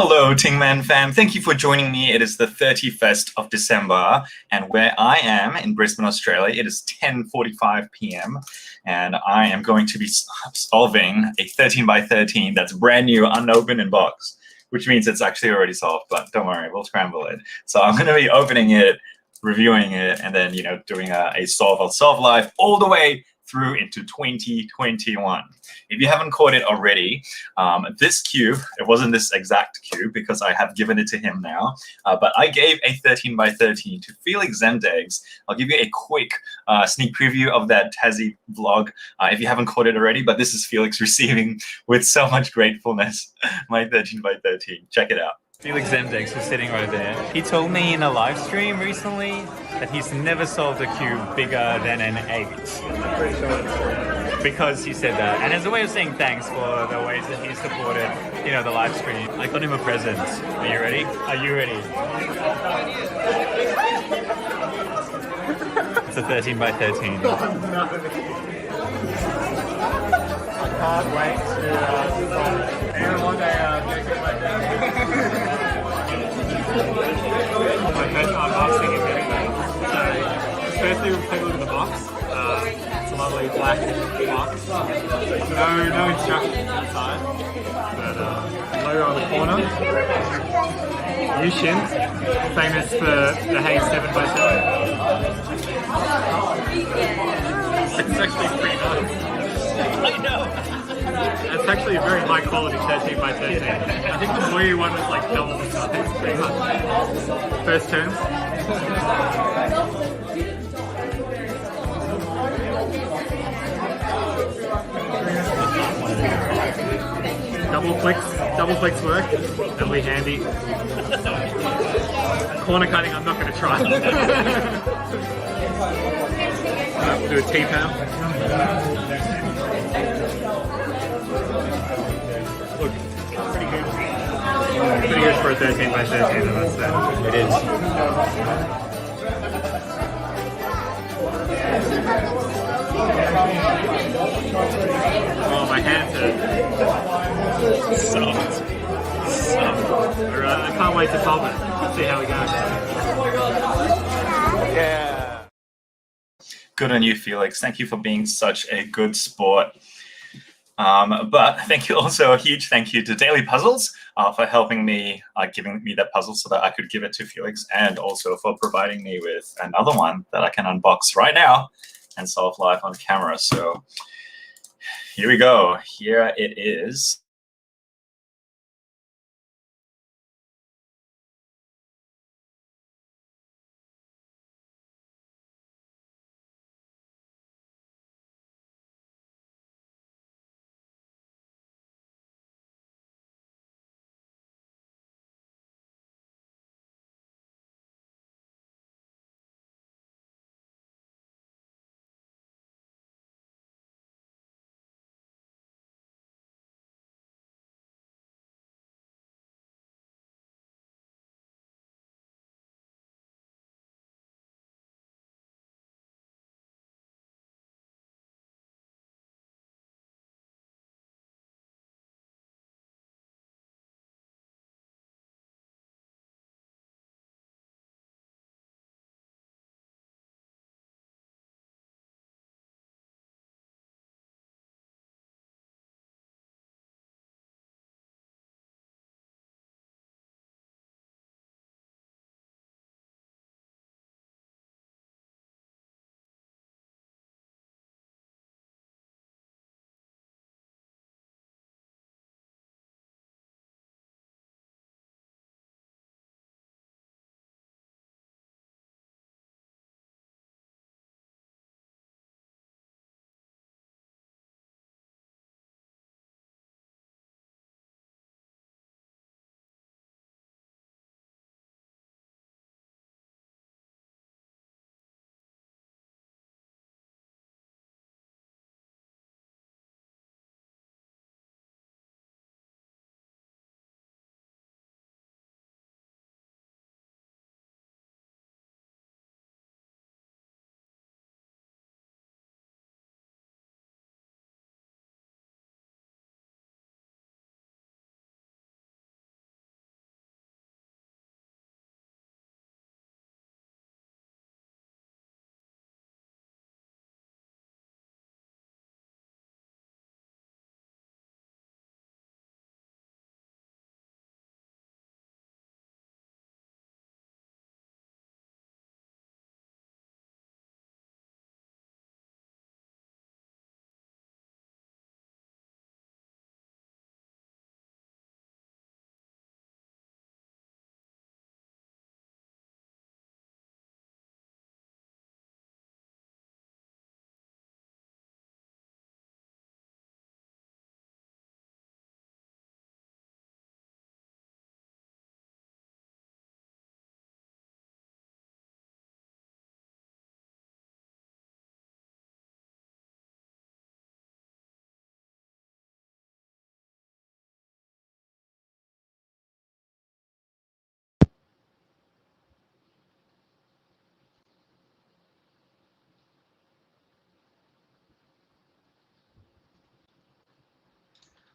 Hello, Tingman fam. Thank you for joining me. It is the 31st of December, and where I am in Brisbane, Australia, it is 10:45 p.m. And I am going to be solving a 13 by 13 that's brand new, unopened in box, which means it's actually already solved, but don't worry, we'll scramble it. So I'm going to be opening it, reviewing it, and then, doing a solve live all the way through into 2021. If you haven't caught it already, this cube, it wasn't this exact cube because I have given it to him now, but I gave a 13 by 13 to Felix Zemdegs. I'll give you a quick sneak preview of that Tassie vlog if you haven't caught it already, but this is Felix receiving with so much gratefulness my 13 by 13. Check it out. Felix Zemdegs was sitting right there. He told me in a live stream recently that he's never solved a cube bigger than an 8. I'm pretty sure that's true. Because he said that. And as a way of saying thanks for the ways that he supported, the live stream, I got him a present. Are you ready? Are you ready? It's a 13 by 13. Oh, no. I can't wait to solve it. And one day, 13 by 13. My first unboxing is everything. So, firstly, we'll take a look at the box. It's a lovely black box. No instructions inside, but logo on the corner. Yuxin, famous for the Haze 7x7. It's actually pretty nice. I know. It's actually a very high quality 13 by 13. I think the blue one was like double the size, pretty much. First turn. Double clicks work. That'll be handy. Corner cutting, I'm not going to try. We'll do a T-pound. Look, pretty good. Pretty good for a 13 by 13, I must say. It is. Oh, my hands hurt. Soft. Alright, I can't wait to solve it. Let's see how we go. Yeah. Good on you, Felix. Thank you for being such a good sport. But thank you also, a huge thank you to Daily Puzzles for helping me, giving me that puzzle so that I could give it to Felix, and also for providing me with another one that I can unbox right now and solve live on camera. So here we go. Here it is.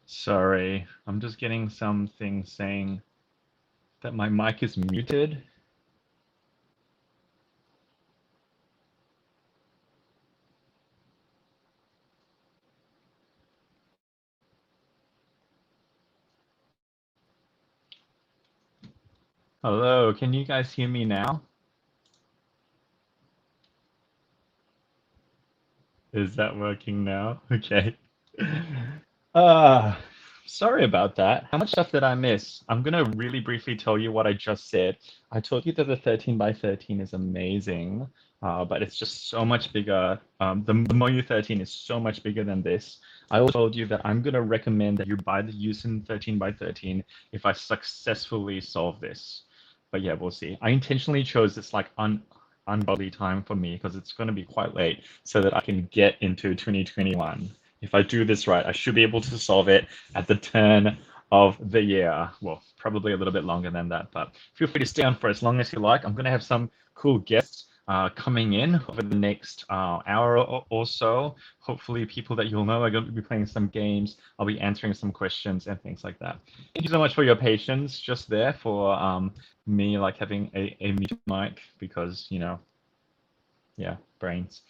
Sorry, I'm just getting something saying that my mic is muted. Hello, can you guys hear me now? Is that working now? Okay. Uh, Sorry about that. How much stuff did I miss? I'm gonna really briefly tell you what I just said. I told you that the 13 by 13 is amazing, but it's just so much bigger. The Moyu 13 is so much bigger than this. I also told you that I'm gonna recommend that you buy the Yuxin 13 by 13 if I successfully solve this. But yeah, we'll see. I intentionally chose this like ungodly time for me because it's going to be quite late so that I can get into 2021. If I do this right, I should be able to solve it at the turn of the year. Well, probably a little bit longer than that, but feel free to stay on for as long as you like. I'm going to have some cool guests coming in over the next hour or so. Hopefully people that you'll know are going to be playing some games. I'll be answering some questions and things like that. Thank you so much for your patience just there for me like having a mute mic because, you know, yeah, brains.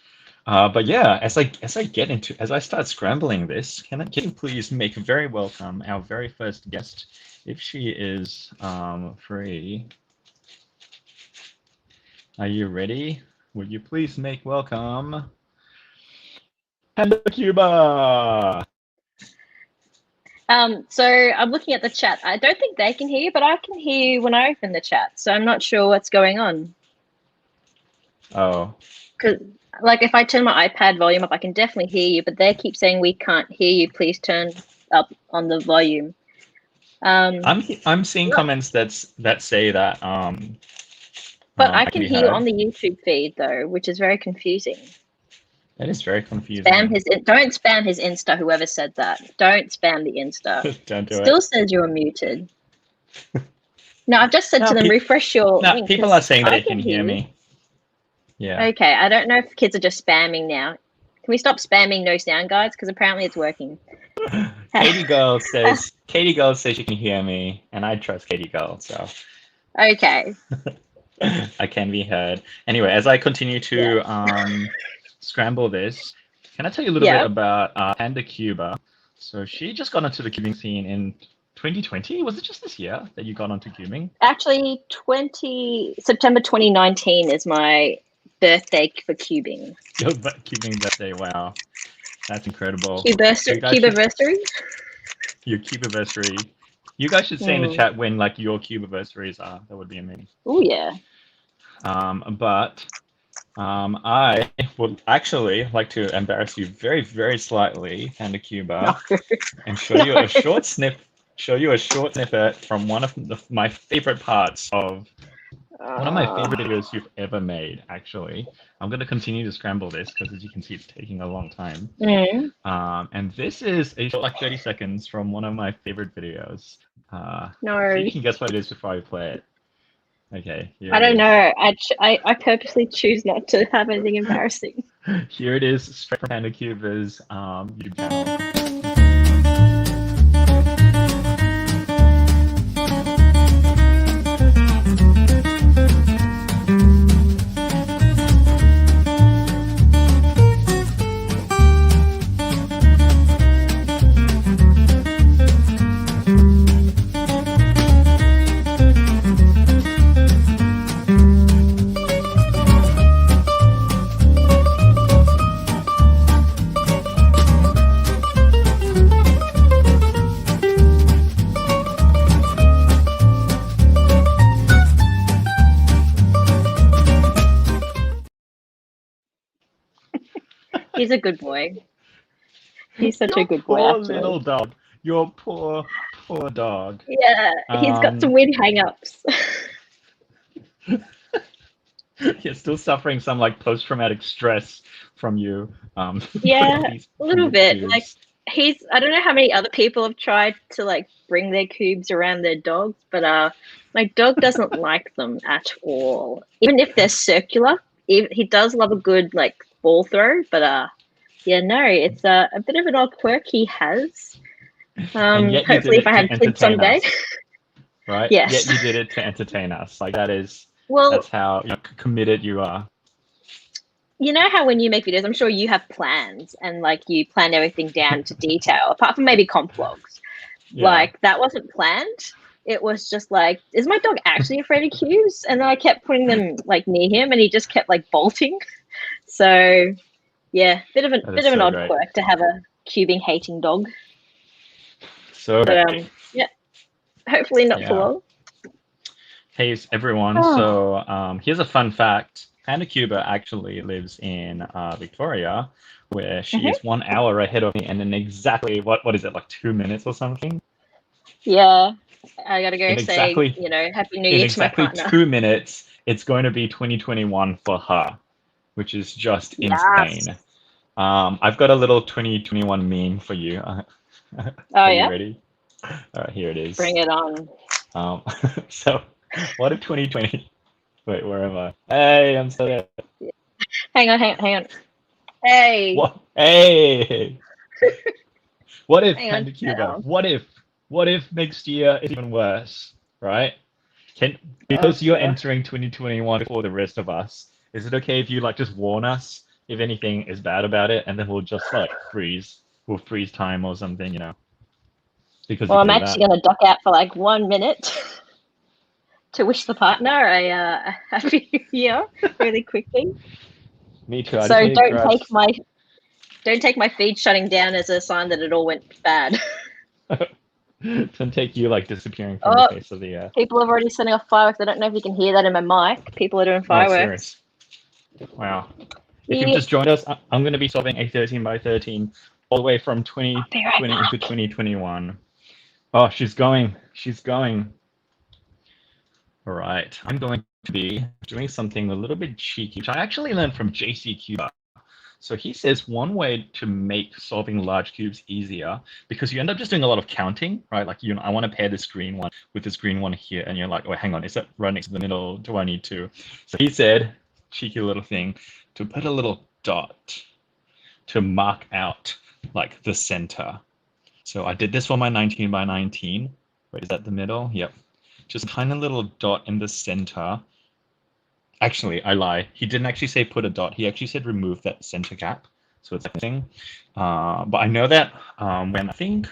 But yeah, as I start scrambling this, can you please make very welcome our very first guest, if she is free. Are you ready? Would you please make welcome Panda Cuba? So I'm looking at the chat. I don't think they can hear you, but I can hear you when I open the chat. So I'm not sure what's going on. Oh. Because, like, if I turn my iPad volume up, I can definitely hear you, but they keep saying we can't hear you. Please turn up on the volume. I'm seeing comments that say that but I can be hear you heard. on the YouTube feed though, which is very confusing. That is very confusing. Don't spam his Insta. Whoever said that, don't spam the Insta. Don't do Still it. says you're muted. No, I've just said No, to them, refresh your link. People are saying that I they can hear me. Yeah. Okay, I don't know if kids are just spamming now. Can we stop spamming no sound guides? Because apparently it's working. Katie Girl says you can hear me, and I trust Katie Girl, so. Okay. I can be heard. Anyway, as I continue to scramble this, can I tell you a little bit about Panda Cuba? So she just got onto the cubing scene in 2020. Was it just this year that you got onto cubing? Actually, September 2019 is my birthday for cubing. Your cubing birthday, wow. That's incredible. Cubiversary? Your Cubiversary. You guys should say in the chat when like your Cubiversaries are. That would be amazing. Oh yeah. But I would actually like to embarrass you very, very slightly, Panda Cuba, and show you a short snippet from one of my favorite parts of one of my favorite videos you've ever made. Actually, I'm going to continue to scramble this because, as you can see, it's taking a long time. And this is a short, like 30 seconds from one of my favorite videos. No. So you can guess what it is before I play it. Okay. I don't know. I purposely choose not to have anything embarrassing. Here it is, straight from Panda Cuba's YouTube channel. He's a good boy. He's such a good boy. Poor little dog. Your poor dog. Yeah, he's got some weird hang-ups. He's still suffering some like post-traumatic stress from you. Yeah, a little bit. Cubes. Like I don't know how many other people have tried to like bring their cubes around their dogs, but my dog doesn't like them at all. Even if they're circular, he does love a good like ball throw, but yeah, no, it's a bit of an odd quirk he has. And yet you Hopefully, did if I it have to kids entertain someday. us, right? Yes. Yet you did it to entertain us. Like that's Well, how committed you are. you know how when you make videos, I'm sure you have plans and like you plan everything down to detail, apart from maybe comp vlogs. Yeah. Like that wasn't planned. It was just like, is my dog actually afraid of cubes? And then I kept putting them like near him, and he just kept like bolting. So yeah, bit of an odd great. quirk to have a cubing hating dog. So But yeah, hopefully not for long. Hey everyone, so here's a fun fact. Panda Quber actually lives in Victoria, where she is 1 hour ahead of me, and in exactly, what is it, like 2 minutes or something? Yeah, I gotta go In say, exactly, Happy New Year to my partner. 2 minutes, it's going to be 2021 for her, which is just insane. Yes. I've got a little 2021 meme for you. Oh, Are yeah? you ready? All right, here it is. Bring it on. So, what if 2020? Wait, where am I? Hey, I'm still there. Hang on. Hey. What? Hey. What if Hang on. Panda Quber? What if next year is even worse? Right? Because you're dear. entering 2021 before the rest of us. Is it okay if you like just warn us if anything is bad about it, and then we'll just like freeze? We'll freeze time or something, Because Well, you I'm can do actually that. going to duck out for like 1 minute to wish the partner a happy new year really quickly. Me too. I just So need to grab. don't take my feed shutting down as a sign that it all went bad. Don't take you like disappearing from the face of the earth. People are already setting off fireworks. I don't know if you can hear that in my mic. People are doing fireworks. Serious. Wow. If you've just joined us, I'm going to be solving a 13 by 13 all the way from 2020 into 2021. Oh, she's going. All right. I'm going to be doing something a little bit cheeky, which I actually learned from JC Quber. So he says one way to make solving large cubes easier, because you end up just doing a lot of counting, right? Like, I want to pair this green one with this green one here, and you're like, oh, hang on, is that right next to the middle? Do I need to? So he said, cheeky little thing, to put a little dot to mark out like the center. So I did this for my 19 by 19. Wait, is that the middle? Yep. Just a tiny little dot in the center. Actually, I lie. He didn't actually say put a dot. He actually said remove that center gap. So it's a thing. But I know that when I think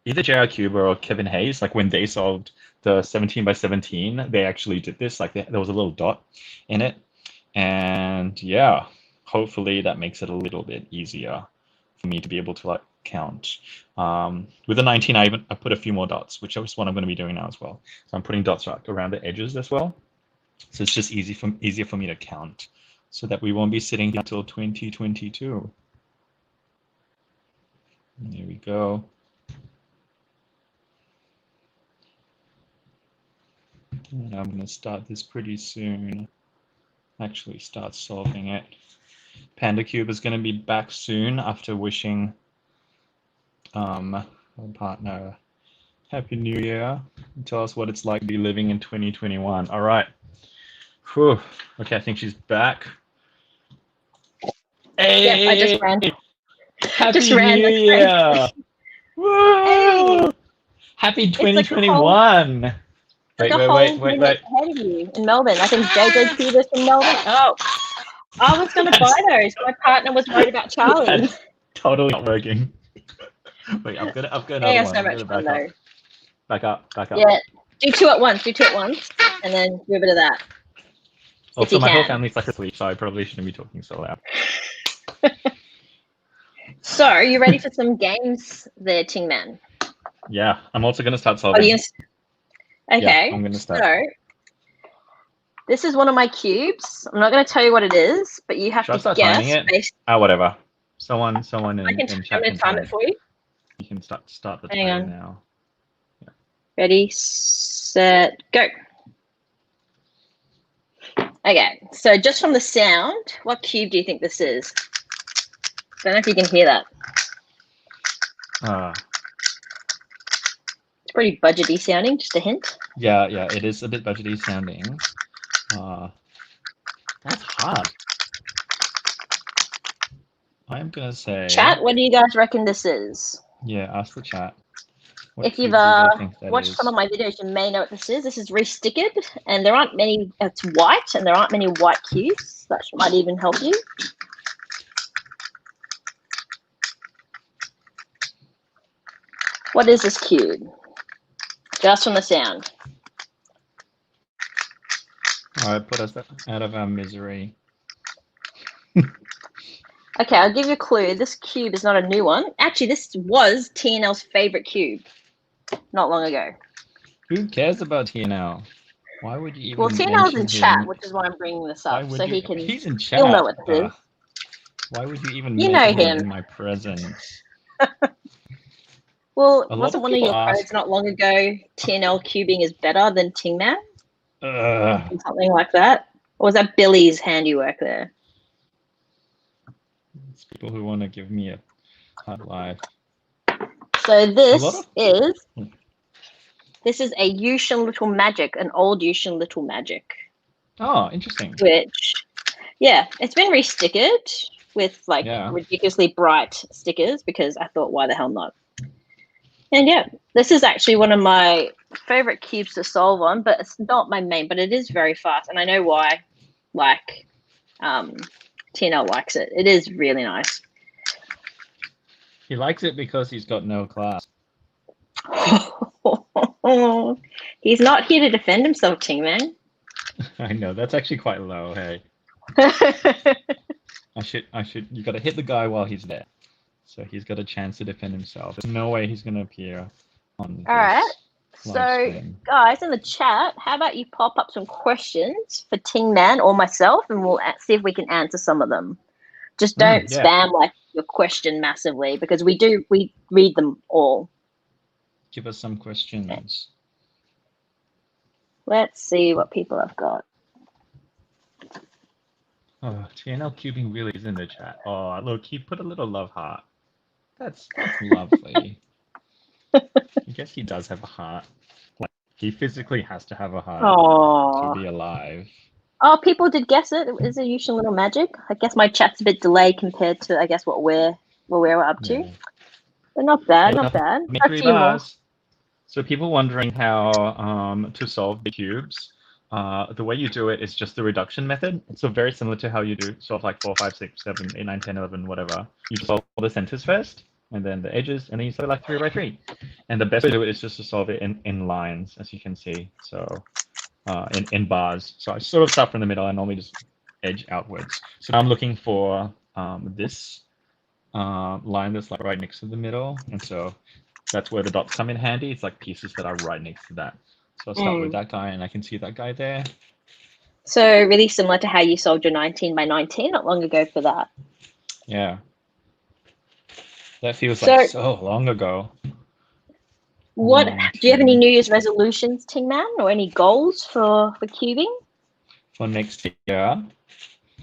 either J.R. Quber or Kevin Hayes, like when they solved the 17 by 17, they actually did this. Like there was a little dot in it. And yeah, hopefully that makes it a little bit easier for me to be able to like count. With the 19, I put a few more dots, which is what I'm going to be doing now as well. So I'm putting dots like around the edges as well. So it's just easier for me to count, so that we won't be sitting here until 2022. And there we go. And I'm going to start this pretty soon. Actually start solving it. Panda Cube is going to be back soon after wishing my partner Happy New Year. And tell us what it's like to be living in 2021. All right. Whew. Okay, I think she's back. Hey! Yep, I just ran. Happy New Year! Woo! Hey! Happy 2021! Like wait. Ahead of you in Melbourne. I think JJ Quber's from Melbourne. Oh, I was going to buy those. My partner was worried about Charlie. That's totally not working. Wait, I've got another one. So much fun though. Back up. Yeah, do two at once, and then do a bit of that. Also, my whole family's like asleep, so I probably shouldn't be talking so loud. So, are you ready for some games there, Ting Man? Yeah, I'm also going to start solving. Okay. Yeah, I'm going to start. So, this is one of my cubes. I'm not going to tell you what it is, but you have to guess. It? Whatever. Someone in chat. I'm going to time it for you. You can start the timer now. Yeah. Ready, set, go. Okay, so just from the sound, what cube do you think this is? Don't know if you can hear that. It's pretty budgety sounding, just a hint. Yeah, it is a bit budgety sounding. That's hard. I'm gonna say. Chat, what do you guys reckon this is? Yeah, ask the chat. What If you've cube do they think that watched is? some of my videos, you may know what this is. This is restickered, and there aren't many. It's white, and there aren't many white cubes. That might even help you. What is this cube? Just from the sound. All right, put us out of our misery. Okay, I'll give you a clue. This cube is not a new one. Actually, this was TNL's favorite cube not long ago. Who cares about TNL? Why would you even Well, TNL's in mention chat, him? which is why I'm bringing this Why up, would so you? he can. He's in He'll know chat. what this is. Why would you even You know mention him him. in my presence? Well, A lot wasn't of one of people your ask. posts not long ago, TNL cubing is better than Tingman? Ugh. Something like that? Or was that Billy's handiwork there? It's people who want to give me a hard life. So this lot of- is a Yuxin Little Magic, an old Yuxin Little Magic. Oh, interesting. Which, yeah, it's been restickered with like Yeah. ridiculously bright stickers because I thought, why the hell not? And yeah, this is actually one of my favorite cubes to solve on, but it's not my main, but it is very fast. And I know why, like, TNL likes it. It is really nice. He likes it because he's got no class. He's not here to defend himself, Tingman. I know, that's actually quite low, hey. You gotta hit the guy while he's there. So he's got a chance to defend himself. There's no way he's gonna appear on All right. this live So, stream. guys, in the chat, how about you pop up some questions for Tingman or myself, and we'll see if we can answer some of them. Just don't spam like your question massively because we read them all. Give us some questions. Let's see what people have got. Oh, TNL cubing really is in the chat. Oh, look, he put a little love heart. That's lovely. I guess he does have a heart. Like, he physically has to have a heart to be alive. Oh, people did guess it. It is a Yuxin Little Magic. I guess my chat's a bit delayed compared to, I guess, what we're up to. Yeah. But not bad, not bad. Make A 3 few more. bars. So people wondering how to solve the cubes. The way you do it is just the reduction method. So very similar to how you do solve like 4, 5, 6, 7, 8, 9, 10, 11, whatever. You solve the centers first, and then the edges, and then you solve like 3 by 3. And the best way to do it is just to solve it in lines, as you can see. So in bars. So I sort of start from the middle and normally just edge outwards. So I'm looking for this line that's like right next to the middle, and so that's where the dots come in handy. It's like pieces that are right next to that. So I'll start with that guy, and I can see that guy there. So really similar to how you solved your 19 by 19 not long ago for that. Yeah. That feels like so long ago. What do you have any New Year's resolutions, Tingman, or any goals for cubing? For next year?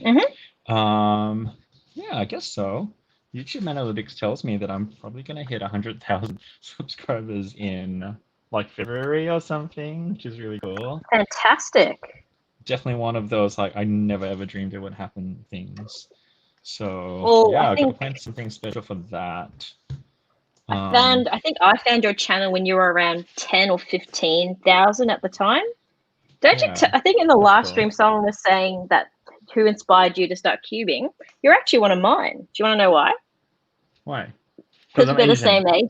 Mm-hmm. Yeah, I guess so. YouTube Analytics tells me that I'm probably going to hit 100,000 subscribers in like February or something, which is really cool. Fantastic. Definitely one of those like I never ever dreamed it would happen things. So yeah, I've got to plan something special for that. I think I found your channel when you were around 10 or 15,000 at the time. Don't you? I think in the last stream, someone was saying that who inspired you to start cubing. You're actually one of mine. Do you want to know why? Why? Because we're the same age.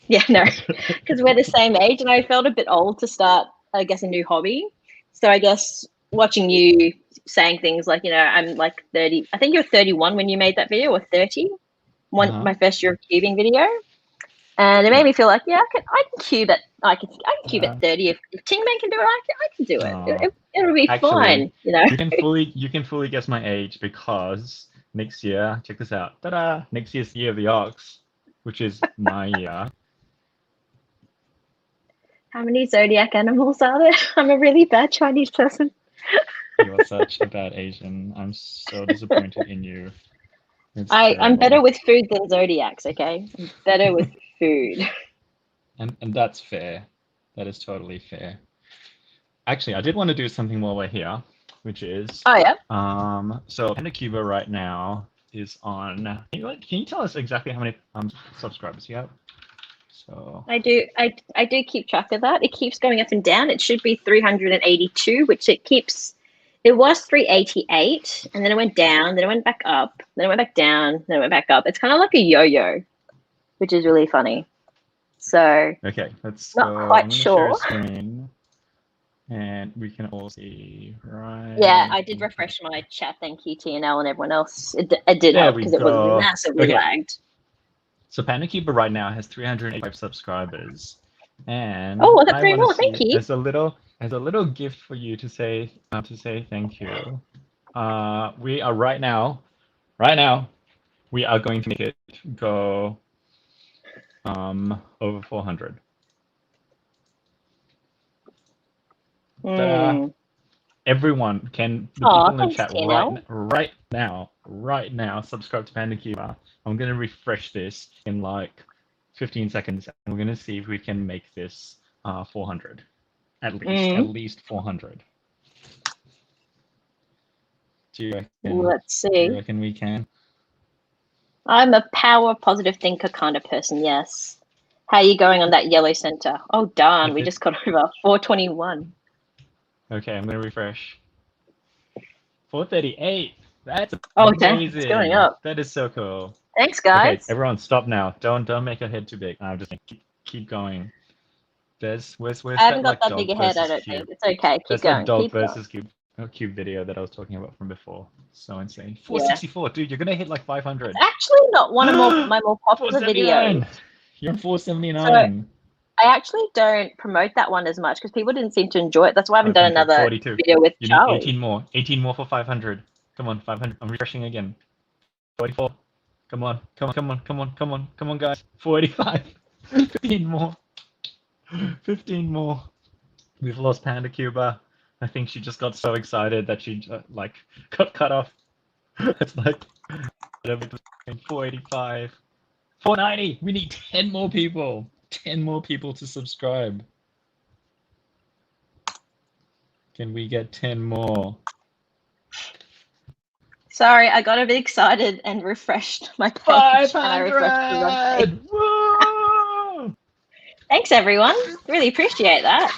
Because we're the same age, and I felt a bit old to start, I guess, a new hobby. So I guess watching you saying things like, I'm like 30. I think you're 31 when you made that video, or 30. My first year of cubing video. And it made me feel like, I can cube at I can cube at 30. If Tingman can do it, I can do it. It'll be fine, You can fully guess my age because next year, check this out. Ta-da! Next year's the year of the ox, which is my year. How many zodiac animals are there? I'm a really bad Chinese person. You're such a bad Asian. I'm so disappointed in you. I'm better with food than zodiacs, okay? I'm better with food. And that's fair. That is totally fair. Actually, I did want to do something while we're here, which is... Oh, yeah? So Panda Quber right now is on. Can you tell us exactly how many subscribers you have? So I do keep track of that. It keeps going up and down. It should be 382, which it keeps. It was 388, and then it went down, then it went back up, then it went back down, then it went back up. It's kind of like a yo-yo, which is really funny. So okay, let's not go. quite I'm gonna sure. share a screen, and we can all see right. Yeah, I did refresh my chat. Thank you, TNL and everyone else. It did There help we because it was go. massively Okay. lagged. So Panda Quber right now has 385 subscribers, and Oh, I got I 3 want more. to see Thank you. as a little gift for you to say thank you. We are right now, we are going to make it go over 400. Mm. Everyone can, the Aw, people in the thanks, chat TNL. right now, subscribe to Panda Quber. I'm gonna refresh this in like 15 seconds, and we're gonna see if we can make this 400 at least 400. Do Let's you see. reckon we can? I'm a power positive thinker kind of person, yes. How are you going on that yellow center? Oh, darn, we just got over 421. Okay, I'm gonna refresh. 438. That's Okay, amazing. it's going up. That is so cool. Thanks, guys. Okay, everyone, stop now. Don't make your head too big. I'm just keep going. Where's I haven't that got that dog big a head, I versus don't cube? think. It's okay. Keep That's going. that dog Keep going. versus cube video that I was talking about from before. So insane. Yeah. 464, dude. You're gonna hit like 500. It's actually not one of my more popular videos. 479. You're on 479. So I actually don't promote that one as much because people didn't seem to enjoy it. That's why I haven't done another 42. video with You Charlie. need 18 more. 18 more for 500. Come on, 500. I'm refreshing again. 44. Come on, guys. 485. 15 more. 15 more. We've lost Panda Quber. I think she just got so excited that she like got cut off. It's like 485. 490. We need 10 more people. 10 more people to subscribe. Can we get 10 more? Sorry, I got a bit excited and refreshed my page. 500! Woo! Thanks, everyone. Really appreciate that.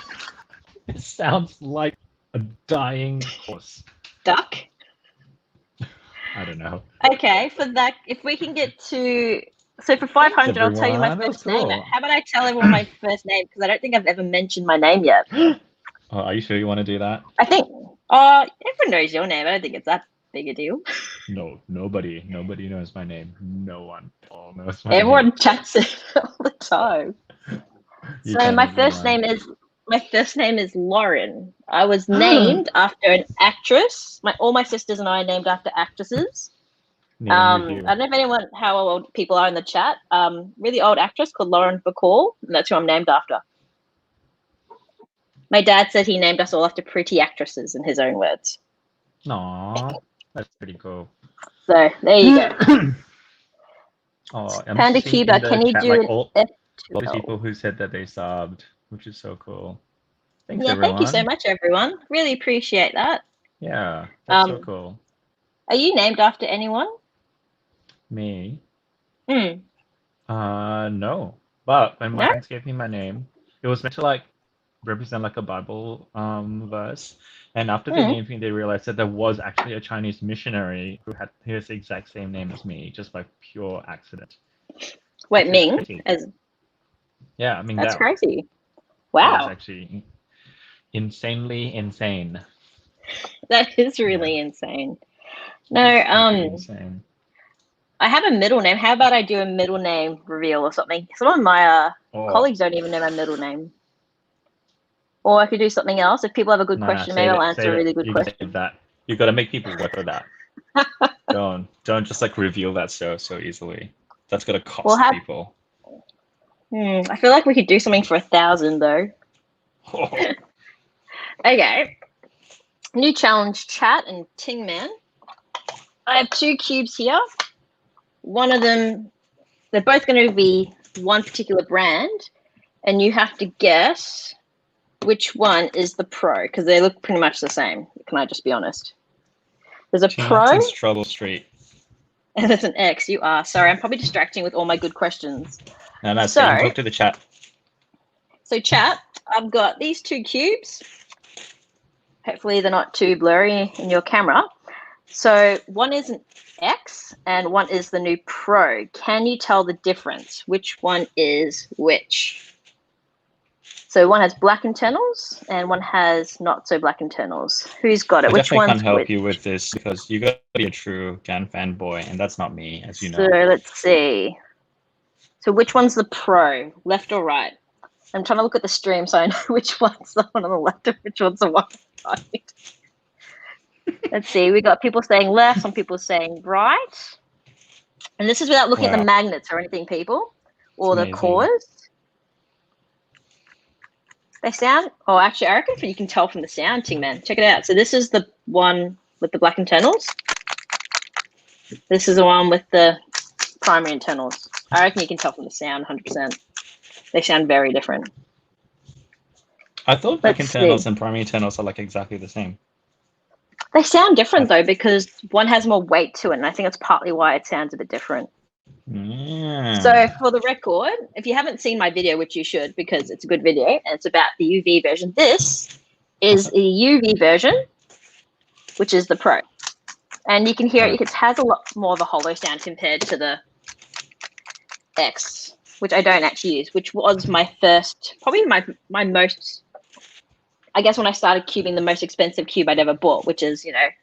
It sounds like a dying horse. Duck. I don't know. Okay, for that, if we can get to... So for 500, I'll tell you my first name. How about I tell everyone my first name? Because I don't think I've ever mentioned my name yet. Oh, are you sure you want to do that? I think... everyone knows your name. I don't think it's that big a deal. No, nobody knows my name. No one all knows my name. Everyone chats it all the time. So my first name is Lauren. I was named after an actress. All my sisters and I are named after actresses. I don't know how old people are in the chat. Really old actress called Lauren Bacall, and that's who I'm named after. My dad said he named us all after pretty actresses in his own words. Aww, that's pretty cool. So there you go. Panda Quber, can you do all the people who said that they subbed, which is so cool. Thanks, everyone. Thank you so much, everyone. Really appreciate that. Yeah, that's so cool. Are you named after anyone? Me? No. But when my parents gave me my name, it was meant to like represent like a Bible verse. And after they named me, they realized that there was actually a Chinese missionary who had his exact same name as me, just by pure accident. Wait, Ming? Yeah, Ming. That's crazy. Wow. That is actually insanely insane. That is really insane. No, insane. I have a middle name. How about I do a middle name reveal or something? Some of my colleagues don't even know my middle name. Or I could do something else. If people have a good question, maybe I'll answer a really good question. Save that. You got to make people work for that. Don't just like reveal that so easily. That's gonna cost people. I feel like we could do something for 1,000 though. Okay. New challenge, chat and Tingman. I have 2 cubes here. One of them, they're both going to be one particular brand, and you have to guess which one is the Pro, because they look pretty much the same. Can I just be honest? There's a Pro. Trouble Street. And there's an X. You are. Sorry, I'm probably distracting with all my good questions. No, that's So- it. You can talk to the chat. So chat, I've got these two cubes. Hopefully they're not too blurry in your camera. So one is an X and one is the new Pro. Can you tell the difference? Which one is which? So one has black internals and one has not so black internals. Who's got it? I Which definitely one's can't help which? you with this because you got to be a true Gan fanboy, and that's not me, as you know. So let's see. So which one's the Pro, left or right? I'm trying to look at the stream so I know which one's the one on the left and which one's the one on the right. Let's see. We got people saying left, some people saying right. And this is without looking at the Wow. magnets or anything, people, or the amazing. cores. They sound, oh, actually, I reckon you can tell from the sound, Ting Man. Check it out. So this is the one with the black internals. This is the one with the primary internals. I reckon you can tell from the sound 100%. They sound very different. I thought black Let's internals see. and primary internals are like exactly the same. They sound different though because one has more weight to it, and I think that's partly why it sounds a bit different. Yeah. So for the record, if you haven't seen my video, which you should because it's a good video and it's about the UV version, this is the UV version, which is the Pro. And you can hear it has a lot more of a hollow sound compared to the X, which I don't actually use, which was my first, probably my most, I guess when I started cubing, the most expensive cube I'd ever bought, which is, you know, a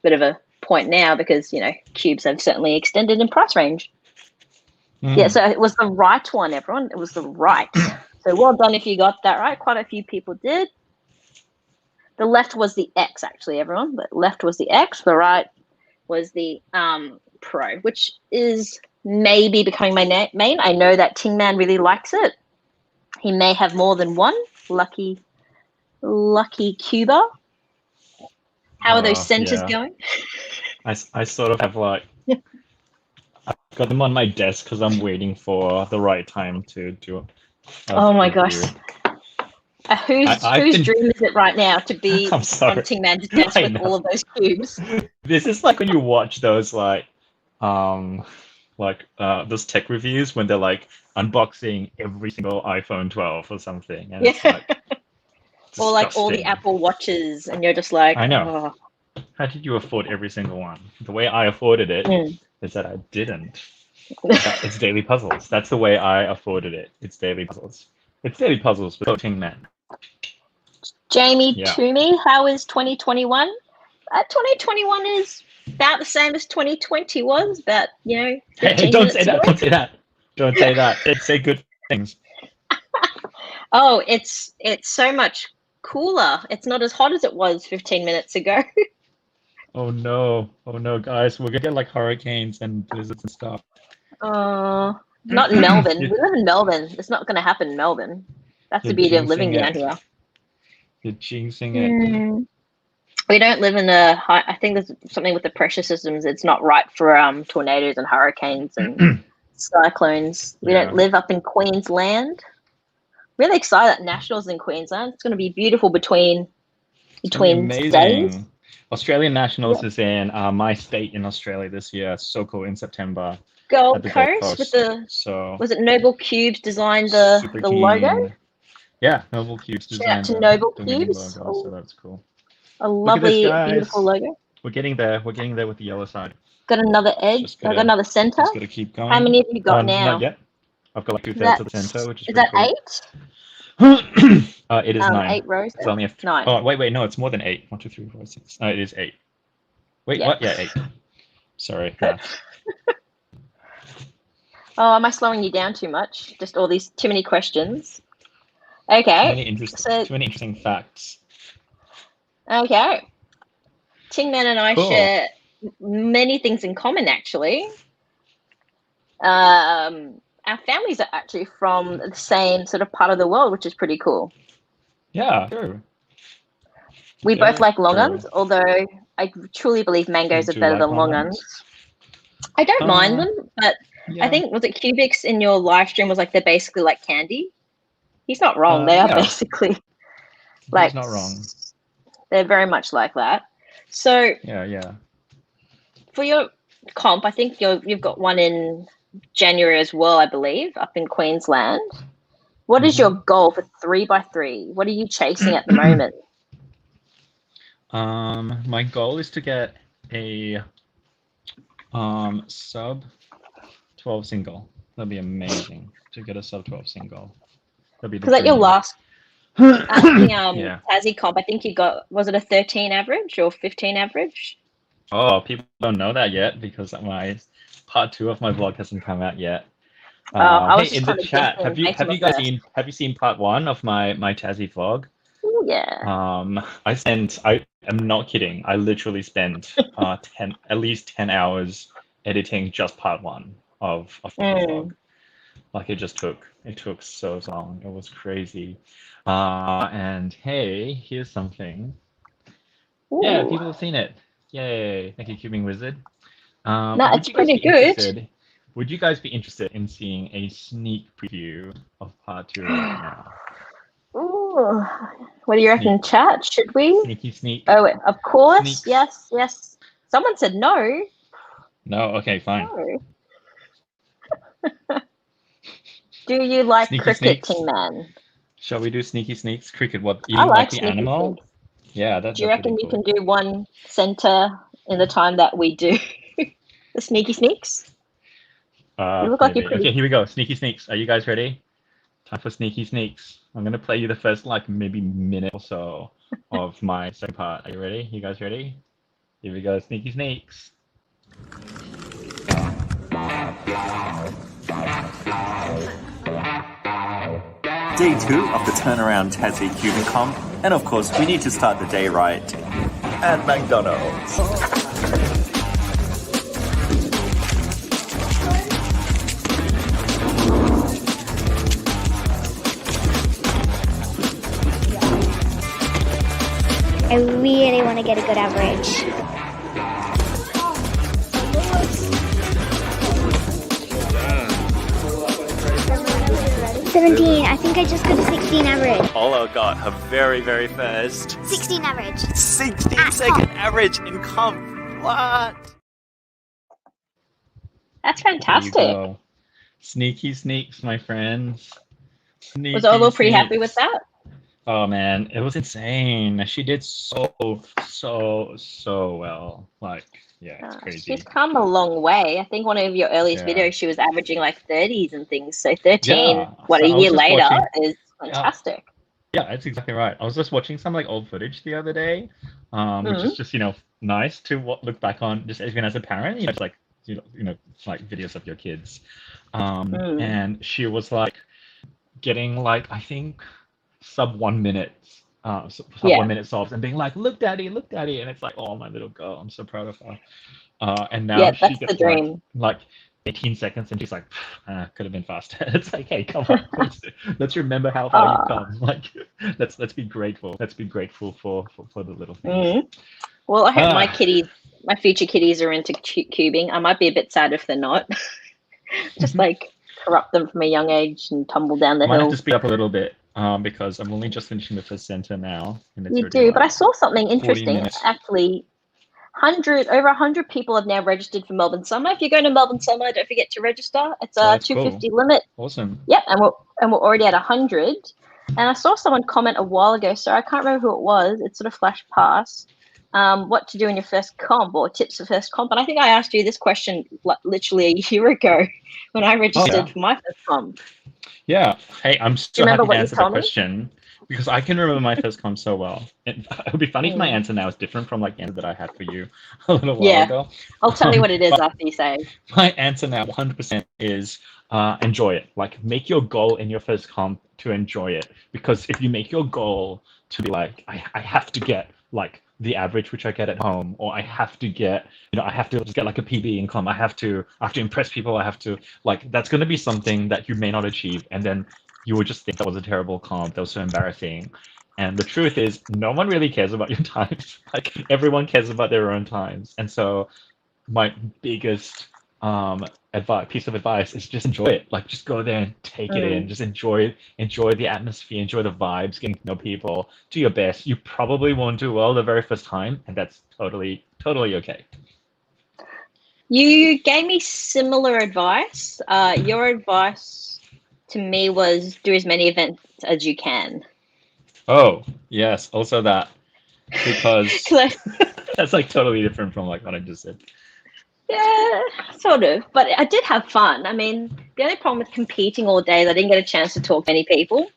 bit of a point now because, you know, cubes have certainly extended in price range. Yeah, so it was the right one, everyone. It was the right. So well done if you got that right. Quite a few people did. The left was the X, actually, everyone. The left was the X. The right was the Pro, which is maybe becoming my main. I know that Ting Man really likes it. He may have more than one. Lucky Quber. How are those centers going? I sort of have like, I've got them on my desk because I'm waiting for the right time to do. Oh my gosh. Whose dream is it right now to be I'm sorry. on Ting Man's desk with all of those cubes? This is like when you watch those those tech reviews when they're like unboxing every single iPhone 12 or something, and it's like or like all the disgusting. Apple Watches, and you're just like, I know. Oh. How did you afford every single one? The way I afforded it is that I didn't. It's Daily Puzzles. That's the way I afforded it. It's Daily Puzzles. It's Daily Puzzles with Ting Man. Jamie Toomey, how is 2021? 2021 is about the same as 2020 was, but you know. Hey, don't say that. Don't say that. Don't say that. Say good things. Oh, it's so much cooler. It's not as hot as it was 15 minutes ago. Oh no, guys, we're gonna get like hurricanes and blizzards and stuff. Not in Melbourne. We live in Melbourne. It's not going to happen in Melbourne. That's the beauty of living down here. You're jinxing it. We don't live in a high. I think there's something with the pressure systems. It's not right for tornadoes and hurricanes and cyclones. We don't live up in Queensland. Really excited that Nationals in Queensland. It's going to be beautiful between states. Australian Nationals is in my state in Australia this year. So cool in September. Gold Coast with was it Noble Cubes designed the logo? Yeah, Noble Cubes designed. Shout out to Noble Cubes. Logo, so that's cool. A lovely, beautiful logo. We're getting there. We're getting there with the yellow side. Got another edge. I've got another center. Just gotta keep going. How many have you got now? Not yet. I've got like 2/3 of the center, which is that cool. 8? It is 9. 8 rows. It's only 9. Oh wait, no, it's more than 8. 1, 2, 3, 4, 6. No, it is 8. Wait, what? Yeah, 8. Sorry. Oh, am I slowing you down too much? Just all these too many questions. Okay. Too many interesting facts. Okay. Ting Man and I share many things in common, actually. Our families are actually from the same sort of part of the world, which is pretty cool. Yeah, true. We both like longuns, although I truly believe mangoes are better than longuns. I don't mind them, but I think, was it Cubics in your live stream was like they're basically like candy? He's not wrong. They are basically like. He's not wrong. They're very much like that. So yeah. For your comp. I think you've got one in January as well, I believe, up in Queensland. What is your goal for 3x3? What are you chasing at the moment? My goal is to get a sub 12 single. That'd be amazing to get a sub 12 single. That'd be the Because at your dream. last at the Yeah. Tassie comp, I think you got, was it a 13 average or 15 average? Oh, people don't know that yet because my part 2 of my vlog hasn't come out yet. I was Hey, just in the kind of chat, guessing have you guys seen part 1 of my Tassie vlog? Ooh, yeah. I am not kidding. I literally spent at least 10 hours editing just part 1 of the vlog. Like it took so long. It was crazy. And hey, here's something. Ooh. Yeah, people have seen it. Yay! Thank you, Cubing Wizard. No, would it's you guys pretty be good. interested- Would you guys be interested in seeing a sneak preview of part 2 right now? Ooh. What do you reckon, chat? Should we? Sneaky sneak. Oh, of course. Sneaks. Yes. Someone said no. No. Okay, fine. No. Do you like Sneaky cricket, sneaks. King Man? Shall we do sneaky sneaks? Cricket? What? I Eating like the sneaky animal? sneaks. Yeah, that's. Do you reckon you can do one center in the time that we do the sneaky sneaks? You look like you're pretty... Okay, here we go. Sneaky sneaks. Are you guys ready? Time for sneaky sneaks. I'm gonna play you the first maybe minute or so of my second part. Are you ready? You guys ready? Here we go. Sneaky sneaks. Day 2 of the turnaround Tassie Cuban comp, and of course we need to start the day right at McDonald's. I really want to get a good average. I think I just got a 16 average. Ola got her very, very first 16 average. 16-second average in comp. What? That's fantastic. Sneaky sneaks, my friends. Was Olo pretty happy with that? Oh man, it was insane. She did so well. Like, yeah, it's crazy. She's come a long way. I think one of your earliest videos, she was averaging like 30s and things. So 13, a year later is fantastic. Yeah, that's exactly right. I was just watching some like old footage the other day, which is just nice to look back on, just even as a parent. It's like like videos of your kids, and she was like getting like I think sub 1 minute. Sub 1 minute solves and being like, look daddy, and it's like, oh my little girl, I'm so proud of her. And now she gets the dream. Like 18 seconds and she's like, could have been faster. It's like, hey, come on, let's remember how far you've come. Like, let's be grateful. Let's be grateful for the little things. Well, I hope my future kiddies are into cubing. I might be a bit sad if they're not. Just like corrupt them from a young age and tumble down the hill. Might have to speed up a little bit. Because I'm only just finishing the first center now. You do, but I saw something interesting. Actually, over 100 people have now registered for Melbourne Summer. If you're going to Melbourne Summer, don't forget to register. It's a 250 limit. Awesome. Yep, and we're already at 100. And I saw someone comment a while ago, so I can't remember who it was. It sort of flashed past. What to do in your first comp or tips for first comp. And I think I asked you this question literally a year ago when I registered for my first comp. Yeah. Hey, I'm so happy to answer the question because I can remember my first comp so well. It would be funny if my answer now is different from like the answer that I had for you a little while ago. I'll tell you what it is after you say. My answer now 100% is enjoy it. Like make your goal in your first comp to enjoy it. Because if you make your goal to be like, I have to get like the average which I get at home, or I have to get, I have to get like a PB in comp. I have to impress people. I have to like, that's going to be something that you may not achieve. And then you would just think that was a terrible comp. That was so embarrassing. And the truth is no one really cares about your times. Like everyone cares about their own times. And so my biggest piece of advice is just enjoy it. Like just go there and take it in. Just enjoy the atmosphere, enjoy the vibes, getting to know people, do your best. You probably won't do well the very first time, and that's totally okay. You gave me similar advice. Your advice to me was do as many events as you can. Oh, yes, also that. Because 'Cause that's like totally different from like what I just said. yeah, sort of. But I did have fun. I mean, the only problem with competing all day is I didn't get a chance to talk to any people.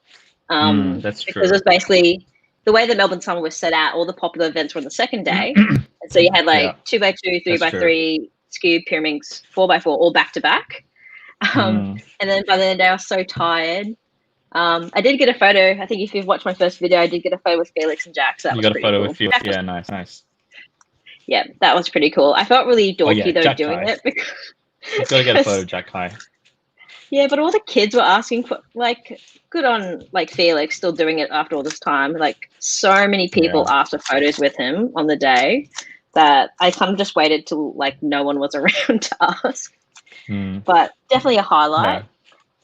That's true. Because it was basically the way the Melbourne Summer was set out, all the popular events were on the second day. And so you had like 2x2, 3x3, skew, pyraminx, 4x4, all back to back. And then by the end of the day, I was so tired. I did get a photo. I think if you've watched my first video, I did get a photo with Felix and Jack. So that You was got a pretty photo cool. with Felix. Yeah, nice. Yeah, that was pretty cool. I felt really dorky though Jack doing Kai. it. Because, You gotta get a photo of Jack Kai. yeah, but all the kids were asking for like good on like Felix still doing it after all this time. Like so many people asked for photos with him on the day that I kind of just waited till like no one was around to ask. But definitely a highlight.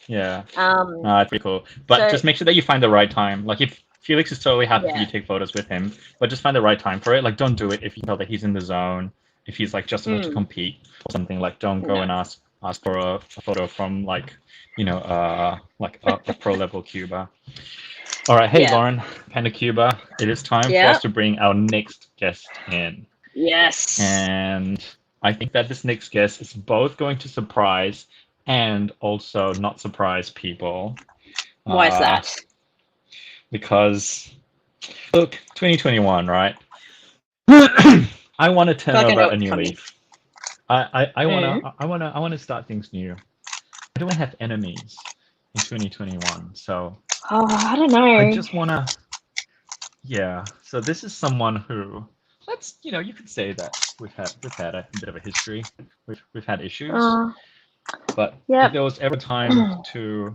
Yeah. It's pretty cool. But just make sure that you find the right time. Like if Felix is totally happy for you to take photos with him, but just find the right time for it. Like don't do it if you know that he's in the zone. If he's like just about to compete or something, like don't go and ask for a photo from like, you know, like a pro level Quber. All right, hey Lauren, Panda Quber, it is time for us to bring our next guest in. Yes. And I think that this next guest is both going to surprise and also not surprise people. Why is that? Because look, 2021, right? I want to turn over a new leaf. I want to start things new. I don't have enemies in 2021, so I don't know. I just want to. Yeah. So this is someone who, you could say that we've had a bit of a history. We've had issues. But if there was ever time to,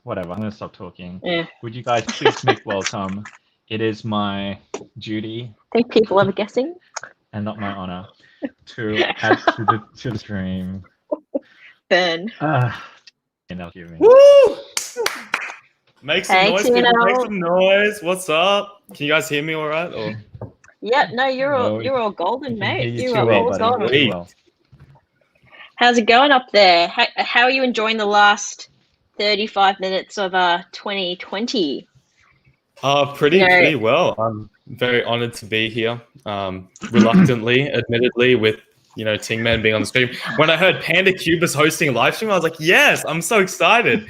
whatever, I'm gonna stop talking. Would you guys please make welcome? It is my duty. I think people are guessing. And not my honor to add to the stream. Ben. Woo! Make some noise, people. Make some noise. What's up? Can you guys hear me all right? Or? Yeah, no, you're all golden, mate. You are all golden. Well. How's it going up there? How are you enjoying the last 35 minutes of 2020? Pretty well. I'm very honored to be here. Reluctantly, admittedly, with Tingman being on the stream. When I heard Panda Quber's hosting a live stream, I was like, yes, I'm so excited.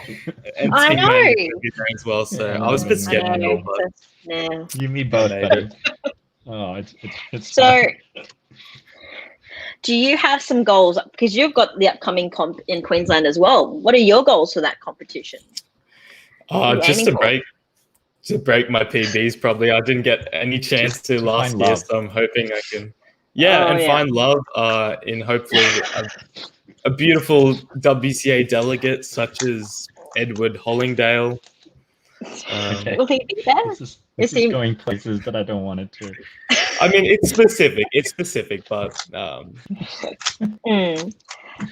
And I know. Tingman as well, so I was a bit skeptical. But you me both, buddy. Oh, it's so. Do you have some goals? Because you've got the upcoming comp in Queensland as well. What are your goals for that competition? Just to break my PBs, probably. I didn't get any chance to last year, so I'm hoping I can. Find love in hopefully a beautiful WCA delegate such as Edward Hollingdale. Will he be there? This is going places that I don't want it to. I mean, it's specific. But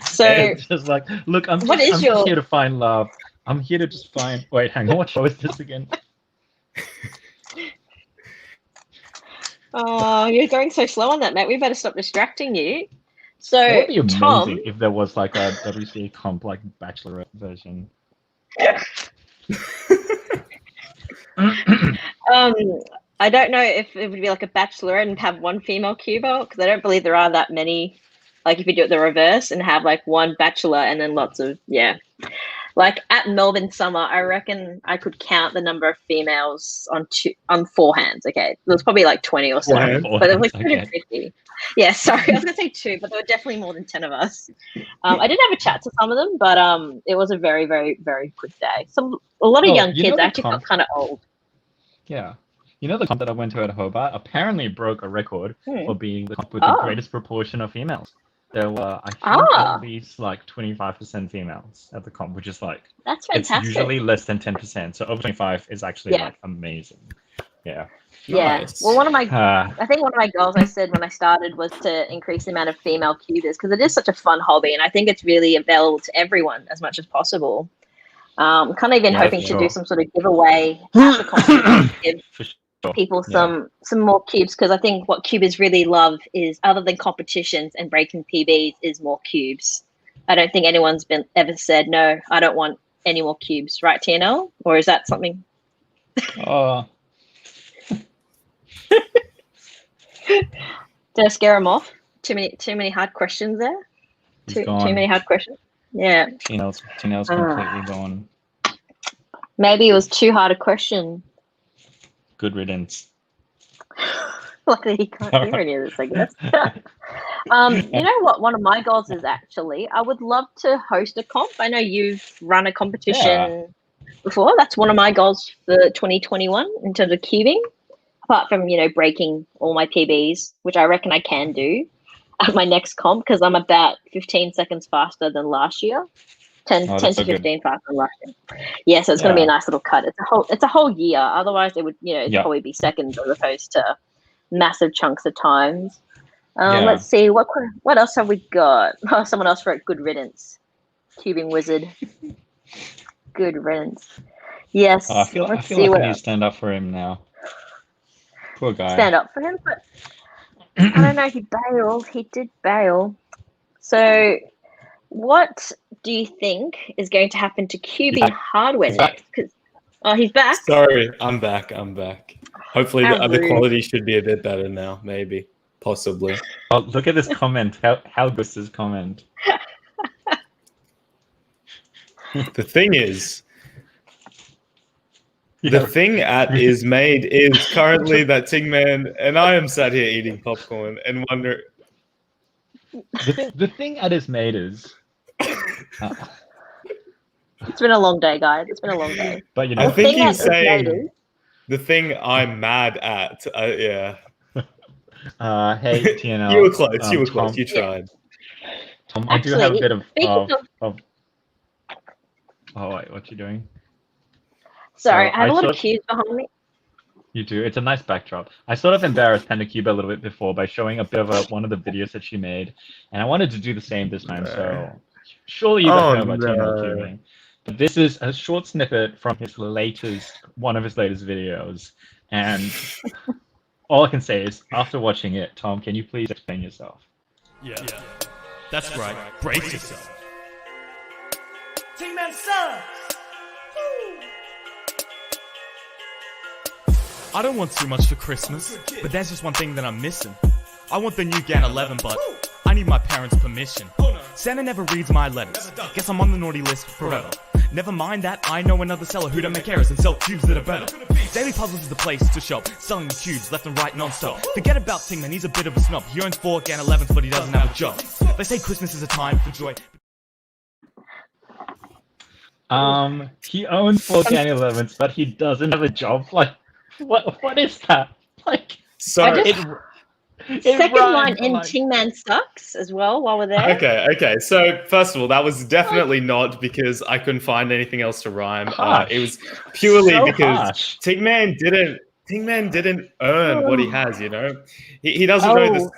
So it's just like, look, I'm just here to find love. I'm here to just find. Wait, hang on. What show is this again? Oh, you're going so slow on that, mate. We better stop distracting you. So, it would be amazing Tom, if there was like a WCA comp, like Bachelorette version. I don't know if it would be like a Bachelorette and have one female Quber, because I don't believe there are that many. Like if you do it the reverse and have like one Bachelor and then lots of Like at Melbourne Summer, I reckon I could count the number of females on 4 hands. Okay, there was probably like 20 or so, but it was like 250. Yeah, sorry, I was gonna say 2, but there were definitely more than 10 of us. I did have a chat to some of them, but it was a very, very, very quick day. A lot of young kids actually felt kind of old. Yeah. You know the comp that I went to at Hobart apparently broke a record for being the comp with the greatest proportion of females. There were, I think, at least like 25% females at the comp, which is like, that's fantastic. It's usually less than 10%. So over 25 is actually like amazing. Yeah. Yeah. Nice. Well, I think one of my goals I said when I started was to increase the amount of female Qbers, because it is such a fun hobby, and I think it's really available to everyone as much as possible. Kind of even hoping to do some sort of giveaway at the competition. people some more cubes, because I think what cubers really love is, other than competitions and breaking PBs, is more cubes. I don't think anyone's ever said, no, I don't want any more cubes, right, TNL? Or is that something? Did I scare him off? Too many hard questions there. Too many hard questions. Yeah. TNL's completely gone. Maybe it was too hard a question. Good riddance. Luckily he can't hear any of this, I guess. You know what one of my goals is, actually? I would love to host a comp. I know you've run a competition before. That's one of my goals for 2021 in terms of cubing. Apart from, breaking all my PBs, which I reckon I can do at my next comp, because I'm about 15 seconds faster than last year. 10 to 15 faster than last year. Yeah, so it's going to be a nice little cut. It's a whole year. Otherwise, it would, probably be seconds as opposed to massive chunks of times. Let's see, what else have we got? Oh, someone else wrote good riddance. Cubing wizard. Good riddance. Yes. I feel like I need to stand up for him now. Poor guy. Stand up for him, but I don't know. He bailed. He did bail. So, what do you think is going to happen to cubing hardware next? He's back. Sorry, I'm back. Hopefully, the quality should be a bit better now. Maybe, possibly. Oh, look at this comment. How good is this comment? The thing is. The thing is made is currently that Tingman, and I am sat here eating popcorn and wonder. The thing is made is. It's been a long day, guys. It's been a long day. But I think he's saying the thing I'm mad at. Yeah. Hey TNL. You were close. You were Tom, close. You tried. Tom, I do have a bit of. Oh wait, what you doing? Sorry, I have a lot of cubes behind me. You do. It's a nice backdrop. I sort of embarrassed Panda Cuba a little bit before by showing a bit of one of the videos that she made, and I wanted to do the same this time. So surely you don't know about TNL cubing. But this is a short snippet from one of his latest videos, and all I can say is, after watching it, Tom, can you please explain yourself? Yeah. That's right. Brace yourself. Tingman sucks. I don't want too much for Christmas, but there's just one thing that I'm missing. I want the new GAN 11, but I need my parents' permission. Santa never reads my letters. Guess I'm on the naughty list forever. Never mind that, I know another seller who don't make errors and sell cubes that are better. Daily Puzzles is the place to shop, selling the cubes left and right non-stop. Forget about Tingman, he's a bit of a snob. He owns 4 GAN 11s, but he doesn't have a job. They say Christmas is a time for joy. He owns 4 GAN 11s, but he doesn't have a job. Like, what is that? Like, second line in Tingman sucks as well while we're there. Okay. So first of all, that was definitely not because I couldn't find anything else to rhyme. It was purely because Tingman didn't earn what he has. He doesn't know this.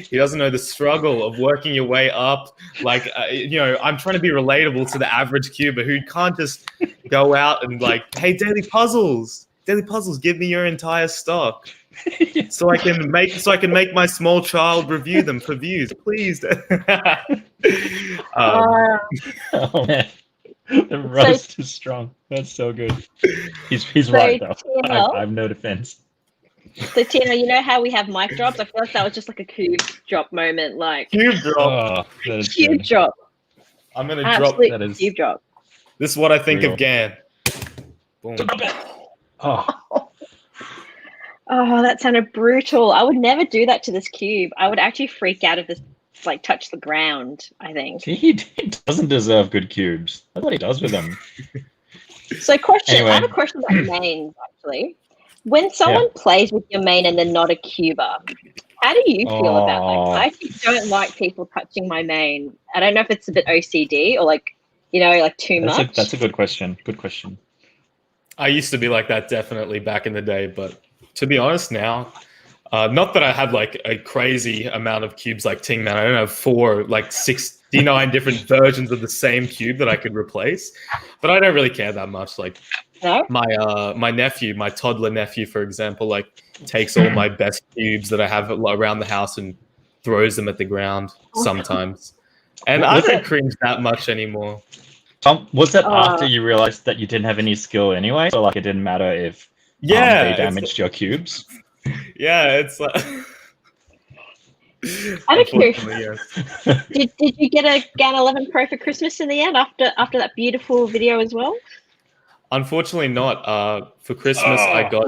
He doesn't know the struggle of working your way up. Like, I'm trying to be relatable to the average cuber who can't just go out and like, hey, Daily Puzzles, give me your entire stock, so I can make my small child review them for views, please. Oh man, the roast is strong. That's so good. He's right though. I have no defense. So Tina, you know how we have mic drops? I feel like that was just like a cube drop moment, like cube drop. Cube drop. I'm gonna drop that is cube drop. This is what I think of GAN. Boom. Oh, that sounded brutal. I would never do that to this cube. I would actually freak out if this like touched the ground, I think. He doesn't deserve good cubes. That's what he does with them. So I have a question about mains, actually. When someone plays with your main and they're not a cuber, how do you feel about that? I actually don't like people touching my main. I don't know if it's a bit OCD or like too much. That's a good question. Good question. I used to be like that definitely back in the day, but to be honest now, not that I have like a crazy amount of cubes like Tingman. I don't have 69 different versions of the same cube that I could replace, but I don't really care that much. Like, No? My nephew, my toddler nephew, for example, like takes all my best cubes that I have around the house and throws them at the ground sometimes. And I don't cringe that much anymore. Tom, was that after you realized that you didn't have any skill anyway? So like it didn't matter if they damaged your cubes? Yeah, it's like... I'm curious. Yes. Did you get a GAN 11 Pro for Christmas in the end after that beautiful video as well? Unfortunately not. For Christmas, I got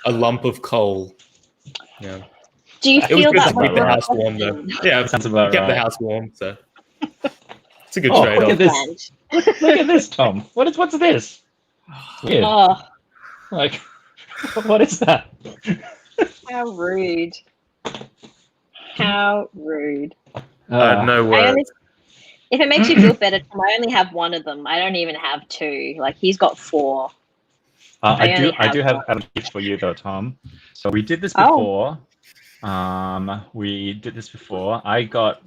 a lump of coal. Yeah. Do you feel that to keep the house warm, though. Yeah, sounds about kept right. the house warm, so it's a good Look trade-off. at this! Look at this, Tom. What's this? Weird. Like, what is that? How rude! How rude! No words. If it makes you feel better, Tom, I only have one of them. I don't even have two. Like he's got 4. I do have a gift for you though, Tom. So we did this before. I got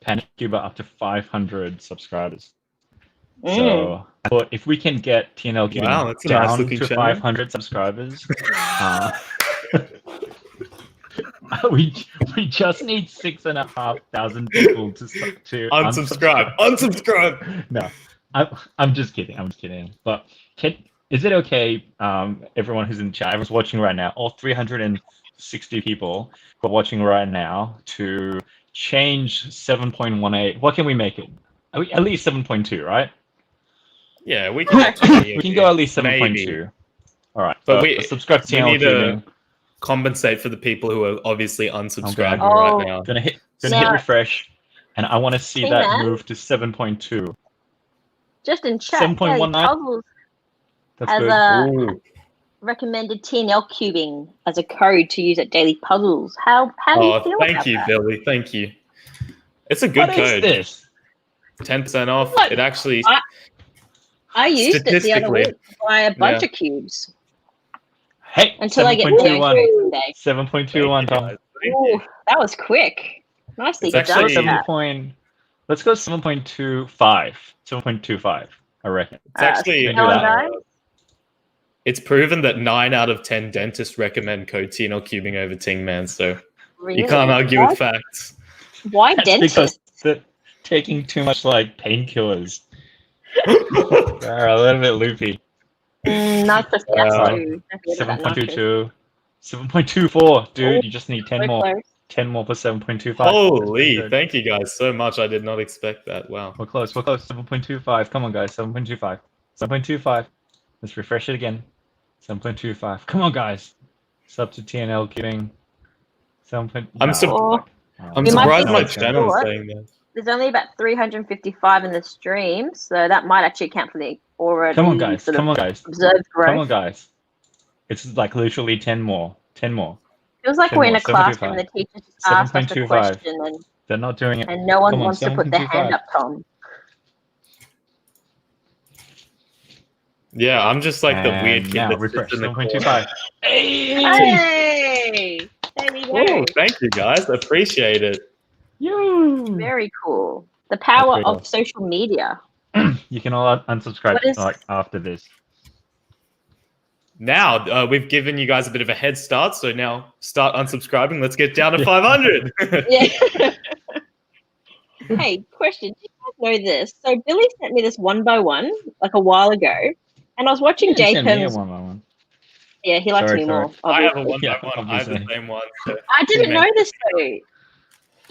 Panic Quber up to 500 subscribers. So I thought if we can get TNL Cubing down to 500 subscribers, we just need 6,500 people to unsubscribe. Unsubscribe. No, I'm just kidding. But is it okay, everyone who's in chat, everyone's watching right now, all 360 people who are watching right now, to change 7.18? What can we make it? At least 7.2, right? Yeah, we can. We can go at least 7.2. All right, but we subscribe to we need to compensate for the people who are obviously unsubscribing right now. Gonna hit refresh, and I want to see that move to 7.2. Just in chat, 7.19. That's good. Ooh. Recommended TNL Cubing as a code to use at Daily Puzzles. How do you feel thank about you, that? Billy. Thank you. It's a good code. What is this? 10% off. What? It actually. I used it the other week to buy a bunch of cubes. Hey, until I get 7.21. 7.21, Tom. Ooh, that was quick. Nicely done. Let's go 7.25. 7.25, I reckon. It's actually it's proven that 9 out of 10 dentists recommend code TNL Cubing over Ting Man, so you can't argue with facts. Why dentists? Because they're taking too much like painkillers. They're a little bit loopy. Not just 7.22. 7.24, dude. Oh, you just need 10 so more. close. 10 more for 7.25. Holy, thank you guys so much. I did not expect that. Wow. We're close. 7.25. Come on, guys. 7.25. 7.25. Let's refresh it again. 7.25. Come on, guys. Sub to TNL Cubing. 7. I'm surprised my channel is saying that. There's only about 355 in the stream, so that might actually count for the already. Come on, guys. Observed growth. Come on, guys. It's like literally 10 more. 10 more. Feels like we're in a classroom and the teacher just asked us a question and they're not doing it. And no one wants to put their hand up, Tom. Yeah, I'm just like the weird kid that's refresh. in the 7.25. Hey! There we go. Oh, thank you guys. Appreciate it. Very cool. The power of social media. You can all unsubscribe like after this. Now, we've given you guys a bit of a head start, so now start unsubscribing. Let's get down to 500. Yeah. Hey, question. Do you guys know this? So Billy sent me this 1x1 like a while ago, and I was watching JPEM's. Yeah, he likes me more. I have a 1x1. I have the same one. So. I didn't know this though.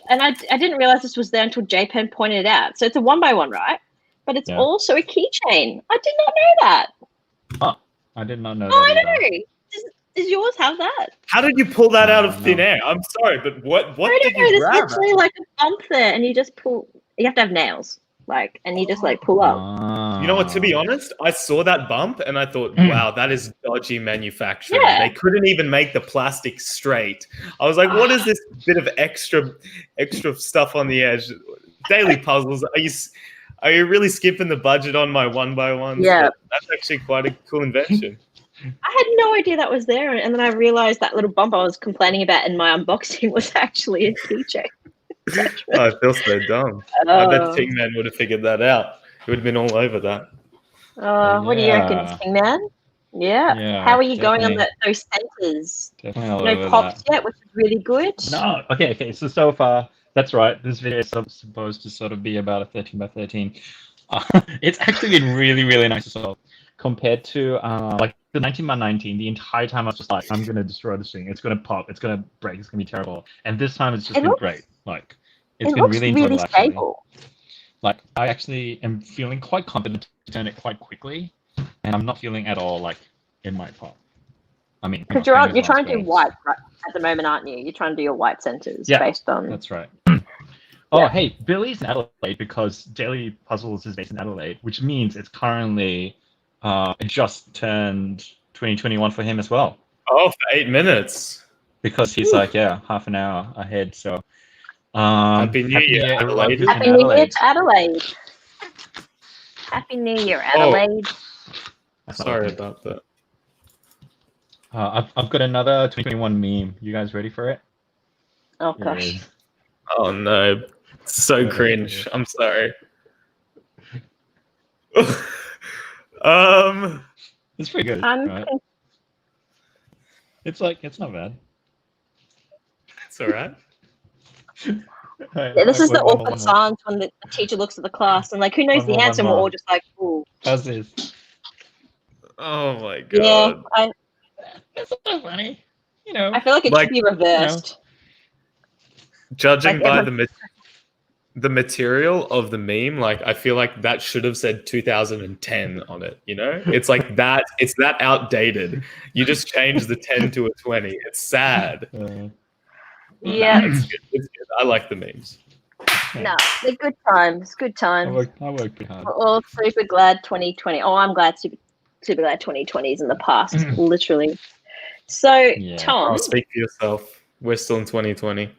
And I didn't realize this was there until JPEM pointed it out. So it's a 1x1, right? But it's also a keychain. I did not know that. Oh, I did not know that. Oh, I know. Does yours have that? How did you pull that out of thin air? I'm sorry, but what did you grab? There's literally like a bump there, and you just pull. You have to have nails, and you just pull up. You know what? To be honest, I saw that bump and I thought, wow, that is dodgy manufacturing. Yeah. They couldn't even make the plastic straight. I was like, what is this bit of extra stuff on the edge? Daily Puzzles. Are you really skipping the budget on my 1x1? Yeah, that's actually quite a cool invention. I had no idea that was there, and then I realized that little bump I was complaining about in my unboxing was actually a keychain. I feel so dumb. I bet Ting Man would have figured that out. He would have been all over that. What do you reckon, King Man? Yeah. Yeah, How are you going on definitely. those centers? Definitely all No over pops that. yet, which is really good. No, okay. So far, that's right. This video is supposed to sort of be about a 13 by 13. It's actually been really, really nice as well. Compared to like the 19 by 19, the entire time I was just like, I'm gonna destroy this thing. It's gonna pop. It's gonna break. It's gonna be terrible. And this time it's just been great. Like it's It been looks really really enjoyable actually. stable. Like I actually am feeling quite confident to turn it quite quickly, and I'm not feeling at all like it might pop. I mean, Because you're trying to do white right at the moment, aren't you? You're trying to do your white centers based on. That's right. Oh, hey, Billy's in Adelaide because Daily Puzzles is based in Adelaide, which means it's currently it just turned 2021 for him as well. Oh, for 8 minutes. Because he's like, half an hour ahead. So, Happy New Year, Adelaide. Happy New Year to Adelaide. Happy New Year, Adelaide. Sorry about that. I've got another 2021 meme. You guys ready for it? Oh gosh. Oh no, it's so cringe. I'm sorry. It's pretty good. Right? It's not bad. It's alright. Yeah, this is the awkward silence when the teacher looks at the class and like, who knows the answer? And we're all just like, ooh. How's this? Oh my god. Yeah, it's so funny. You know, I feel like it should be reversed. Judging by the material of the meme, like I feel like that should have said 2010 on it. You know, it's like that. It's that outdated. You just changed the 10 to a 20. It's sad. Yeah, it's good. It's good. I like the memes. No, they're good times. Good times. I worked pretty hard. We're all super glad 2020. Oh, I'm glad super glad 2020 is in the past. Literally. So, Tom, speak for yourself. We're still in 2020.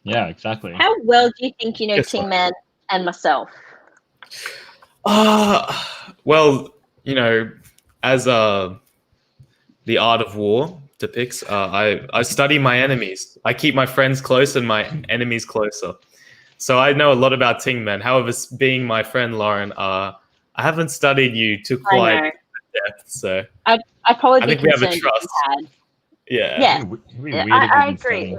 Yeah, exactly. How well do you think you know Ting Man and myself? Well, you know, as the art of war depicts, I study my enemies. I keep my friends close and my enemies closer. So I know a lot about Ting Man. However, being my friend Lauren, I haven't studied you to quite depth. So I probably think we have a trust. Yeah. I agree.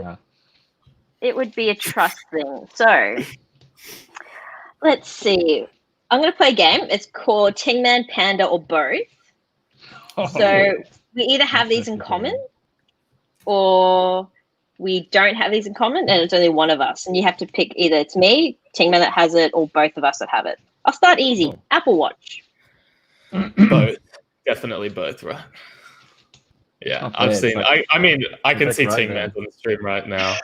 It would be a trust thing. So let's see. I'm going to play a game. It's called Ting Man, Panda, or both. So we either have these in common or we don't have these in common, and it's only one of us. And you have to pick either it's me, Ting Man that has it, or both of us that have it. I'll start easy. Apple Watch. Both. Definitely both, right? Yeah, I've seen. I mean, I can see Ting Man on the stream right now.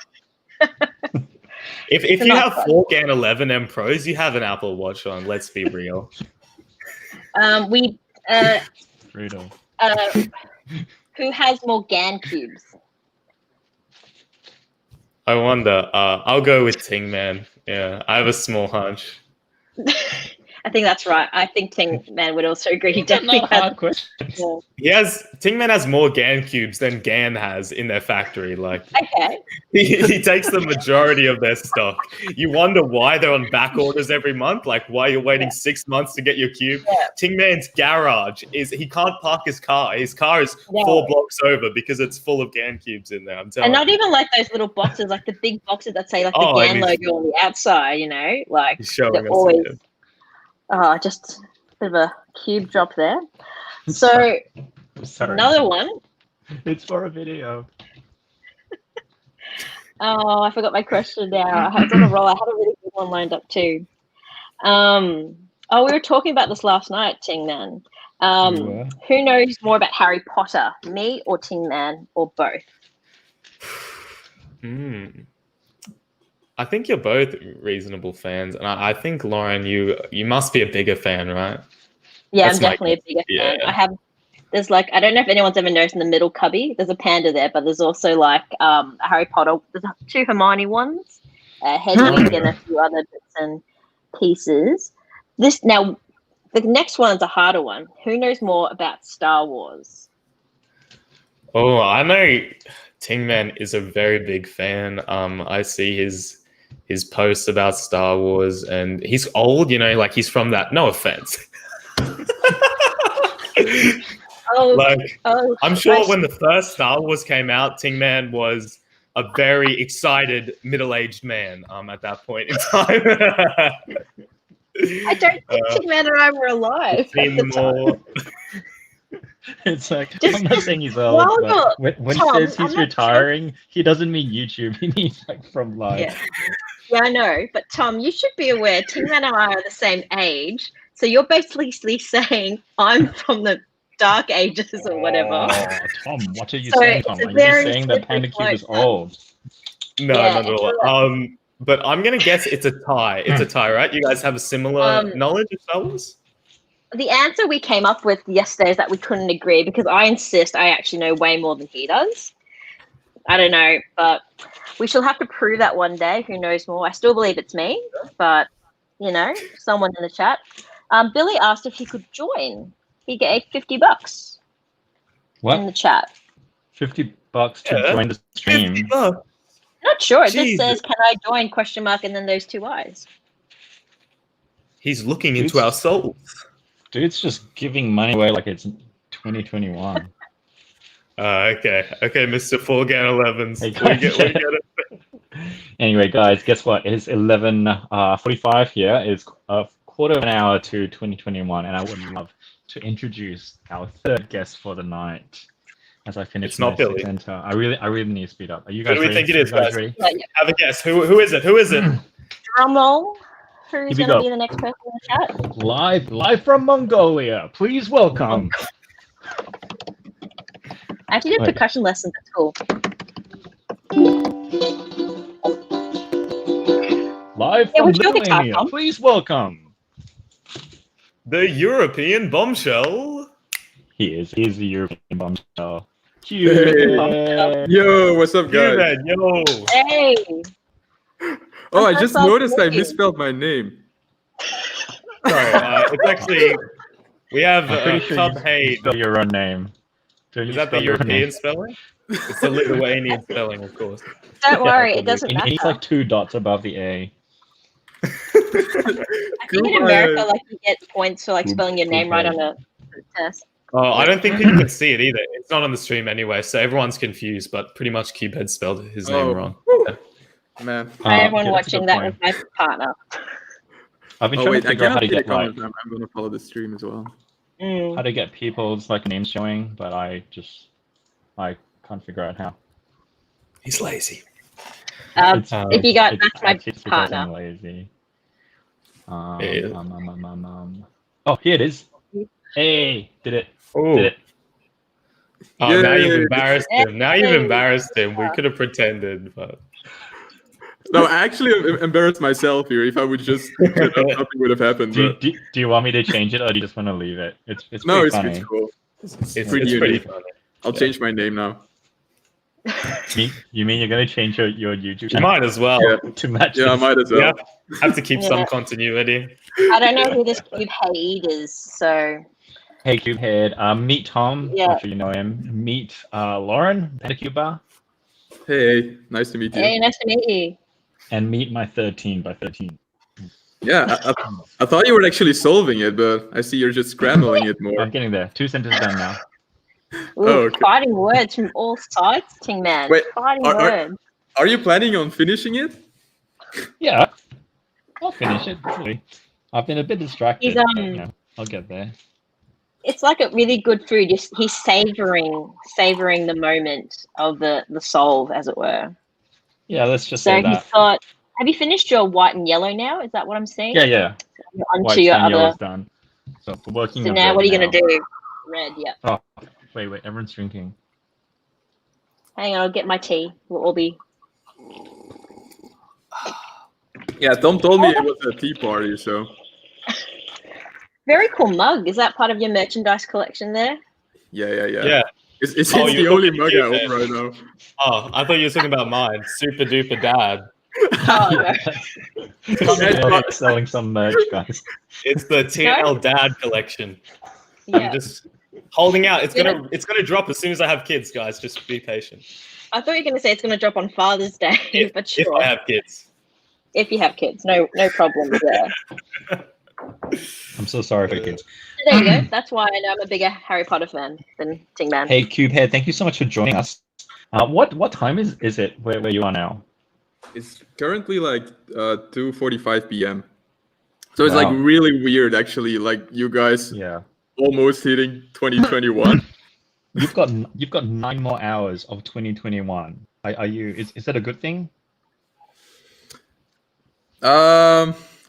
If you have 4 GAN 11M Pros, you have an Apple Watch on. Let's be real. Who has more GAN cubes? I wonder. I'll go with Ting Man. Yeah, I have a small hunch. I think that's right. I think Ting Man would also agree. He definitely has. Ting Man has more GAN cubes than GAN has in their factory. Like, okay, he takes the majority of their stock. You wonder why they're on back orders every month. Like, why you're waiting 6 months to get your cube. Ting Man's garage he can't park his car. His car is 4 blocks over because it's full of GAN cubes in there. I'm telling you. And not even like those little boxes, like the big boxes that say like the GAN logo on the outside. You know, like they're always. Just a bit of a cube drop there. So, another one. It's for a video. Oh, I forgot my question now. I was on a roll. I had a really good one lined up too. We were talking about this last night, Ting Man. Who knows more about Harry Potter, me or Ting Man, or both? I think you're both reasonable fans, and I think Lauren, you must be a bigger fan, right? Yeah, I'm definitely a bigger fan. There's like, I don't know if anyone's ever noticed in the middle cubby, there's a panda there, but there's also like a Harry Potter. There's 2 Hermione ones, Hedwig, and a few other bits and pieces. The next one's a harder one. Who knows more about Star Wars? Oh, I know Ting Man is a very big fan. I see his posts about Star Wars, and he's old, you know, like he's from that. No offense. I'm sure when the first Star Wars came out, Ting Man was a very excited middle-aged man at that point in time. I don't think Ting Man and I were alive at the time. It's like, I'm not saying he's old, but when Tom, he says he's retiring, he doesn't mean YouTube. He means like from life. Yeah, I know. But Tom, you should be aware, Ting Man and I are the same age. So you're basically saying I'm from the Dark Ages or whatever. Oh, Tom, what are you saying, Tom? Are you saying that Panda Cube is old? No, not at all. But I'm going to guess it's a tie. It's a tie, right? You guys have a similar knowledge of Star Wars? The answer we came up with yesterday is that we couldn't agree because I insist I actually know way more than he does. I don't know, but we shall have to prove that one day. Who knows more? I still believe it's me, but, you know, someone in the chat. Billy asked if he could join. He gave $50 in the chat. $50 to join the stream. Not sure. It just says, "Can I join?" ? And then those 2 eyes. He's looking into our souls. Dude's just giving money away like it's 2021. Okay, Mr. Forgan 11s. We get it. Anyway, guys, guess what? It is 11:45 here. It's a quarter of an hour to 2021, and I would love to introduce our third guest for the night. As I finish my center, I really need to speed up. Are you guys ready? Who do we think it is, guys? Ready? Have a guess. Who is it? Who is it? Drum roll. Who's going to be the next person in the chat? Live from Mongolia. Please welcome. I actually did percussion lessons at school. Live from Lithuania. Please welcome. The European bombshell. He's the European bombshell. Yo, what's up, guys? Yo. Hey. Oh, I just noticed I misspelled my name. Sorry, it's actually we have Cubhead. Spell your own name. Is that the European spelling? It's the Lithuanian spelling, of course. Don't worry, it doesn't matter. It's like 2 dots above the A. I think in America, like you get points for like spelling your name right on a test. Oh, I don't think people can see it either. It's not on the stream anyway, so everyone's confused. But pretty much, Cubehead spelled his name wrong. Man, everyone watching that was my partner. I've been trying to figure out how to get I'm going to follow the stream as well. How to get people's like names showing, but I can't figure out how. He's lazy. If you got that's my partner. I'm lazy. Oh, here it is. Hey, did it? Oh. Did it? Oh, Yay. now you've embarrassed him. Now you've embarrassed him. We could have pretended, but no, I actually embarrassed myself here. If I would just nothing would have happened. Do you want me to change it, or do you just want to leave it? It's funny. It's cool. It's pretty funny. I'll change my name now. You mean you're gonna change your YouTube You channel? might as well. To match. Yeah, I might as well. Yeah, have to keep some continuity. I don't know who this Cubehead is, so. Hey, Cubehead. Meet Tom. Yeah. I'm sure you know him. Meet Lauren at Cuba. Hey, nice to meet you. Hey, nice to meet you. And meet my 13 by 13. Yeah, I thought you were actually solving it, but I see you're just scrambling it more. I'm getting there. 2 sentences done now. Ooh, okay. Fighting words from all sides, Ting Man. Wait, fighting words. Are you planning on finishing it? Yeah, I'll finish it. Really. I've been a bit distracted. But, I'll get there. It's like a really good food. He's savoring the moment of the solve, as it were. Yeah, let's just say that. Have you finished your white and yellow now? Is that what I'm saying? Yeah. You're onto your yellow's done. So we're working. So now, what are you gonna do? Red, yeah. Oh, wait, everyone's drinking. Hang on, I'll get my tea. We'll all be. Yeah, Tom told me it was a tea party, so. Very cool mug. Is that part of your merchandise collection there? Yeah. It's the only mug I own right now. Oh, I thought you were talking about mine. Super duper dad. Oh, no. Selling some merch, guys. It's the TL Dad collection. Yeah. I'm just holding out. It's gonna drop as soon as I have kids, guys. Just be patient. I thought you were gonna say it's gonna drop on Father's Day, but sure. If I have kids. If you have kids, no problems there. I'm so sorry for your kids. There you go. That's why I'm a bigger Harry Potter fan than Tingman. Hey, Cubehead, thank you so much for joining us. What time is it where you are now? It's currently like 2:45 p.m. So it's Wow. like really weird, actually. Like you guys Yeah. almost hitting 2021. You've got 9 more hours of 2021. Are you? Is that a good thing?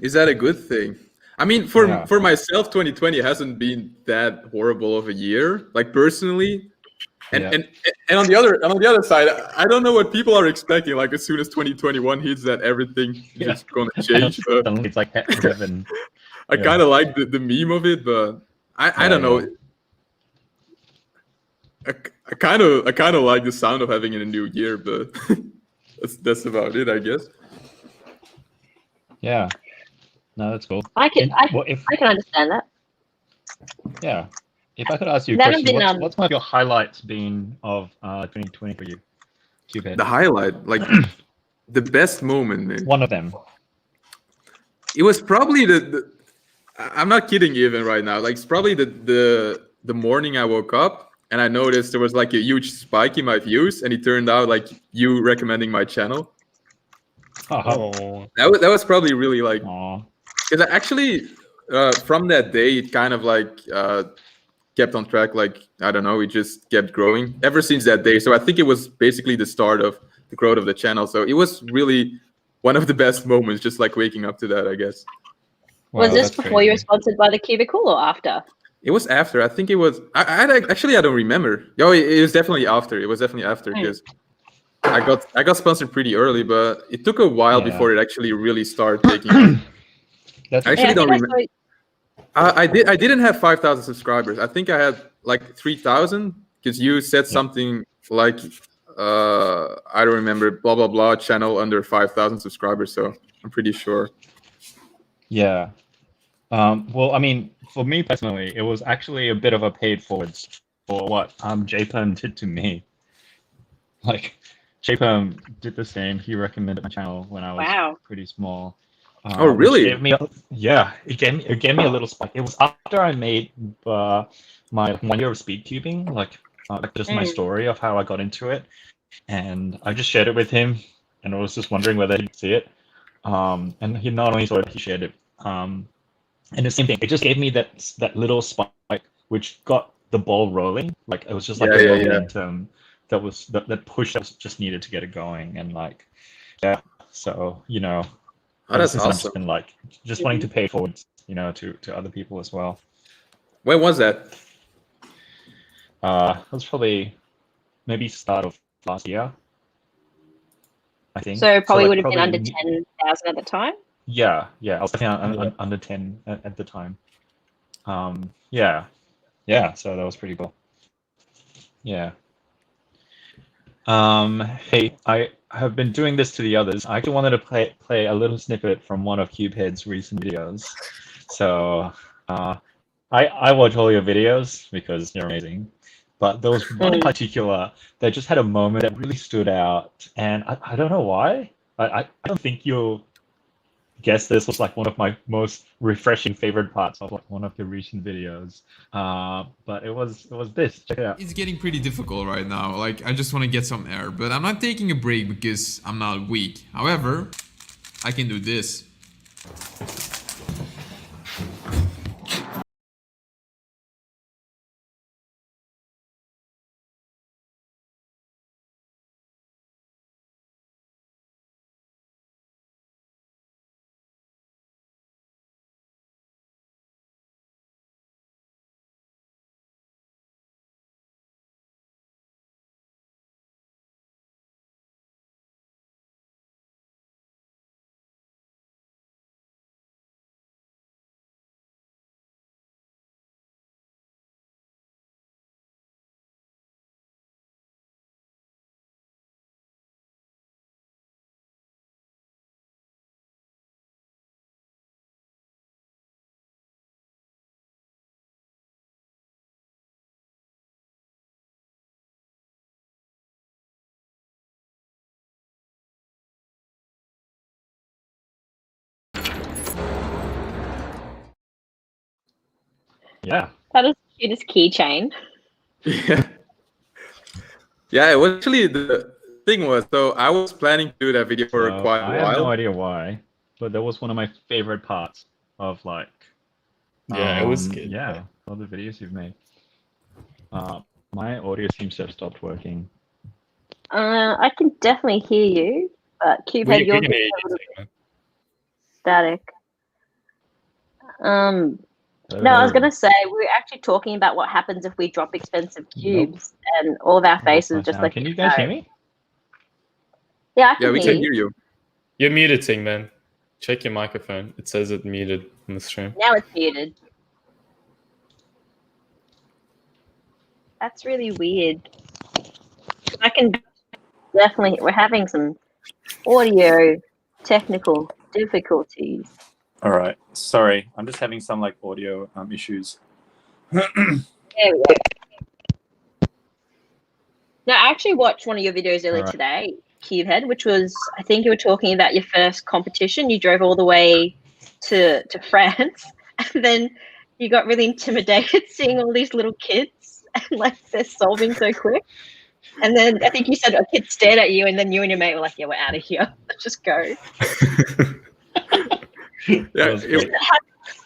Is that a good thing? I mean, Yeah. for myself, 2020 hasn't been that horrible of a year, like personally. And Yeah. and on the other side, I don't know what people are expecting. Like as soon as 2021 hits, that everything is just gonna change. But Suddenly it's like heaven. I kind of like the meme of it, but I don't know. Yeah. I kind of like the sound of having it in a new year, but that's about it, I guess. Yeah. No, that's cool. I can Well, if I can understand that. yeah, if I could ask you a There haven't question, been, what's one of your highlights been of 2020 for you, Cupid? The highlight, like the best moment, man. One of them. It was probably the I'm not kidding even right now. Like it's probably the morning I woke up and I noticed there was like a huge spike in my views, and it turned out like you recommending my channel. Oh. That was probably really like, Aw. because actually from that day it kind of like kept on track. Like I don't know, it just kept growing ever since that day. So I think it was basically the start of the growth of the channel. So it was really one of the best moments, just like waking up to that, I guess. Wow, was this that's before you were crazy. sponsored by the Cubicle or after? It was after. I think it was. Actually I don't remember. Yo, it was definitely after. It was definitely after because I got sponsored pretty early, but it took a while Yeah. before it actually really started taking off. That's I actually I don't think remember. I didn't have 5,000 subscribers. I think I had like 3,000 because you said something like I don't remember, blah blah blah channel under 5,000 subscribers. So I'm pretty sure. Yeah. Well, I mean, for me personally, it was actually a bit of a paid forward for what JPerm did to me. Like, JPerm did the same. He recommended my channel when I was pretty small. Oh Which really? gave me it gave me a little spike. It was after I made my 1 year of speed cubing, like just my story of how I got into it, and I just shared it with him, and I was just wondering whether he'd see it. And he not only saw it, he shared it. And the same thing, it just gave me that little spike, which got the ball rolling. Like it was just like a momentum that push that was just needed to get it going, and like so Oh, ever that's since I've awesome. just been like wanting to pay forward, to other people as well. When was that? It was probably maybe start of last year, I think. So probably like, would have been under 10,000 at the time. Yeah, I was definitely under 10 at the time. Yeah, so that was pretty cool. Yeah. Hey, I have been doing this to the others. I actually wanted to play a little snippet from one of Cubehead's recent videos. So, I watch all your videos because you're amazing. But there was one in particular that just had a moment that really stood out, and I don't know why. I don't think you'll guess this was like one of my most refreshing favorite parts of like one of your recent videos. But it was this. Check it out. It's getting pretty difficult right now. Like I just want to get some air, but I'm not taking a break because I'm not weak. However, I can do this. Yeah. That is the cutest keychain. Yeah. Yeah, it was actually the thing was, so I was planning to do that video for So quite a I have no while. idea why, but that was one of my favorite parts of like. Yeah, it was good. Yeah, all the videos you've made. My audio seems to have stopped working. I can definitely hear you, but Cube We had your can hear you too, man. static. No, I was gonna say we were actually talking about what happens if we drop expensive cubes and all of our faces just like. Can you guys hear me? Yeah, I can Yeah, we hear can you. hear you. You're muted, Ting Man. Check your microphone. It says it muted on the stream. Now it's muted. That's really weird. I can definitely. We're having some audio technical difficulties. All right. Sorry, I'm just having some like audio issues. There we go. No, I actually watched one of your videos earlier today, Cubehead, which was, I think you were talking about your first competition. You drove all the way to France, and then you got really intimidated seeing all these little kids and like they're solving so quick. And then I think you said a kid stared at you, and then you and your mate were like, "Yeah, we're out of here. Let's just go." Yeah,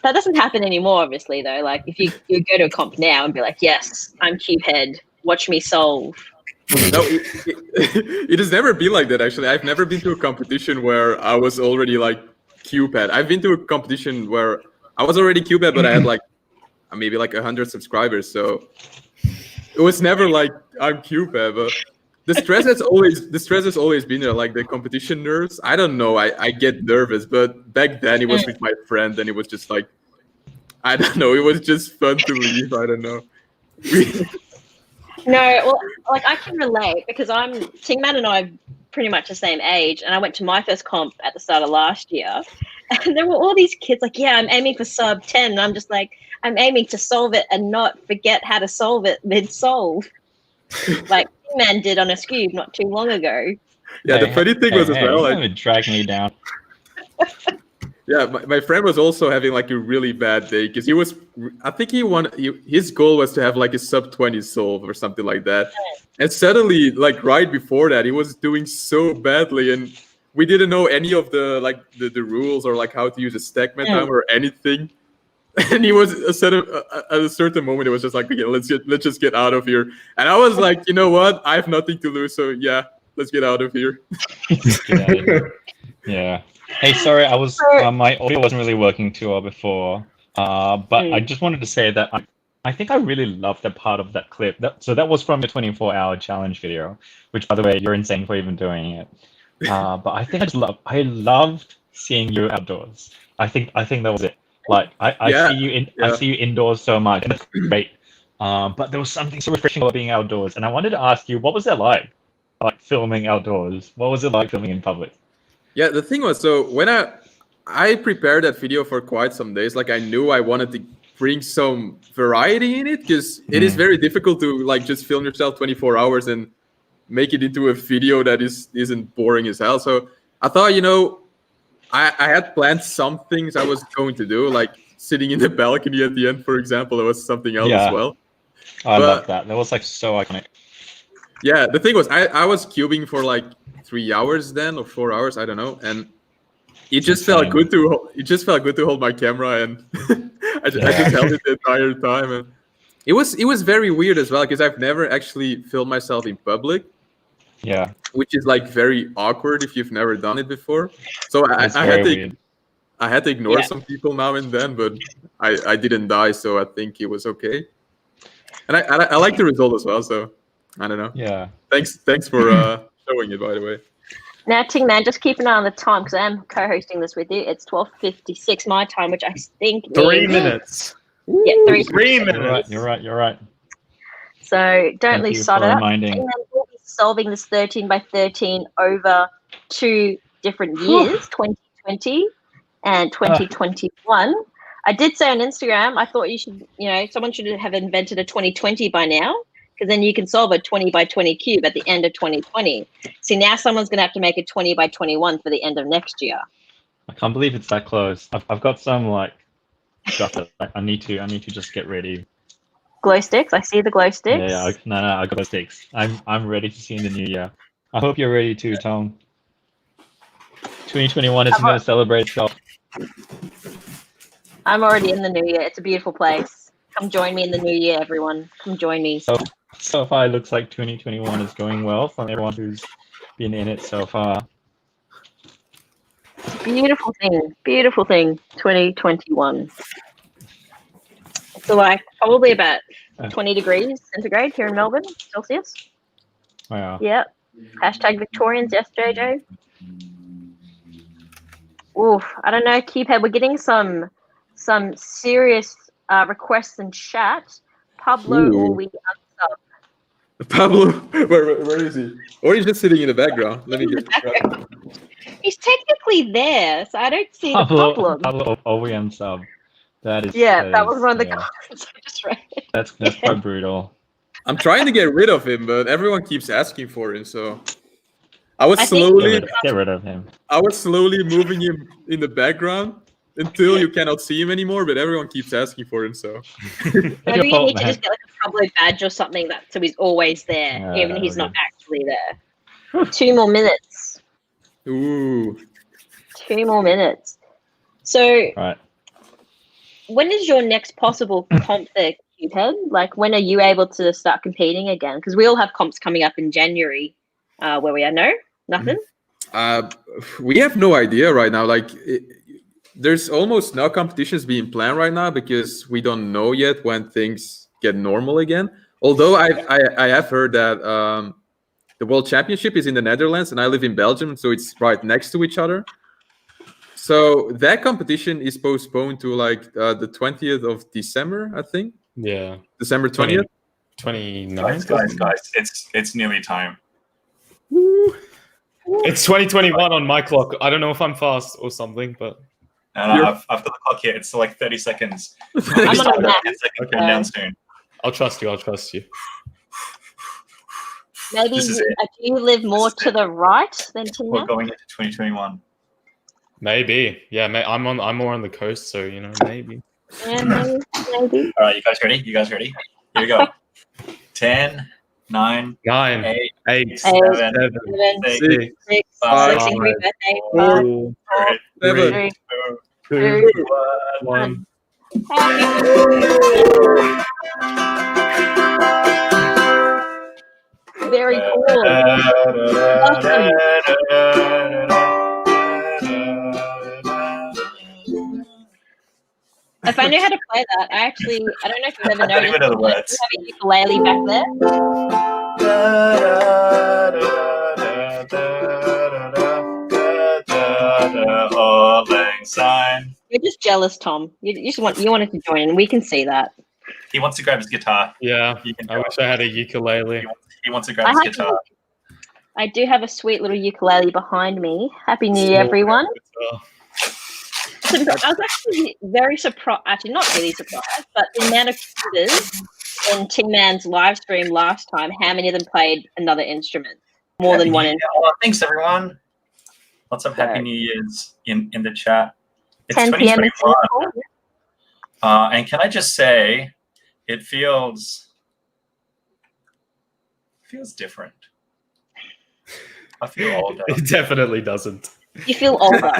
that doesn't happen anymore, obviously, though. Like, if you go to a comp now and be like, "Yes, I'm Cubehead. Watch me solve." No, it has never been like that. Actually, I've never been to a competition where I was already like Cubehead. I've been to a competition where I was already Cubehead, but I had like maybe like 100 subscribers. So it was never like I'm Cubehead. But the stress has always been there. Like the competition nerves. I don't know. I get nervous, but back then it was with my friend, and it was just like I don't know. It was just fun to leave. I don't know. No, well, like I can relate because Tingman and I are pretty much the same age, and I went to my first comp at the start of last year, and there were all these kids like, "Yeah, I'm aiming for sub 10," and I'm just like, "I'm aiming to solve it and not forget how to solve it mid-solve," like Tingman did on a Scoob not too long ago. Yeah, the funny thing was as well. It dragged me down. Yeah, my friend was also having like a really bad day because he was, I think his goal was to have like a sub 20 solve or something like that. And suddenly, like right before that, he was doing so badly, and we didn't know any of the like the rules or like how to use a stack time or anything. And he was at a certain moment, it was just like, okay, let's just get out of here. And I was like, you know what? I have nothing to lose, so yeah, let's get out of here. Get out of here. Yeah. Hey, sorry, I was my audio wasn't really working too well before, but I just wanted to say that I think I really loved that part of that clip. So that was from your 24-hour challenge video, which, by the way, you're insane for even doing it. But I think I loved seeing you outdoors. I think that was it. Like I see you indoors so much, and that's great. But there was something so refreshing about being outdoors, and I wanted to ask you, what was it like filming outdoors? What was it like filming in public? Yeah, the thing was, so when I prepared that video for quite some days, like I knew I wanted to bring some variety in it because it is very difficult to like just film yourself 24 hours and make it into a video that isn't boring as hell. So I thought, I had planned some things I was going to do, like sitting in the balcony at the end, for example. It was something else as well. I love that. That was like so iconic. Yeah, the thing was, I was cubing for like 3 hours then, or 4 hours, I don't know, and it just felt good to hold my camera, and I just held it the entire time, and it was very weird as well because I've never actually filmed myself in public. Yeah, which is like very awkward if you've never done it before. So I had to ignore some people now and then, but I didn't die, so I think it was okay. And I like the result as well, so I don't know. Yeah. Thanks for showing it, by the way. Now, Tingman, just keep an eye on the time because I am co-hosting this with you. It's 12:56 my time, which I think 3 minutes. Yeah, 3 minutes. You're right. So don't lose sight of that. Reminding. We'll be solving this 13 by 13 over 2 different years, 2020 and 2021. I did say on Instagram, I thought you should, someone should have invented a 2020 by now, because then you can solve a 20 by 20 cube at the end of 2020. See, now someone's going to have to make a 20 by 21 for the end of next year. I can't believe it's that close. I've got some got it. I need to just get ready. Glow sticks. I see the glow sticks. Yeah, no, I got sticks. I'm ready to see in the new year. I hope you're ready too, Tom. 2021 is going to celebrate itself. I'm already in the new year. It's a beautiful place. Come join me in the new year, everyone. Come join me. So far, it looks like 2021 is going well from everyone who's been in it so far. Beautiful thing. Beautiful thing. 2021. So like probably about 20 degrees centigrade here in Melbourne, Celsius. Wow. Yep. Hashtag Victorians, yes, JJ. Oof, I don't know, Cubhead. We're getting some serious requests in chat. Pablo, or we unsub? Pablo, where is he? Or he's just sitting in the background. Let me get. He's technically there, so I don't see the problem. Pablo OEM sub. That is. That was one of the comments I just read. That's quite brutal. I'm trying to get rid of him, but everyone keeps asking for him. So I was slowly get rid of him. I was slowly moving him in the background until you cannot see him anymore. But everyone keeps asking for him. So maybe you need to just get like a Pablo badge or something so he's always there, even if he's not actually there. 2 more minutes. Ooh. 2 more minutes. So. Right. When is your next possible comp there, Cubhead? Like, when are you able to start competing again? Because we all have comps coming up in January, where we are nothing. We have no idea right now. Like, there's almost no competitions being planned right now because we don't know yet when things get normal again. Although I have heard that the World Championship is in the Netherlands and I live in Belgium, so it's right next to each other. So that competition is postponed to like the 20th of December, I think. Yeah. December 20th? 29th? Guys, it's nearly time. Woo. It's 2021 on my clock. I don't know if I'm fast or something, but... I've got the clock here. It's like 30 seconds. I'm on a 10 seconds coming down soon. I'll trust you. Maybe do you live more to the right than Tina? We're going into 2021. Maybe. Yeah, I'm more on the coast, so, maybe. Yeah, maybe. All right, you guys ready? Here we go. 10, 9, 8, 7, 6, 5, 4, 3, 2, 1. Very cool. If I knew how to play that, I don't know if you've ever noticed. I don't even know the words. You have a ukulele back there. You're just jealous, Tom. You wanted to join in. We can see that. He wants to grab his guitar. Yeah, I wish I had a ukulele. He wants to grab his guitar. I do have a sweet little ukulele behind me. Happy New Year, everyone. I was actually very surprised, actually not really surprised, but the amount of viewers in Tin Man's live stream last time, how many of them played another instrument? More than one instrument. Oh, thanks, everyone. Lots of Happy New Year's in the chat. It's 10 p.m. And can I just say, it feels different. I feel older. It definitely doesn't. You feel older.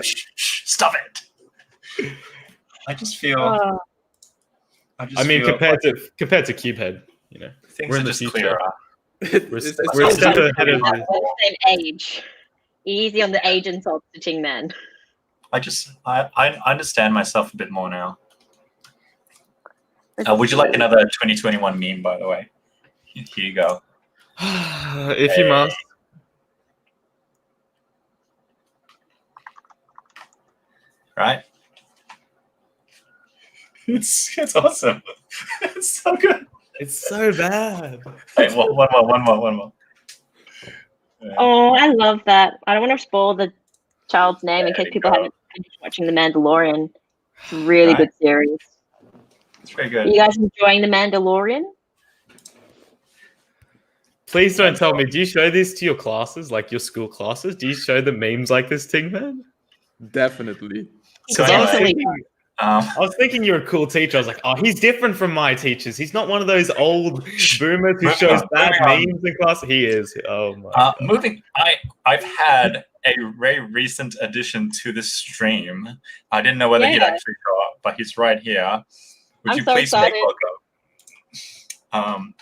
Shh, stop it. I just feel. Compared to Cubehead, things we're are in the just future. clearer. We're a step ahead of We're the same age. Easy on the age insults to Ting Man. I understand myself a bit more now. Would you like another 2021 meme, by the way? Here you go. If you must. Right? It's awesome. It's so good. It's so bad. Wait, one more. Oh, I love that. I don't want to spoil the child's name in case people haven't finished watching The Mandalorian. It's a really good series. It's very good. Are you guys enjoying The Mandalorian? Please don't tell me. Do you show this to your classes, like your school classes? Do you show the memes like this, Ting Man? Definitely. So I was thinking you're a cool teacher. I was like, oh, he's different from my teachers. He's not one of those old boomers who shows bad memes in class. He is. Oh my God. I've had a very recent addition to the stream. I didn't know whether he'd actually show up, but he's right here. Would I'm you so please make excited. welcome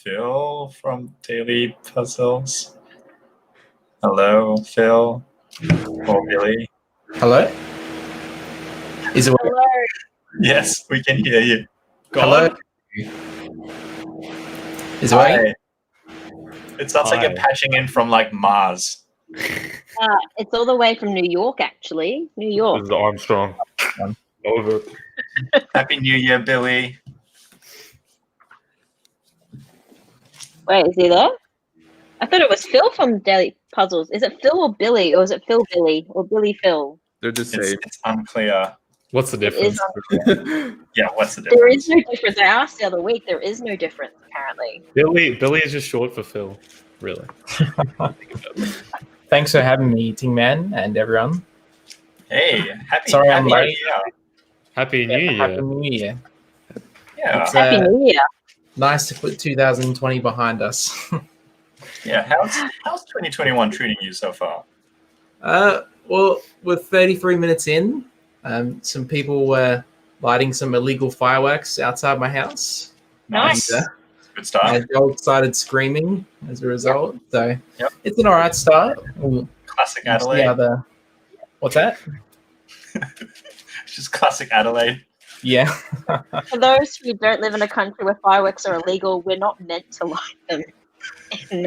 Phil from Daily Puzzles? Hello, Phil or Billy? Hello? Is it? Hello. Yes, we can hear you. Hello? Is it working? It sounds like you're patching in from like Mars. It's all the way from New York, actually. New York. This is Armstrong. Over. Happy New Year, Billy. Wait, is he there? I thought it was Phil from Daily Puzzles. Is it Phil or Billy, or is it Phil Billy or Billy Phil? They're the same. It's unclear. What's the difference? Yeah, what's the difference? There is no difference. I asked the other week. There is no difference, apparently. Billy is just short for Phil, really. Thanks for having me, Ting Man, and everyone. Hey, happy I'm New late. Year. Happy New Year. Happy New Year. Yeah. It's, Happy New Year. nice to put 2020 behind us. Yeah, how's 2021 treating you so far? Well, we're 33 minutes in. Some people were lighting some illegal fireworks outside my house. Nice. And, Good start. my dog started screaming as a result. So it's an all right start. Classic We'll see Adelaide. how the- What's that? It's just classic Adelaide. Yeah. For those who don't live in a country where fireworks are illegal, we're not meant to light them in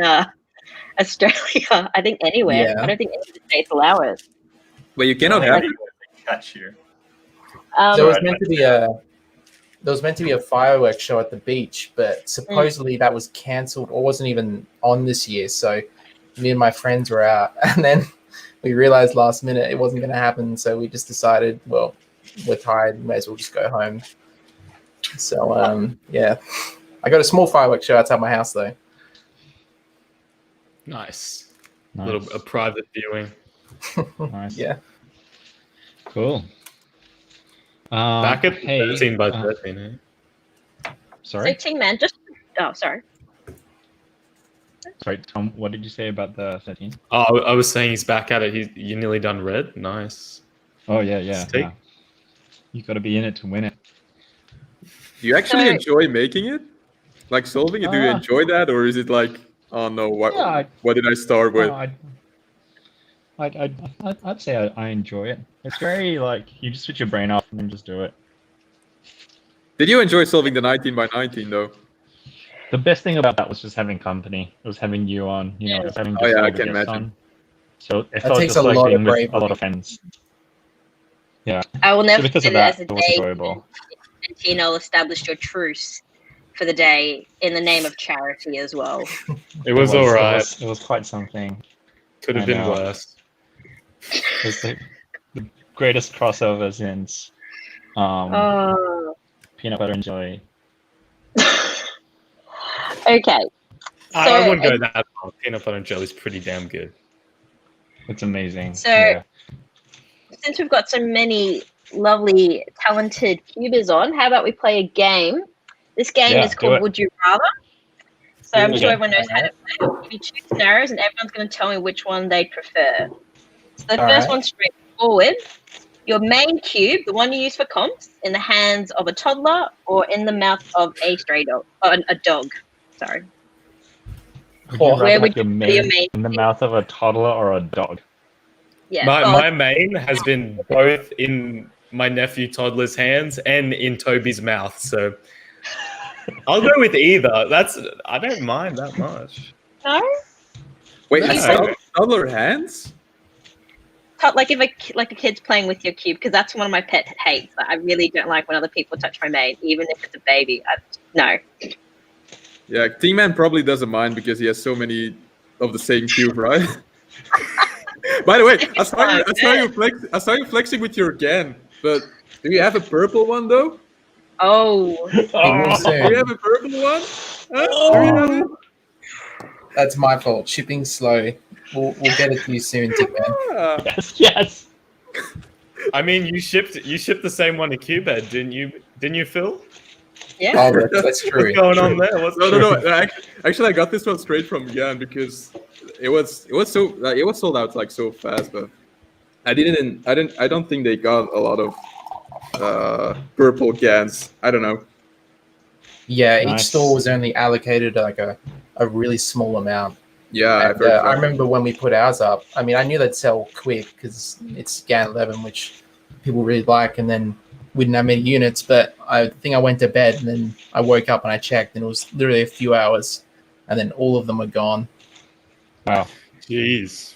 Australia. I think anywhere. Yeah. I don't think any of the states allow it. But you cannot How have do you catch you? There was meant to be a fireworks show at the beach, but supposedly that was cancelled or wasn't even on this year. So me and my friends were out, and then we realized last minute it wasn't going to happen. So we just decided, well, we're tired, we may as well just go home. So yeah, I got a small fireworks show outside my house though. Nice. A private viewing. Nice. Yeah. Cool. Back at hey, 13 by 13, eh? Sorry? So, Ting Man, just... Oh, sorry. Sorry, Tom, what did you say about the 13? Oh, I was saying he's back at it. You're nearly done red. Nice. Oh, yeah. You got to be in it to win it. Do you actually enjoy making it? Like solving it? Do you enjoy that? Or is it like, oh no, what did I start with? I'd say I enjoy it. It's very like you just switch your brain off and then just do it. Did you enjoy solving the 19 by 19 though? The best thing about that was just having company. It was having you on, it was having I just can guests imagine. on. So it That felt takes just a like lot being of with bravery. a lot of friends. Yeah. I will never So because of forget it that, as a it was day enjoyable. and Tino established your truce for the day in the name of charity as well. It was all right. It was quite something. Could have I been know. worse. It was the greatest crossover since Peanut Butter and Jelly. Okay. I wouldn't go that far. Peanut butter and jelly is pretty damn good. It's amazing. So, since we've got so many lovely, talented cubers on, how about we play a game? This game is called Would You Rather? So I'm sure everyone knows how to play. I'll give you two scenarios, and everyone's going to tell me which one they prefer. So the first one's straightforward. Your main cube, the one you use for comps, in the hands of a toddler or in the mouth of a stray dog, or a dog. Sorry. Where would you put your main in the mouth of a toddler or a dog? Yeah. My main has been both in my nephew toddler's hands and in Toby's mouth. So I'll go with either. I don't mind that much. No. Wait, toddler hands? Like if a kid's playing with your cube, because that's one of my pet hates. I really don't like when other people touch my main, even if it's a baby. No. Yeah, T-Man probably doesn't mind because he has so many of the same cube, right? By the way, I saw you flexing with your GAN, but do you have a purple one though? Oh. Do you have a purple one? That's my fault. Shipping's slow. We'll get it to you soon, T-Man. Yes. I mean, you shipped the same one to Quber, didn't you? Didn't you, Phil? Yeah. Oh, that's true. What's going on there? What's No. Actually, I got this one straight from Jan because it was sold out like so fast, but I don't think they got a lot of purple Gans. I don't know. Yeah, Nice. each store was only allocated like a really small amount. Yeah, And, I remember when we put ours up. I mean, I knew they'd sell quick because it's GAN 11, which people really like, and then we didn't have many units. But I think I went to bed and then I woke up and I checked, and it was literally a few hours, and then all of them were gone. Wow. Jeez.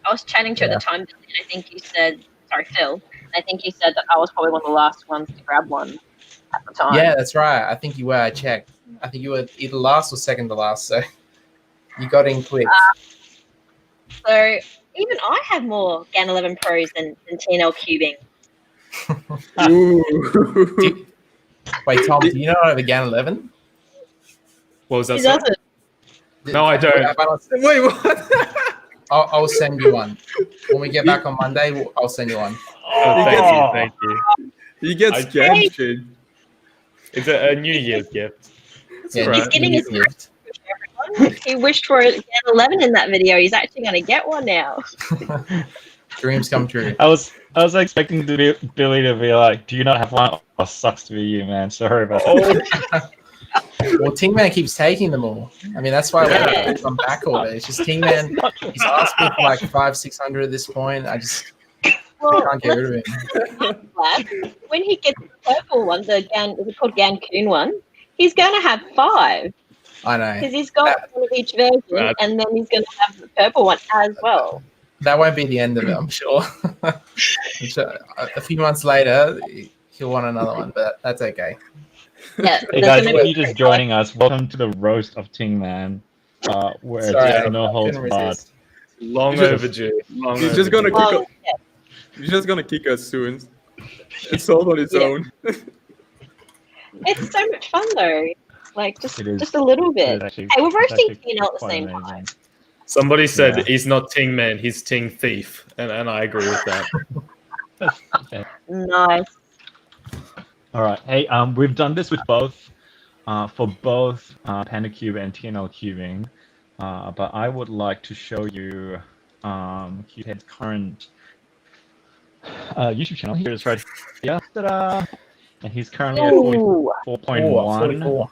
I was chatting to you at the time, and I think you said, sorry, Phil. I think you said that I was probably one of the last ones to grab one at the time. Yeah, that's right. I think you were. I checked. I think you were either last or second to last. So you got in quick. So even I have more GAN 11 Pros than TNL cubing. Ooh. Wait, Tom, do you know I have a GAN 11? What was that? He Say? doesn't. No, I don't. Wait, what? I'll send you one. When we get back on Monday, I'll send you one. Oh, thank you. He gets scammed, shit. It's a New Year's gift. Yeah, all right. He's getting his gift. He wished for a GAN 11 in that video. He's actually going to get one now. Dreams come true. I was expecting Billy to be like, "Do you not have one?" Oh, sucks to be you, man. Sorry about that. Well, Ting Man keeps taking them all. I mean, that's why Yeah. we're on back order. It's just Ting Man. He's asking for like 500-600 at this point. I just can't get rid of him. When he gets the purple one, the GAN, is it called GAN Coon one? He's going to have 5 I know. because he's got one of each version, and then he's going to have the purple one as well. That won't be the end of it, I'm sure. A few months later, he'll want another one, but that's okay. Yeah, Hey guys, if you're just joining us, welcome to the roast of Ting Man, where there's no holds barred. Long overdue. He's just gonna kick us soon. It's sold on its own. It's so much fun though. Like just It is. a little It bit. is actually- Hey, we're it's roasting actually TNL at the quite same amazing. time. Somebody said Yeah. he's not Ting Man, he's Ting Thief, and I agree with that. Okay. Nice. All right. Hey, we've done this with both, for both Panda Cube and TNL cubing, but I would like to show you Cubehead's current YouTube channel. Here's right here. Ta-da! And he's currently at Ooh. 44.1.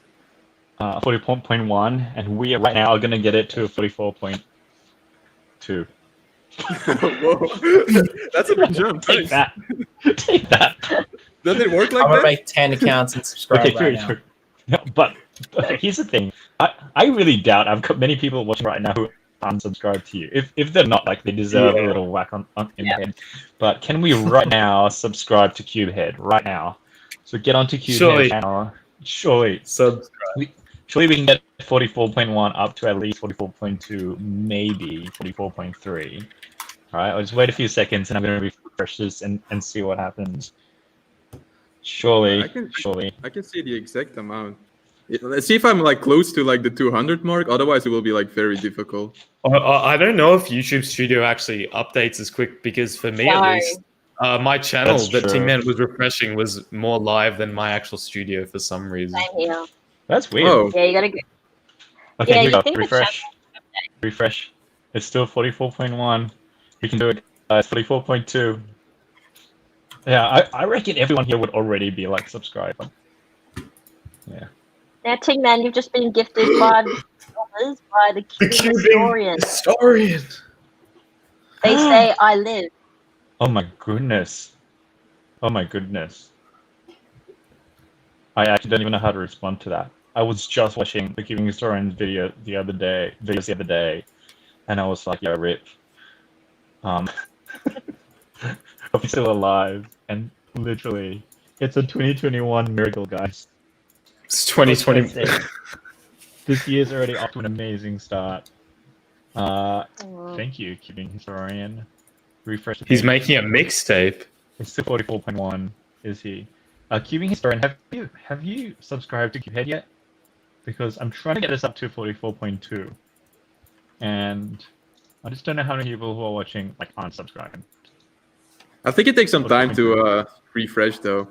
44.1, and we right now are gonna get it to 44.2. Whoa, that's a big jump. Take Nice. that. Take that. Does it work I'm like gonna that? make 10 accounts and subscribe Okay, right true. now. No, but here's the thing. I really doubt I've got many people watching right now who unsubscribe to you. If they're not, like, they deserve a little whack in the head. But can we right now subscribe to Cubehead right now? So get onto Cubehead channel. Surely we can get 44.1 up to at least 44.2, maybe 44.3. All right, I'll just wait a few seconds and I'm going to refresh this and see what happens. Surely. I can see the exact amount. Let's see if I'm like close to like the 200 mark. Otherwise, it will be like very difficult. I don't know if YouTube Studio actually updates as quick, because for me at least, my channel that Ting Man was refreshing was more live than my actual studio for some reason. Same here. That's weird. Oh. Yeah, you gotta go. Okay, Yeah, here we you go. think the Refresh. Refresh. It's still 44.1. We can do it. It's 44.2. Yeah, I reckon everyone here would already be like subscribed. Yeah. Now, Ting Man, you've just been gifted $5 by the Cubing Historian. They say I live. Oh my goodness. Oh my goodness. I actually don't even know how to respond to that. I was just watching the Cubing Historian's videos the other day, and I was like, yeah, rip. I'm still alive, and literally, it's a 2021 miracle, guys. It's 2020. This year's already off to an amazing start. Thank you, Cubing Historian. Refresh. He's making a mixtape. It's still 44.1. Is he? Cubing Historian, have you subscribed to Cubehead yet? Because I'm trying to get this up to 44.2, and I just don't know how many people who are watching like aren't subscribing. I think it takes some time to refresh, though.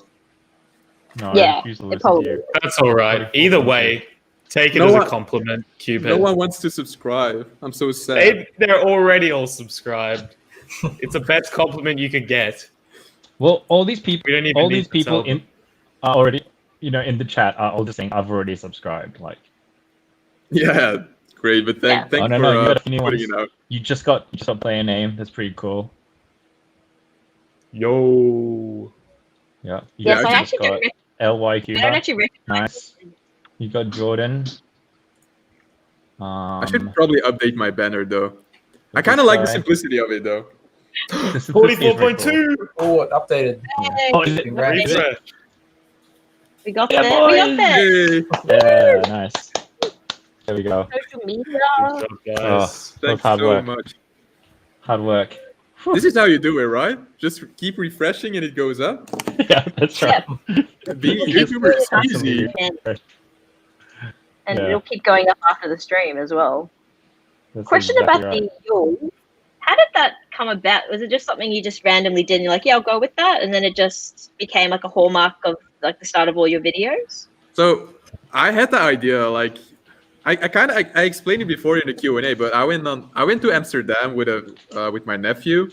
No, Yeah, I refuse to it listen to probably you. That's all right. Either way, take it No as one- a compliment, Cupid. No one wants to subscribe. I'm so sad. They're already all subscribed. It's the best compliment you could get. Well, all these people, We don't even all need these to people tell them. in are already, in the chat are all just saying I've already subscribed. Like, Yeah, great. But thank no, for you got a few new putting ones. it out. You just got player name. That's pretty cool. Yo. Yeah. Yes, Yeah, I I actually don't. LYQ. I don't actually recognize. Nice. You got Jordan. I should probably update my banner though. I this kind of like the guy. simplicity of it though. This is pretty cool. 44.2. Oh, it updated. Hey, Oh, is it? Congrats. Refresh. we got Yeah, there. We got there. Hey, Yeah, nice. There we go. Social media. Good job, guys. That's thanks hard so work. much. Hard work. This is how you do it, right? Just keep refreshing and it goes up. Yeah, that's right. Being a YouTuber is Awesome. easy. And Yeah. it'll keep going up after the stream as well. That's Question exactly about right. the Yule. How did that come about? Was it just something you just randomly did and you're like, yeah, I'll go with that? And then it just became like a hallmark of like the start of all your videos? So I had the idea, like I explained it before in the Q&A, but I went to Amsterdam with my nephew,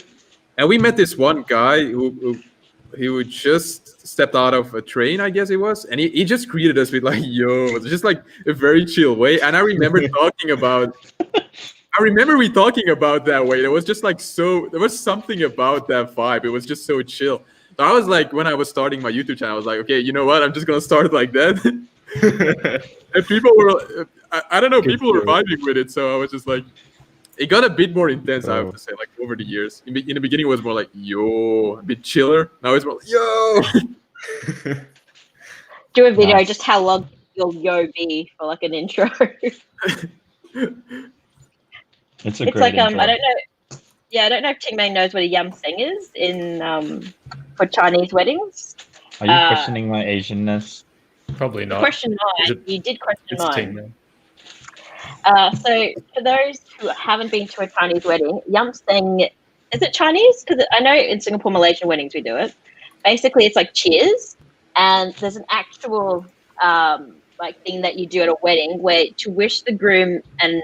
and we met this one guy who just stepped out of a train, I guess it was, and he just greeted us with like, yo, it's just like a very chill way. And I remember we talking about that way. There was just like there was something about that vibe. It was just so chill. So I was like, when I was starting my YouTube channel, I was like, okay, you know what? I'm just gonna start like that. And people were, I don't know, people were vibing with it. So I was just like, it got a bit more intense, I have to say, like over the years. In the beginning, it was more like, yo, a bit chiller. Now it's more like, yo. Do a video, Nice. just how long will yo be for like an intro? It's a It's great like intro. I don't know. Yeah, I don't know if Ting-Meng knows what a yam seng is for Chinese weddings. Are you questioning my Asianness? Probably not. Question Is 9. You did question It's 9. Ting-Meng. So for those who haven't been to a Chinese wedding, yam seng, is it Chinese? Because I know in Singapore, Malaysian weddings we do it. Basically, it's like cheers, and there's an actual like thing that you do at a wedding where to wish the groom and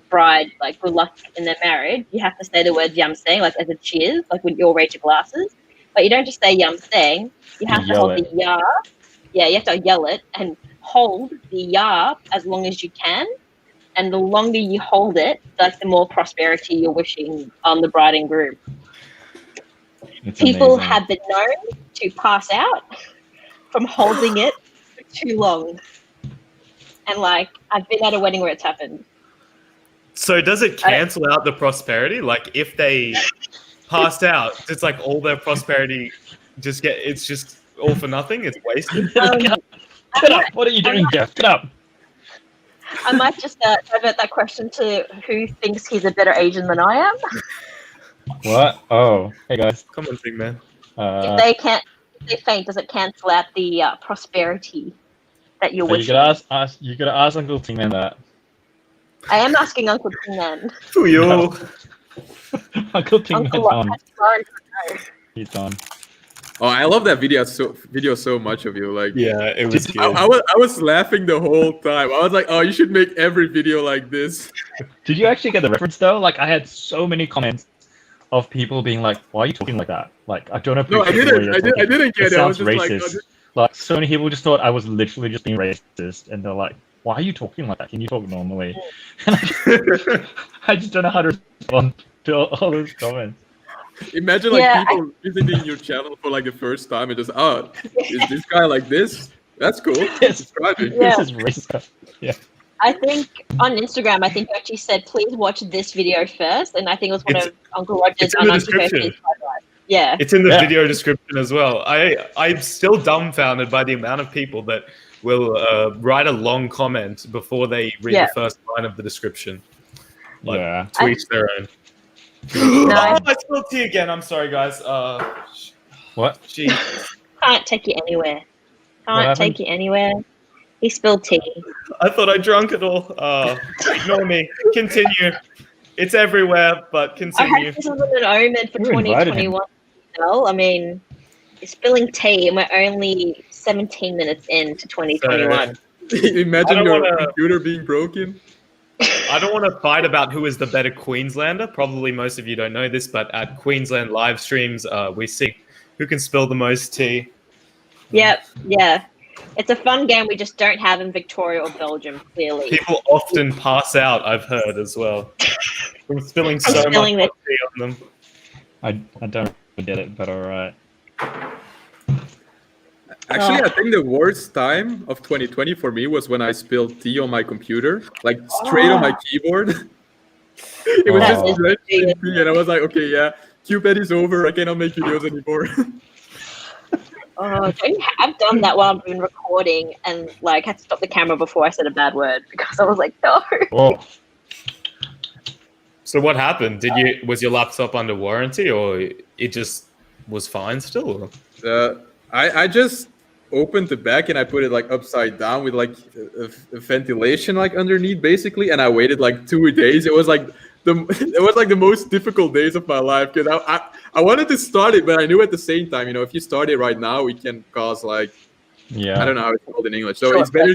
bride like good luck in their marriage, you have to say the word yam seng like as a cheers, like when you all raise your glasses. But you don't just say yam seng, you have to yell hold it. the ya. Yeah, you have to yell it and hold the ya as long as you can. And the longer you hold it, like the more prosperity you're wishing on the bride and groom. It's People amazing. have been known to pass out from holding it for too long. And like I've been at a wedding where it's happened. So does it cancel out the prosperity? Like if they passed out, it's like all their prosperity it's just all for nothing? It's wasted? Get up! What are you doing, Jeff? Get up! I might just divert that question to who thinks he's a better Asian than I am. What? Oh, hey guys. Come on, thing, man. If they faint, does it cancel out the prosperity that you're So you wishing? gotta ask Uncle Ting-Man that. I am asking Uncle Ting-Man. Who you? Uncle Ting-Man's Uncle, on. I'm sorry to know. He's on. Oh, I love that video so much of you. Like, Yeah, it was good. I was laughing the whole time. I was like, oh, you should make every video like this. Did you actually get the reference though? Like, I had so many comments of people being like, "Why are you talking like that?" Like, I don't No, appreciate the way you're talking. I didn't get it. I sounds was just racist. like, Like, so many people just thought I was literally just being racist, and they're like, "Why are you talking like that? Can you talk normally?" And I just don't know how to respond to all those comments. imagine like people visiting your channel for like the first time and just, oh, is this guy like this? That's cool. Subscribing. Yeah. This is racist. Yeah. I think on Instagram, I think you actually said, please watch this video first. And I think it was one of Uncle Roger's it's in the description. Yeah. It's in the video description as well. I'm still dumbfounded by the amount of people that will write a long comment before they read the first line of the description. Like, to each their own. No. Oh, I spilled tea again. I'm sorry, guys. What? Gee. Can't take you anywhere. Can't happened? take you anywhere. He spilled tea. I thought I drunk it all. Ignore me. Continue. It's everywhere, but I continue. hope this isn't an omen for You invited him. 2021. Excel. I mean, you're spilling tea, and we're only 17 minutes into 2021. Imagine your computer being broken. I don't want to fight about who is the better Queenslander. Probably most of you don't know this, but at Queensland live streams, we see who can spill the most tea. Yep, yeah. It's a fun game we just don't have in Victoria or Belgium, clearly. People often pass out, I've heard, as well. From spilling so much tea on them. I don't get it, but alright. Actually, I think the worst time of 2020 for me was when I spilled tea on my computer, like straight on my keyboard. It was just drenched in tea, and I was like, okay, yeah, Cupid is over. I cannot make videos anymore. I've done that while I've been recording and like had to stop the camera before I said a bad word because I was like, no. Oh. So what happened? Was your laptop under warranty, or it just was fine still? I just opened the back and I put it like upside down with like a ventilation like underneath basically, and I waited like 2 days. It was like the most difficult days of my life because I wanted to start it, but I knew at the same time, you know, if you start it right now, it can cause like I don't know how it's called in English. So it's better.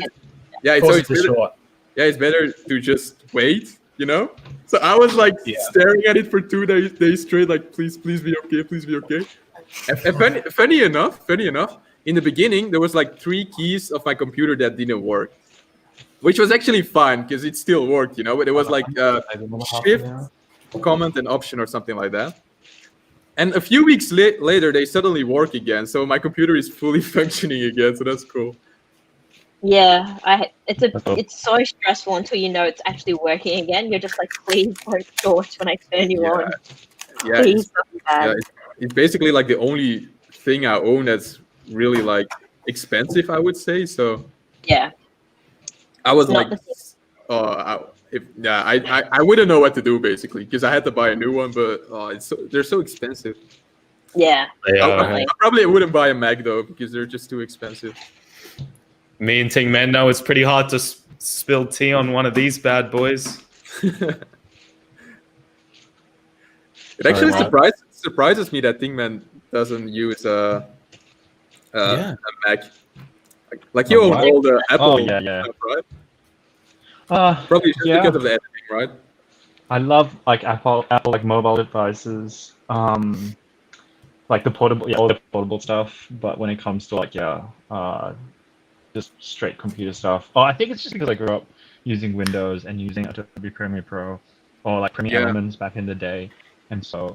It's better to just wait, you know. So I was like staring at it for 2 days straight, like please be okay, please be okay. And funny enough, in the beginning there was like 3 keys of my computer that didn't work, which was actually fine because it still worked, you know. But it was like Shift, Command, and Option or something like that. And a few weeks later, they suddenly work again. So my computer is fully functioning again. So that's cool. Yeah, it's so stressful until you know it's actually working again. You're just like, please don't torch when I turn you on. Yeah, please, it's basically like the only thing I own that's really like expensive, I would say. So yeah, I was like, I wouldn't know what to do basically because I had to buy a new one, but they're so expensive. Yeah, I probably wouldn't buy a Mac though because they're just too expensive. Me and Ting Man know it's pretty hard to spill tea on one of these bad boys. It actually surprises me that Ting Man doesn't use a Mac. Like you own all the Apple stuff, right? Probably just because of the editing, right? I love like Apple like mobile devices, like the portable, all the portable stuff. But when it comes to like just straight computer stuff, I think it's just because I grew up using Windows and using Adobe Premiere Pro or like Premiere Elements back in the day, and so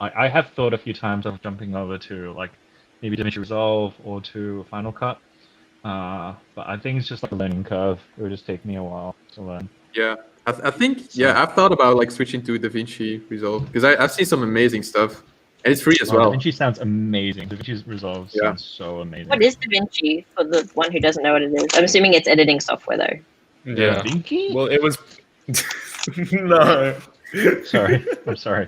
I have thought a few times of jumping over to like maybe DaVinci Resolve or to Final Cut. But I think it's just like a learning curve. It would just take me a while to learn. Yeah, I think I've thought about like switching to DaVinci Resolve because I've seen some amazing stuff, and it's free as well. DaVinci sounds amazing. DaVinci Resolve sounds so amazing. What is DaVinci for the one who doesn't know what it is? I'm assuming it's editing software though. Yeah. Well, it was. No. Sorry, I'm sorry.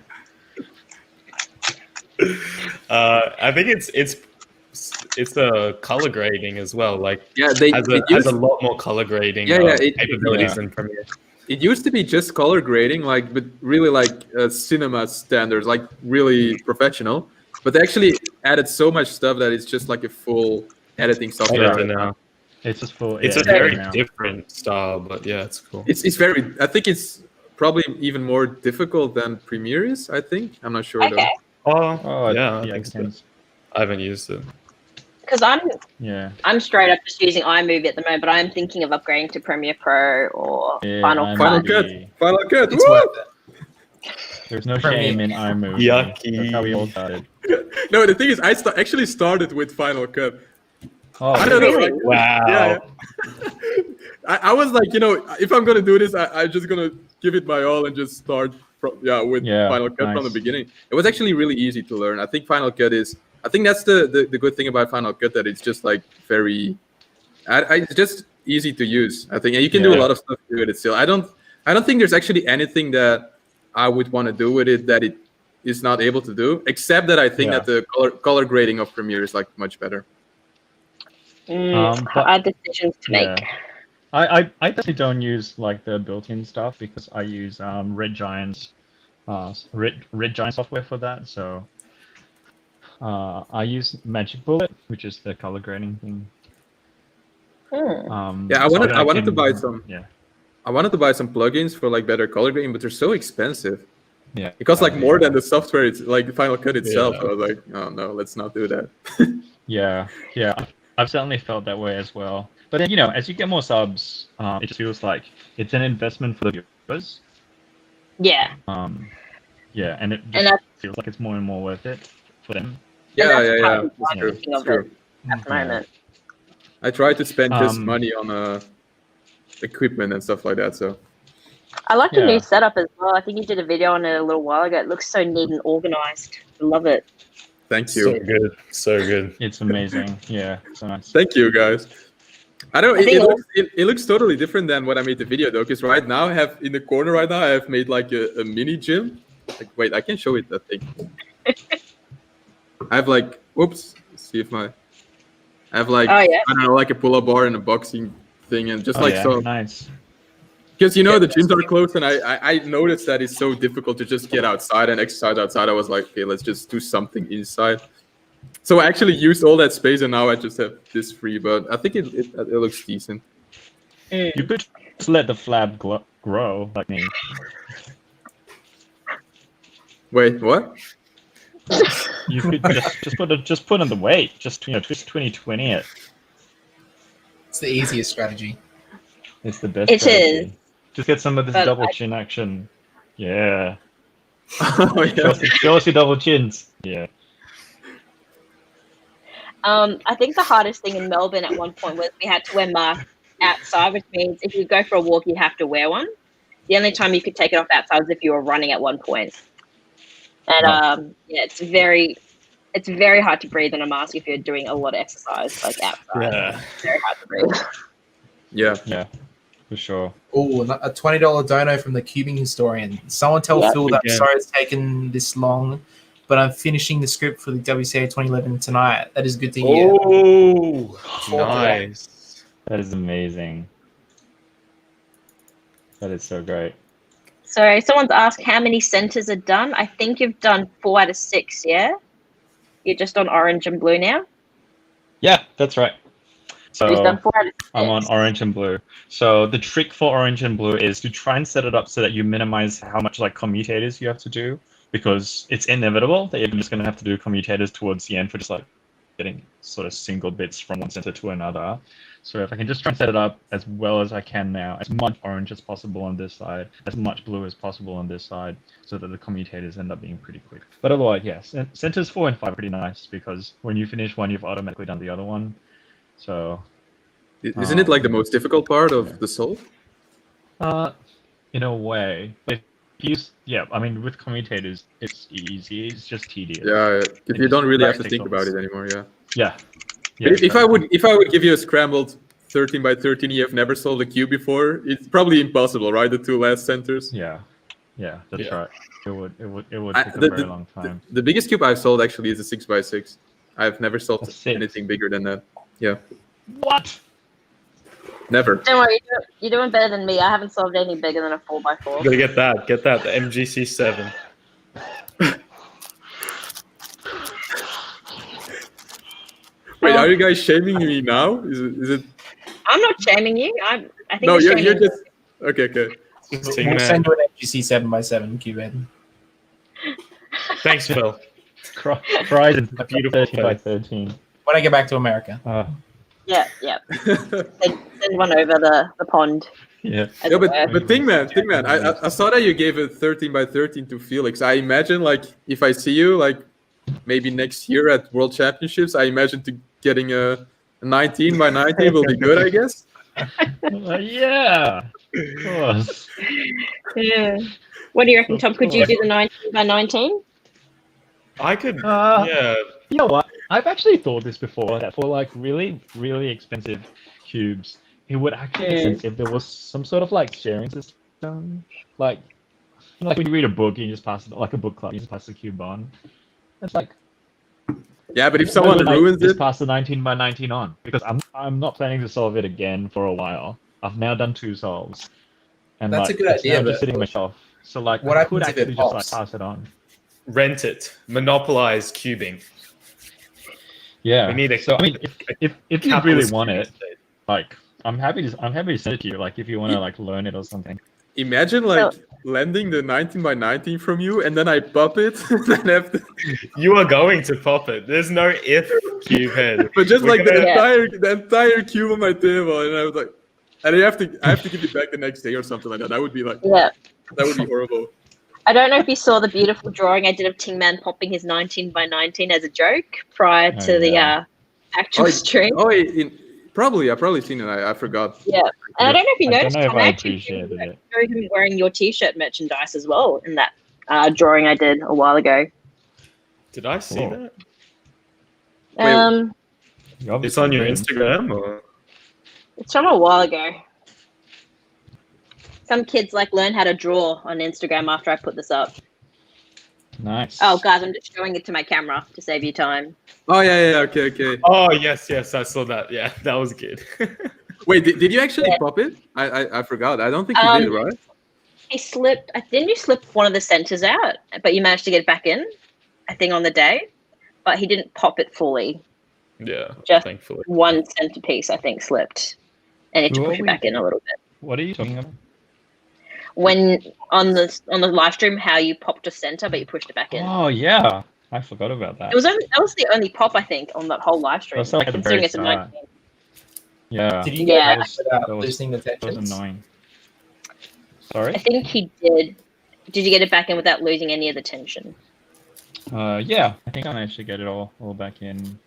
I think it's a color grading as well. Like has a lot more color grading capabilities than Premiere. It used to be just color grading, like but really like cinema standards, like really professional. But they actually added so much stuff that it's just like a full editing software now. It's just full. It's a very different style, but yeah, it's cool. It's very. I think it's probably even more difficult than Premiere is. I think I'm not sure though. Yeah, I think so. I haven't used it. Because I'm straight up just using iMovie at the moment, but I'm thinking of upgrading to Premiere Pro or Final Cut. Final Cut. It's worth it. There's no shame in iMovie. Yucky. That's how we all started. No, the thing is, I actually started with Final Cut. Oh, I don't know. really? Like, Wow. Yeah. I was like, you know, if I'm gonna do this, I'm just gonna give it my all and just start with Final Cut from the beginning. It was actually really easy to learn. I think Final Cut is. I think that's the good thing about Final Cut, that it's just like very, it's just easy to use. I think, and you can do a lot of stuff with it still. I don't think there's actually anything that I would want to do with it that it is not able to do, except that I think that the color grading of Premiere is like much better. I had decisions to make. I definitely don't use like the built-in stuff because I use Red Giant software for that. So I use Magic Bullet, which is the color grading thing. Yeah, I wanted to buy some. Yeah. I wanted to buy some plugins for like better color grading, but they're so expensive. Yeah. It costs like more than the software. It's like Final Cut itself. Yeah. I was like, oh no, let's not do that. Yeah. I've certainly felt that way as well. But then, as you get more subs, it just feels like it's an investment for the viewers. Yeah. Yeah, and it just feels like it's more and more worth it for them. Yeah. It's true. At the moment. I try to spend just money on equipment and stuff like that. So I like your new setup as well. I think you did a video on it a little while ago. It looks so neat and organized. I love it. Thank you. So good. It's amazing. Yeah, so nice. Thank you, guys. I don't. It looks totally different than what I made the video though. Because right now I have in the corner right now I have made like a mini gym. Like, wait, I can show it that thing. I have like, oops. Let's see if I have like I don't know, like a pull-up bar and a boxing thing, and just so nice. Because the gyms are closed, and I noticed that it's so difficult to just get outside and exercise outside. I was like, okay, let's just do something inside. So I actually used all that space, and now I just have this free. But I think it looks decent. You could just let the flab grow like me. Wait, what? You could just put on the weight. Just 2020 it. It's the easiest strategy. It's the best. It strategy. is. Just get some of this double chin action. Yeah. Oh, yeah. Show us your double chins. Yeah. I think the hardest thing in Melbourne at one point was we had to wear masks outside, which means if you go for a walk, you have to wear one. The only time you could take it off outside was if you were running at one point. And it's very hard to breathe in a mask if you're doing a lot of exercise like outside. Yeah. It's very hard to breathe. Yeah, for sure. Oh, a $20 dono from the Cubing Historian. Someone tell Phil that I'm sorry it's taken this long, but I'm finishing the script for the WCA 2011 tonight. That is good to hear. Oh, nice. That is amazing. That is so great. Sorry, someone's asked how many centers are done. I think you've done 4 out of 6, yeah? You're just on orange and blue now? Yeah, that's right. So you've done 4 out of 6. I'm on orange and blue. So the trick for orange and blue is to try and set it up so that you minimize how much like commutators you have to do, because it's inevitable that you're just going to have to do commutators towards the end for just like getting sort of single bits from one center to another. So if I can just try and set it up as well as I can now, as much orange as possible on this side, as much blue as possible on this side, so that the commutators end up being pretty quick. But otherwise, yes, centers 4 and 5 are pretty nice, because when you finish one, you've automatically done the other one. So, isn't it like the most difficult part of the solve? In a way, if I mean, with commutators, it's easy. It's just tedious. Yeah, if you don't really have to think about it anymore. Yeah. If I would give you a scrambled 13 by 13, you have never solved a cube before. It's probably impossible, right? The 2 last centers. Yeah, that's right. It would take a very long time. The biggest cube I've solved actually is a 6 by 6. I've never solved anything bigger than that. Yeah. What? Never. Don't worry, you're doing better than me. I haven't solved anything bigger than a 4x4. Gotta get that, the MGC 7. Wait, are you guys shaming me now? Is it? I'm not shaming you. I think no, you're just okay. We'll send you an MGC 7x7, Cuban. Thanks, Phil. Horizon, a beautiful 30 by 13. When I get back to America. Yeah. Send one over the pond. Yeah. But thing man, I saw that you gave a 13 by 13 to Felix. I imagine like if I see you like maybe next year at World Championships, I imagine getting a 19 by 19 will be good, I guess. Yeah, of course. Yeah. What do you reckon, Tom? Could you do the 19 by 19? I could. Yeah. You know what? I've actually thought this before, that for like really, really expensive cubes, it would actually make sense if there was some sort of like sharing system, like when you read a book, you just pass it, like a book club, you just pass the cube on. It's like, yeah, but if someone ruins it, just pass the 19 by 19 on, because I'm not planning to solve it again for a while. I've now done 2 solves, and that's a good idea. Now just sitting on my shelf, so like what I could actually just like pass it on. Rent it, monopolize cubing. Yeah. We need a. So I mean, if you really want it, like I'm happy to send it to you. Like if you want to like learn it or something. Imagine like lending the 19 by 19 from you, and then I pop it, and then have to... You are going to pop it. There's no if, Cubehead. But just like the entire cube on my table, and I was like, and I have to give it back the next day or something like that. That would be like, that would be horrible. I don't know if you saw the beautiful drawing I did of Ting Man popping his 19 by 19 as a joke prior to the actual stream. Probably, I've probably seen it. I forgot. Yeah, and I don't know if you noticed, I appreciated it. Him wearing your T-shirt merchandise as well in that drawing I did a while ago. Did I see that? It's on your Instagram, or? It's from a while ago. Some kids like learn how to draw on Instagram after I put this up. Nice. Oh, guys, I'm just showing it to my camera to save you time. Oh, yeah, okay. Oh, yes, I saw that. Yeah, that was good. Wait, did you actually pop it? I forgot. I don't think you did, right? He slipped. I think you slipped one of the centers out, but you managed to get it back in, I think, on the day. But he didn't pop it fully. Yeah, just thankfully. One centerpiece, I think, slipped. And he had to push it back in a little bit. What are you talking about? When on the live stream, how you popped a center, but you pushed it back in. Oh yeah, I forgot about that. That was the only pop I think on that whole live stream. That's like considering it's a 19. Yeah. Did you get losing the That was annoying. Sorry. I think he did. Did you get it back in without losing any of the tension? Yeah, I think I managed to get it all back in.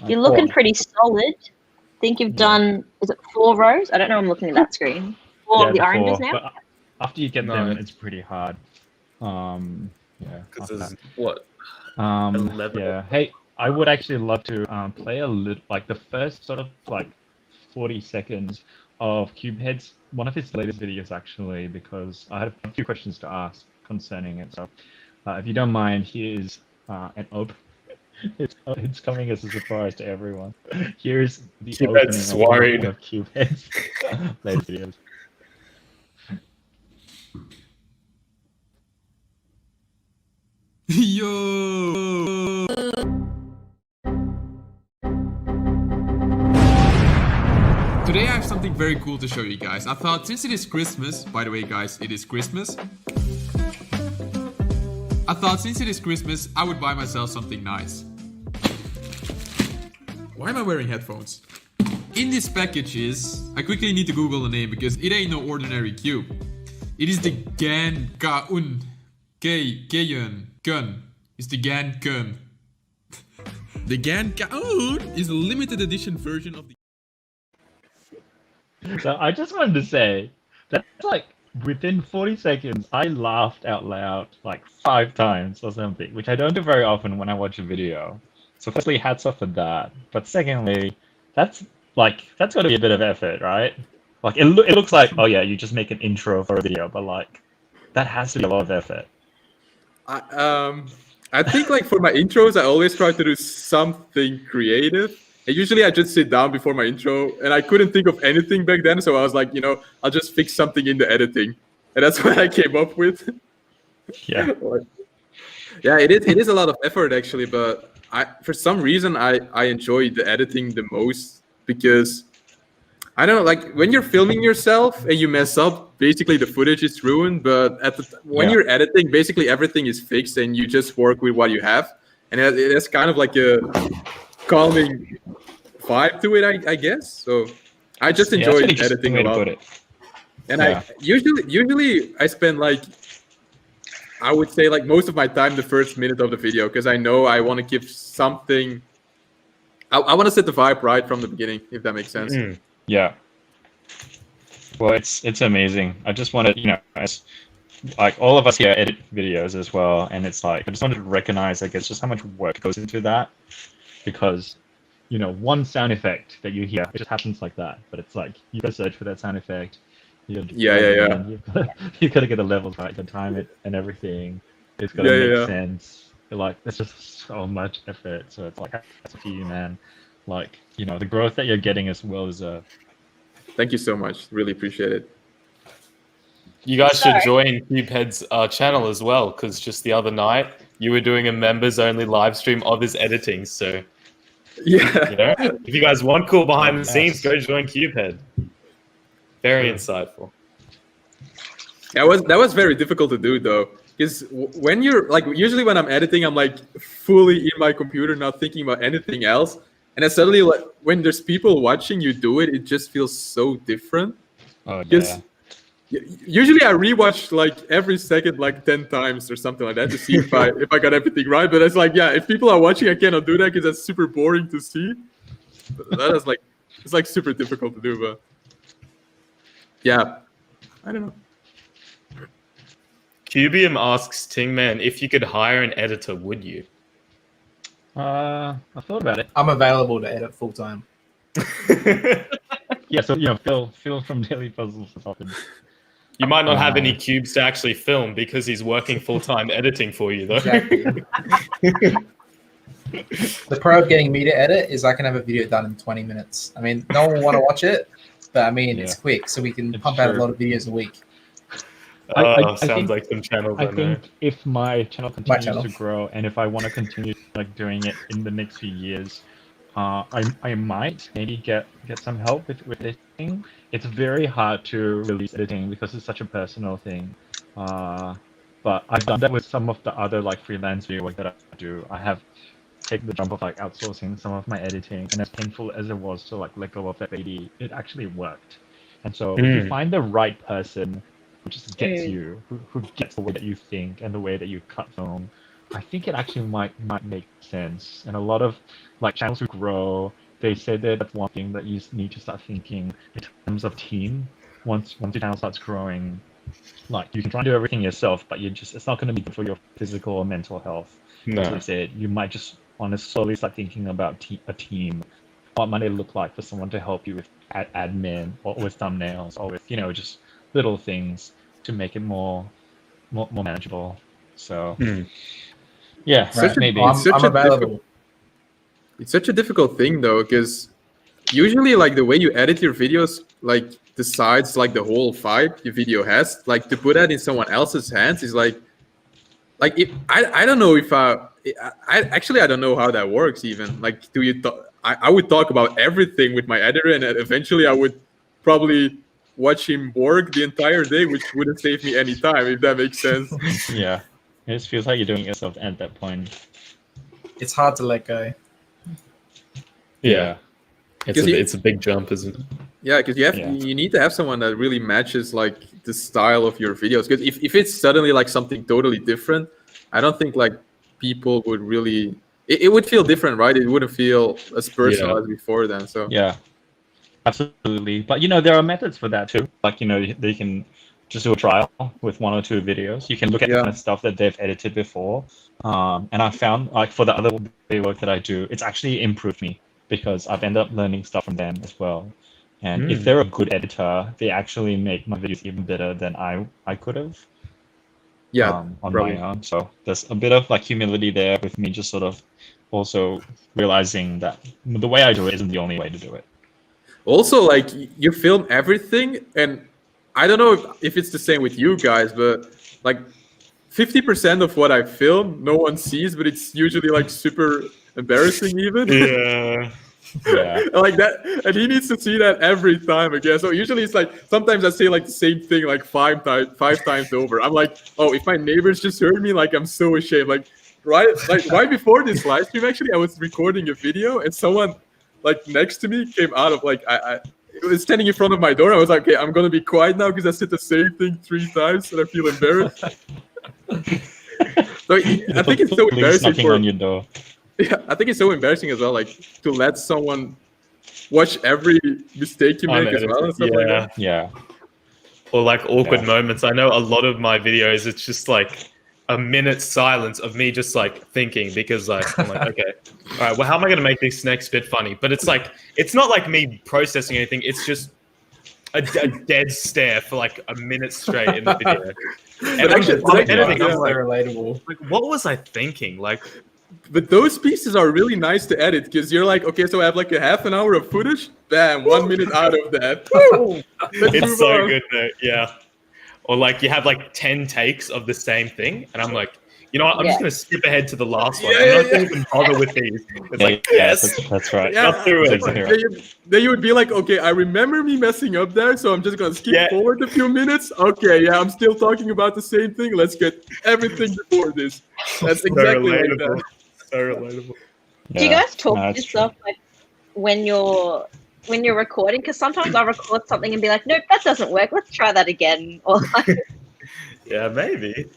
You're looking pretty solid. I think you've done. Is it 4 rows? I don't know. I'm looking at that screen. 4 of the oranges now. But after you get them, it's pretty hard. Yeah. Because there's what? 11. Yeah. Hey, I would actually love to play a little, like the first sort of like 40 seconds of Cubehead's one of his latest videos actually, because I had a few questions to ask concerning it. So, if you don't mind, here's an open. It's coming as a surprise to everyone. Here's the opening of Cubehead's latest videos. Yo! Today I have something very cool to show you guys. I thought since it is Christmas, by the way guys, it is Christmas. I thought since it is Christmas, I would buy myself something nice. Why am I wearing headphones? In this package is, I quickly need to Google the name because it ain't no ordinary cube. It is the Gan Kaun Geun Gun. It's the Gan Kun. The Gan Kaun is a limited edition version of the. So I just wanted to say that's like within 40 seconds, I laughed out loud like 5 times or something, which I don't do very often when I watch a video. So firstly, hats off for that. But secondly, that's got to be a bit of effort, right? Like it looks like, oh yeah, you just make an intro for a video, but like that has to be a lot of effort. I think like for my intros, I always try to do something creative. And usually I just sit down before my intro, and I couldn't think of anything back then, so I was like, I'll just fix something in the editing, and that's what I came up with. Yeah. Yeah, it is a lot of effort actually, but for some reason I enjoy the editing the most because I don't know, like when you're filming yourself and you mess up, basically the footage is ruined. But when you're editing, basically everything is fixed and you just work with what you have, and it's kind of like a calming vibe to it, I guess. So I just enjoy editing a lot. And I usually I spend like, I would say like most of my time the first minute of the video, because I know I want to give something. I want to set the vibe right from the beginning, if that makes sense. Yeah. Well, it's amazing. I just wanted, as like all of us here edit videos as well, and it's like I just wanted to recognize, I guess, just how much work goes into that, because one sound effect that you hear, it just happens like that, but it's like you gotta search for that sound effect. You've got to get the levels right, to time it and everything. It's got to make sense. Like there's just so much effort. So it's like, that's for you, man. Like the growth that you're getting as well as Thank you so much. Really appreciate it. You guys should join Cubehead's channel as well, because just the other night you were doing a members only live stream of his editing. So yeah, you know, if you guys want cool behind the scenes, go join Cubehead. Very insightful. That was very difficult to do though, because when you're like, usually when I'm editing, I'm like fully in my computer, not thinking about anything else. And then suddenly, like when there's people watching you do it, it just feels so different. Oh yeah. Usually I rewatch like every second like 10 times or something like that to see if I got everything right. But it's like, yeah, if people are watching, I cannot do that because that's super boring to see. But that is like, it's like super difficult to do. But yeah, I don't know. Cubium asks Tingman, if you could hire an editor, would you? I thought about it. I'm available to edit full time. Yeah, so Phil from Daily Puzzles is often. You might not have any cubes to actually film because he's working full-time editing for you, though. Exactly. The pro of getting me to edit is I can have a video done in 20 minutes. I mean, no one will want to watch it, but I mean, it's quick, so we can pump out a lot of videos a week. I sounds think, like some channels. I think if my channel continues to grow, and if I want to continue like doing it in the next few years, I might maybe get some help with editing. It's very hard to release editing because it's such a personal thing. But I've done that with some of the other like freelance video work that I do. I have taken the jump of like outsourcing some of my editing, and as painful as it was to like let go of that baby, it actually worked. And so if you find the right person who just gets you, who gets the way that you think and the way that you cut film, I think it actually might make sense. And a lot of like channels who grow, they say that that's one thing that you need to start thinking in terms of team. Once your channel starts growing, like you can try and do everything yourself, but it's not going to be good for your physical or mental health. No. As I said, you might just want to slowly start thinking about a team. What might it look like for someone to help you with admin or with thumbnails or with just little things to make it more manageable. So yeah, maybe I'm available. It's such a difficult thing though, because usually like the way you edit your videos like decides like the whole vibe your video has. Like to put that in someone else's hands is like if I don't know if I don't know how that works even. Like I would talk about everything with my editor, and eventually I would probably watch him work the entire day, which wouldn't save me any time, if that makes sense. Yeah, it just feels like you're doing it yourself at that point. It's hard to let go. Yeah, it's a big jump, isn't it? Yeah, because you need to have someone that really matches like the style of your videos. Because if it's suddenly like something totally different, I don't think like people would really. It would feel different, right? It wouldn't feel as personal as before then. So yeah, absolutely. But there are methods for that too. Like they can just do a trial with 1 or 2 videos. You can look at the kind of stuff that they've edited before. And I found like for the other video work that I do, it's actually improved me because I've ended up learning stuff from them as well. And if they're a good editor, they actually make my videos even better than I could have. Yeah, on probably. my own. So there's a bit of like humility there with me, just sort of also realizing that the way I do it isn't the only way to do it. Also, like you film everything, and I don't know if it's the same with you guys, but like 50% of what I film, no one sees, but it's usually like super embarrassing even. Yeah. Like that, and he needs to see that every time again. So usually it's like sometimes I say like the same thing like five times over. I'm like, oh, if my neighbors just heard me, like I'm so ashamed. Like right before this live stream, actually, I was recording a video, and someone like next to me came out of like I was standing in front of my door. I was like, okay, I'm gonna be quiet now because I said the same thing 3 times, and I feel embarrassed. So I think it's so embarrassing for on your door. Yeah, I think it's so embarrassing as well, like to let someone watch every mistake you make as well. And stuff like that. Yeah. Or like awkward moments. I know a lot of my videos, it's just like a minute's silence of me just like thinking because like I'm like, okay, all right, well, how am I gonna make this next bit funny? But it's like it's not like me processing anything. It's just a dead stare for like a minute straight in the video. And editing, I'm like, relatable. Like, what was I thinking? Like. But those pieces are really nice to edit because you're like, okay, so I have like a half an hour of footage. Bam, 1 minute out of that. It's so good, though. Yeah. Or like you have like 10 takes of the same thing, and I'm like, You know what? I'm Yeah. just going to skip ahead to the last one. Yeah, I'm not yeah, going to even bother with these. It's like, yes, that's right. Yeah, got through it. then you would be like, okay, I remember me messing up there, so I'm just gonna skip forward a few minutes. Okay, yeah, I'm still talking about the same thing. Let's get everything before this. That's exactly like that. So relatable. Do you guys talk to yourself like when you're recording? Because sometimes I record something and be like, nope, that doesn't work. Let's try that again. Or like, yeah, maybe.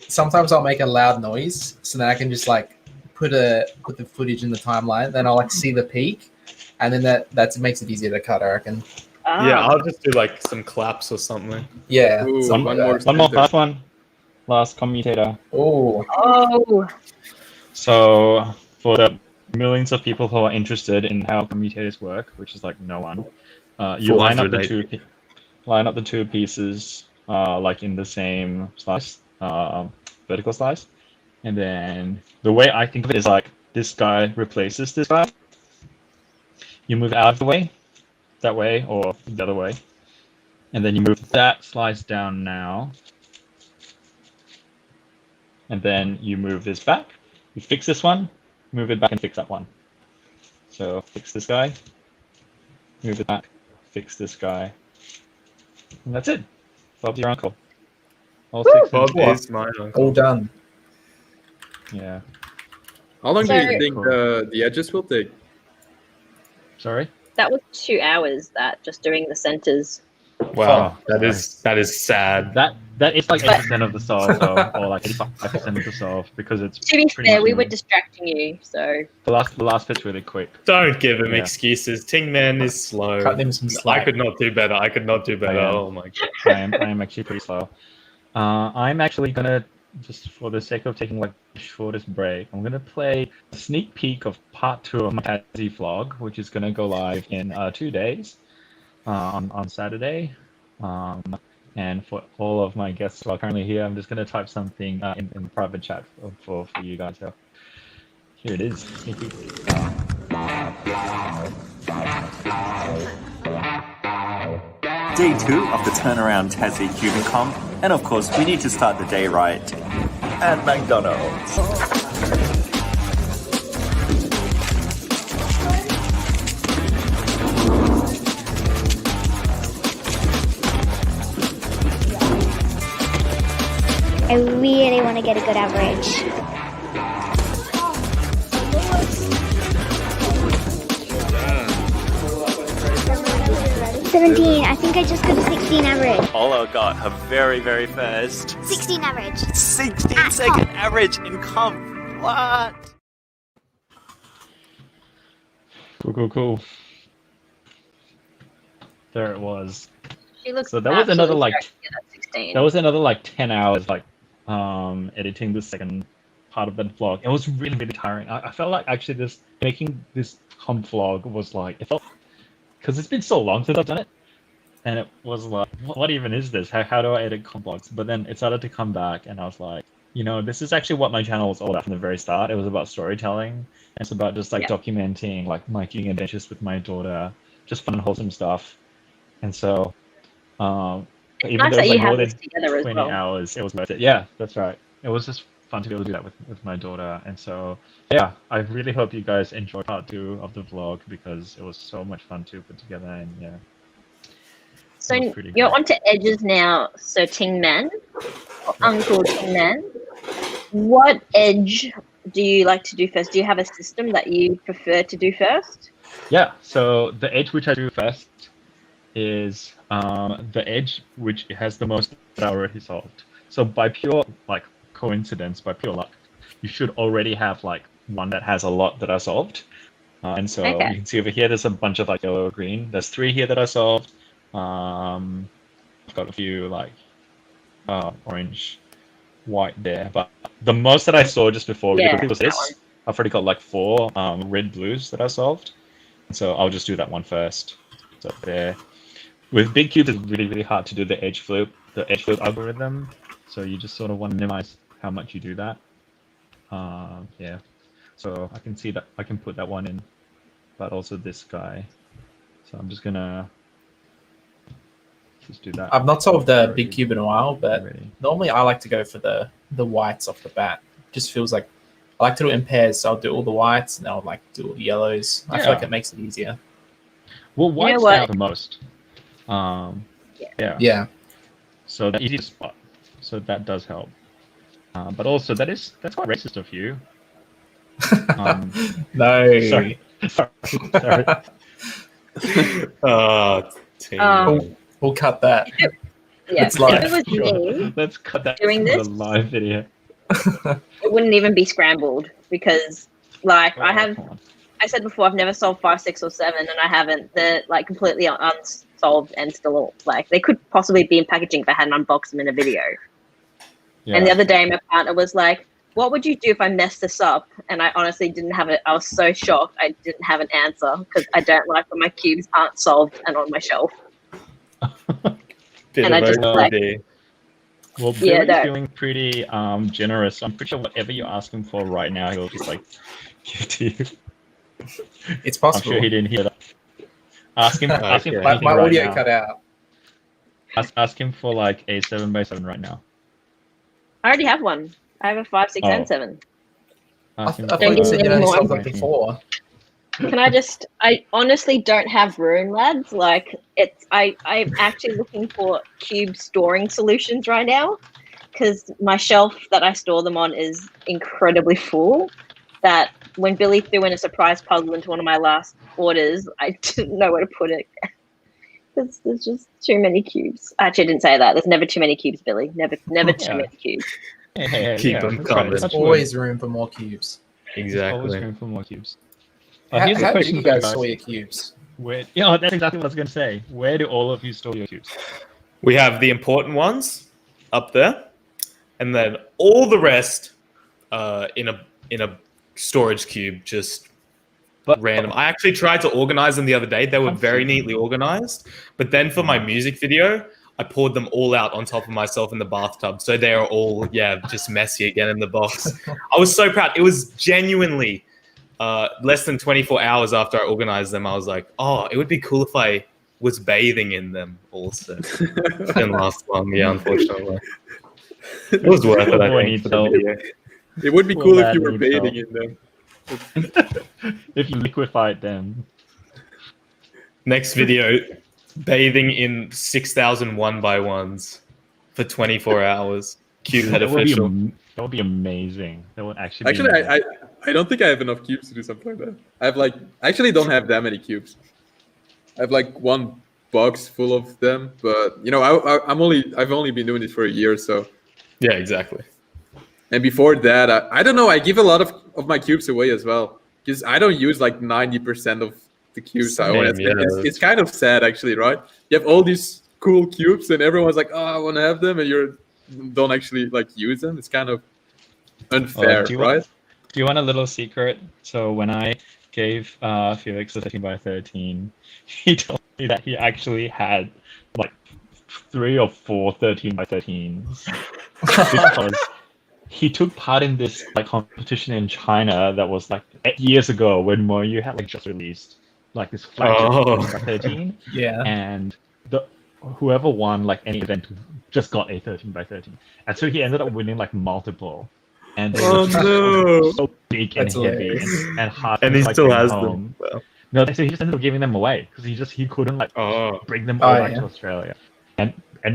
Sometimes I'll make a loud noise so then I can just like put the footage in the timeline. Then I'll like see the peak, and then that makes it easier to cut, I reckon. Yeah, I'll just do like some claps or something. Yeah. Ooh, one more last one. Last commutator. Oh. So for the millions of people who are interested in how commutators work, which is like no one, you line up the two pieces like in the same slice, vertical slice, and then the way I think of it is like this guy replaces this guy. You move out of the way, that way or the other way, and then you move that slice down now, and then you move this back. You fix this one, move it back, and fix that one. So fix this guy, move it back, fix this guy, and that's it. Bob's your uncle. All six. Bob is my uncle. All done. Yeah. How long do you think the edges will take? Sorry? That was 2 hours. That just doing the centers. Wow, that is sad. That is like 80% of the solve, though, or like 85% of the solve, because it's. To be fair, we were distracting you, so. The last bit's really quick. Don't give him excuses. Ting Man is slow. Cut him some slack. I could not do better. Oh my god. I am actually pretty slow. I'm actually gonna, just for the sake of taking like the shortest break, I'm gonna play a sneak peek of part 2 of my Tassie vlog, which is gonna go live in 2 days, on Saturday. And for all of my guests who are currently here, I'm just gonna type something in the private chat for you guys. So here it is. Sneak peek. Day 2 of the turnaround Tassie Cuban Comp, and of course we need to start the day right at McDonald's. I really want to get a good average. I think I just got a 16 average. Ola got her very, very first 16 average. 16-second average in comp. What? Cool. There it was. She looks so that was another like 16. That was another like 10 hours like editing the second part of that vlog. It was really, really tiring. I felt like actually making this comp vlog was like, it felt, because it's been so long since I've done it, and it was like, what even is this? How do I edit comp vlogs? But then it started to come back, and I was like, this is actually what my channel was all about from the very start. It was about storytelling, and it's about just like documenting like my cooking adventures with my daughter, just fun, wholesome stuff. And so, even nice though it was that you like more have than this together as 20 well. hours, it was worth it. Yeah, that's right. It was just fun to be able to do that with my daughter. And so, yeah, I really hope you guys enjoyed part 2 of the vlog, because it was so much fun to put together. And yeah. So you're onto edges now. So Ting Man, or Uncle Ting Man, what edge do you like to do first? Do you have a system that you prefer to do first? Yeah. So the edge which I do first is the edge which has the most that I already solved. So by pure like coincidence, by pure luck, you should already have like one that has a lot that I solved. And so you can see over here, there's a bunch of like yellow or green. There's 3 here that I solved. I've got a few like orange, white there. But the most that I saw just before was this. I've already got like 4 red blues that I solved. So I'll just do that one first. So there. With big cubes, it's really, really hard to do the edge flip algorithm. So you just sort of want to minimize how much you do that. Yeah. So I can see that I can put that one in, but also this guy. So I'm just gonna just do that. I've not solved the big cube in a while, but normally I like to go for the whites off the bat. just feels like I like to do it in pairs. So I'll do all the whites and I'll like do all the yellows. I feel like it makes it easier. Well, whites stand out the most. Yeah. So that's easy to spot. So that does help. But also that's quite racist of you. No. Sorry. We'll cut that. Yeah, It's live. if it was me Let's cut that doing from this, the live video. it wouldn't even be scrambled because, like, I said before, I've never solved 5, 6, or 7, and I haven't. They're like completely unsolved and still like they could possibly be in packaging if I hadn't unboxed them in a video. Yeah. And the other day, my partner was like, "What would you do if I messed this up?" And I honestly didn't have it. I was so shocked. I didn't have an answer because I don't like when my cubes aren't solved and on my shelf. And I just like. Well, Billy's feeling pretty generous. I'm pretty sure whatever you ask him for right now, he'll just like give to you. It's possible. I'm sure he didn't hear that. Ask him. Ask him. My audio cut out. Ask him for like a 7x7 right now. I already have one. I have a 5, 6, and 7. I thought you said you only solved like 4. Can I honestly don't have room, lads. Like I'm actually looking for cube storing solutions right now because my shelf that I store them on is incredibly full. That when Billy threw in a surprise puzzle into one of my last orders, I didn't know where to put it. There's just too many cubes. Actually, I didn't say that. There's never too many cubes, Billy. Never too many cubes. Keep them coming. There's always room for more cubes. Exactly. Always room for more cubes. How do you guys store your cubes? That's exactly what I was going to say. Where do all of you store your cubes? We have the important ones up there, and then all the rest in a storage cube, just random. I actually tried to organize them the other day. They were very neatly organized, but then for my music video, I poured them all out on top of myself in the bathtub, so they are all just messy again in the box. I was so proud. It was genuinely. Less than 24 hours after I organized them, I was like, oh, it would be cool if I was bathing in them also. Didn't last long, unfortunately. It was worth it, I think, for the video. It would be cool if you were bathing in them. If you liquefied them. Next video, bathing in 6,000 1x1s for 24 hours. Cube head official. That would be amazing. That would actually be amazing. I don't think I have enough cubes to do something like that. I actually don't have that many cubes. I have like one box full of them, but I've only been doing it for a year, so. Yeah, exactly. And before that, I don't know. I give a lot of my cubes away as well because I don't use like 90% of the cubes I own. It's kind of sad, actually, right? You have all these cool cubes, and everyone's like, "Oh, I want to have them," and you don't actually like use them. It's kind of unfair, right? Do you want a little secret? So when I gave Felix a 13x13, he told me that he actually had like 3 or 4 13x13s because he took part in this like competition in China that was like 8 years ago when Moyu had like just released like this flagship 13x13. Yeah. And whoever won like any event just got a 13x13, and so he ended up winning like multiple. And they were so big and heavy and hard. And he still has them. Well. No, so he just ended up giving them away because he couldn't like bring them all back to Australia. And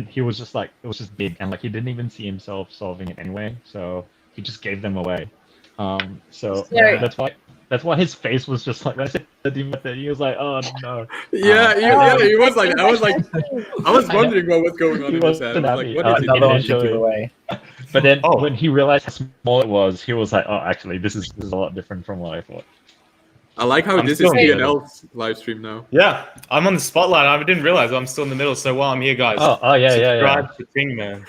he was just like, it was just big, and like he didn't even see himself solving it anyway, so he just gave them away. So that's why his face was just like, when I said 13x13, he was like, oh no. He was like, I was wondering what was going on in his head. I was like, what did he give away? But then when he realized how small it was, he was like, oh, actually, this is a lot different from what I thought. I like how this is PNL's live stream now. Yeah, I'm on the spotlight. I didn't realize I'm still in the middle. So while I'm here, guys, subscribe to King Man.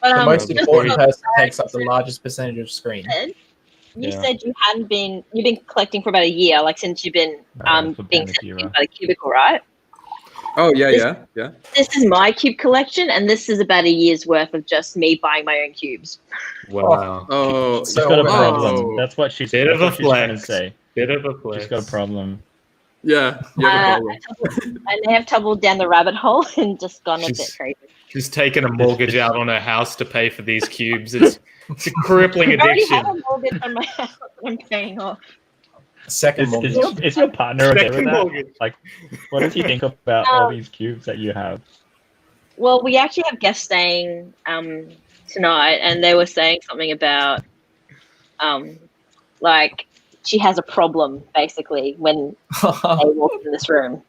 The most important person takes up the largest percentage of screen. You said you've been collecting for about a year, like since you've been being sent in by the cubicle, right? Oh yeah. This is my cube collection, and this is about a year's worth of just me buying my own cubes. Wow. Oh, she's got a problem. That's what she's trying to say. Bit of a flex. She's got a problem. Yeah. I may have tumbled down the rabbit hole and just gone a bit crazy. She's taken a mortgage out on her house to pay for these cubes. It's a crippling I already addiction. have a mortgage on my house that I'm paying off. Second mortgage. Is your partner okay with Second that? mortgage. Like, what does he think about all these cubes that you have? Well, we actually have guests staying tonight, and they were saying something about like she has a problem basically when they walk in this room.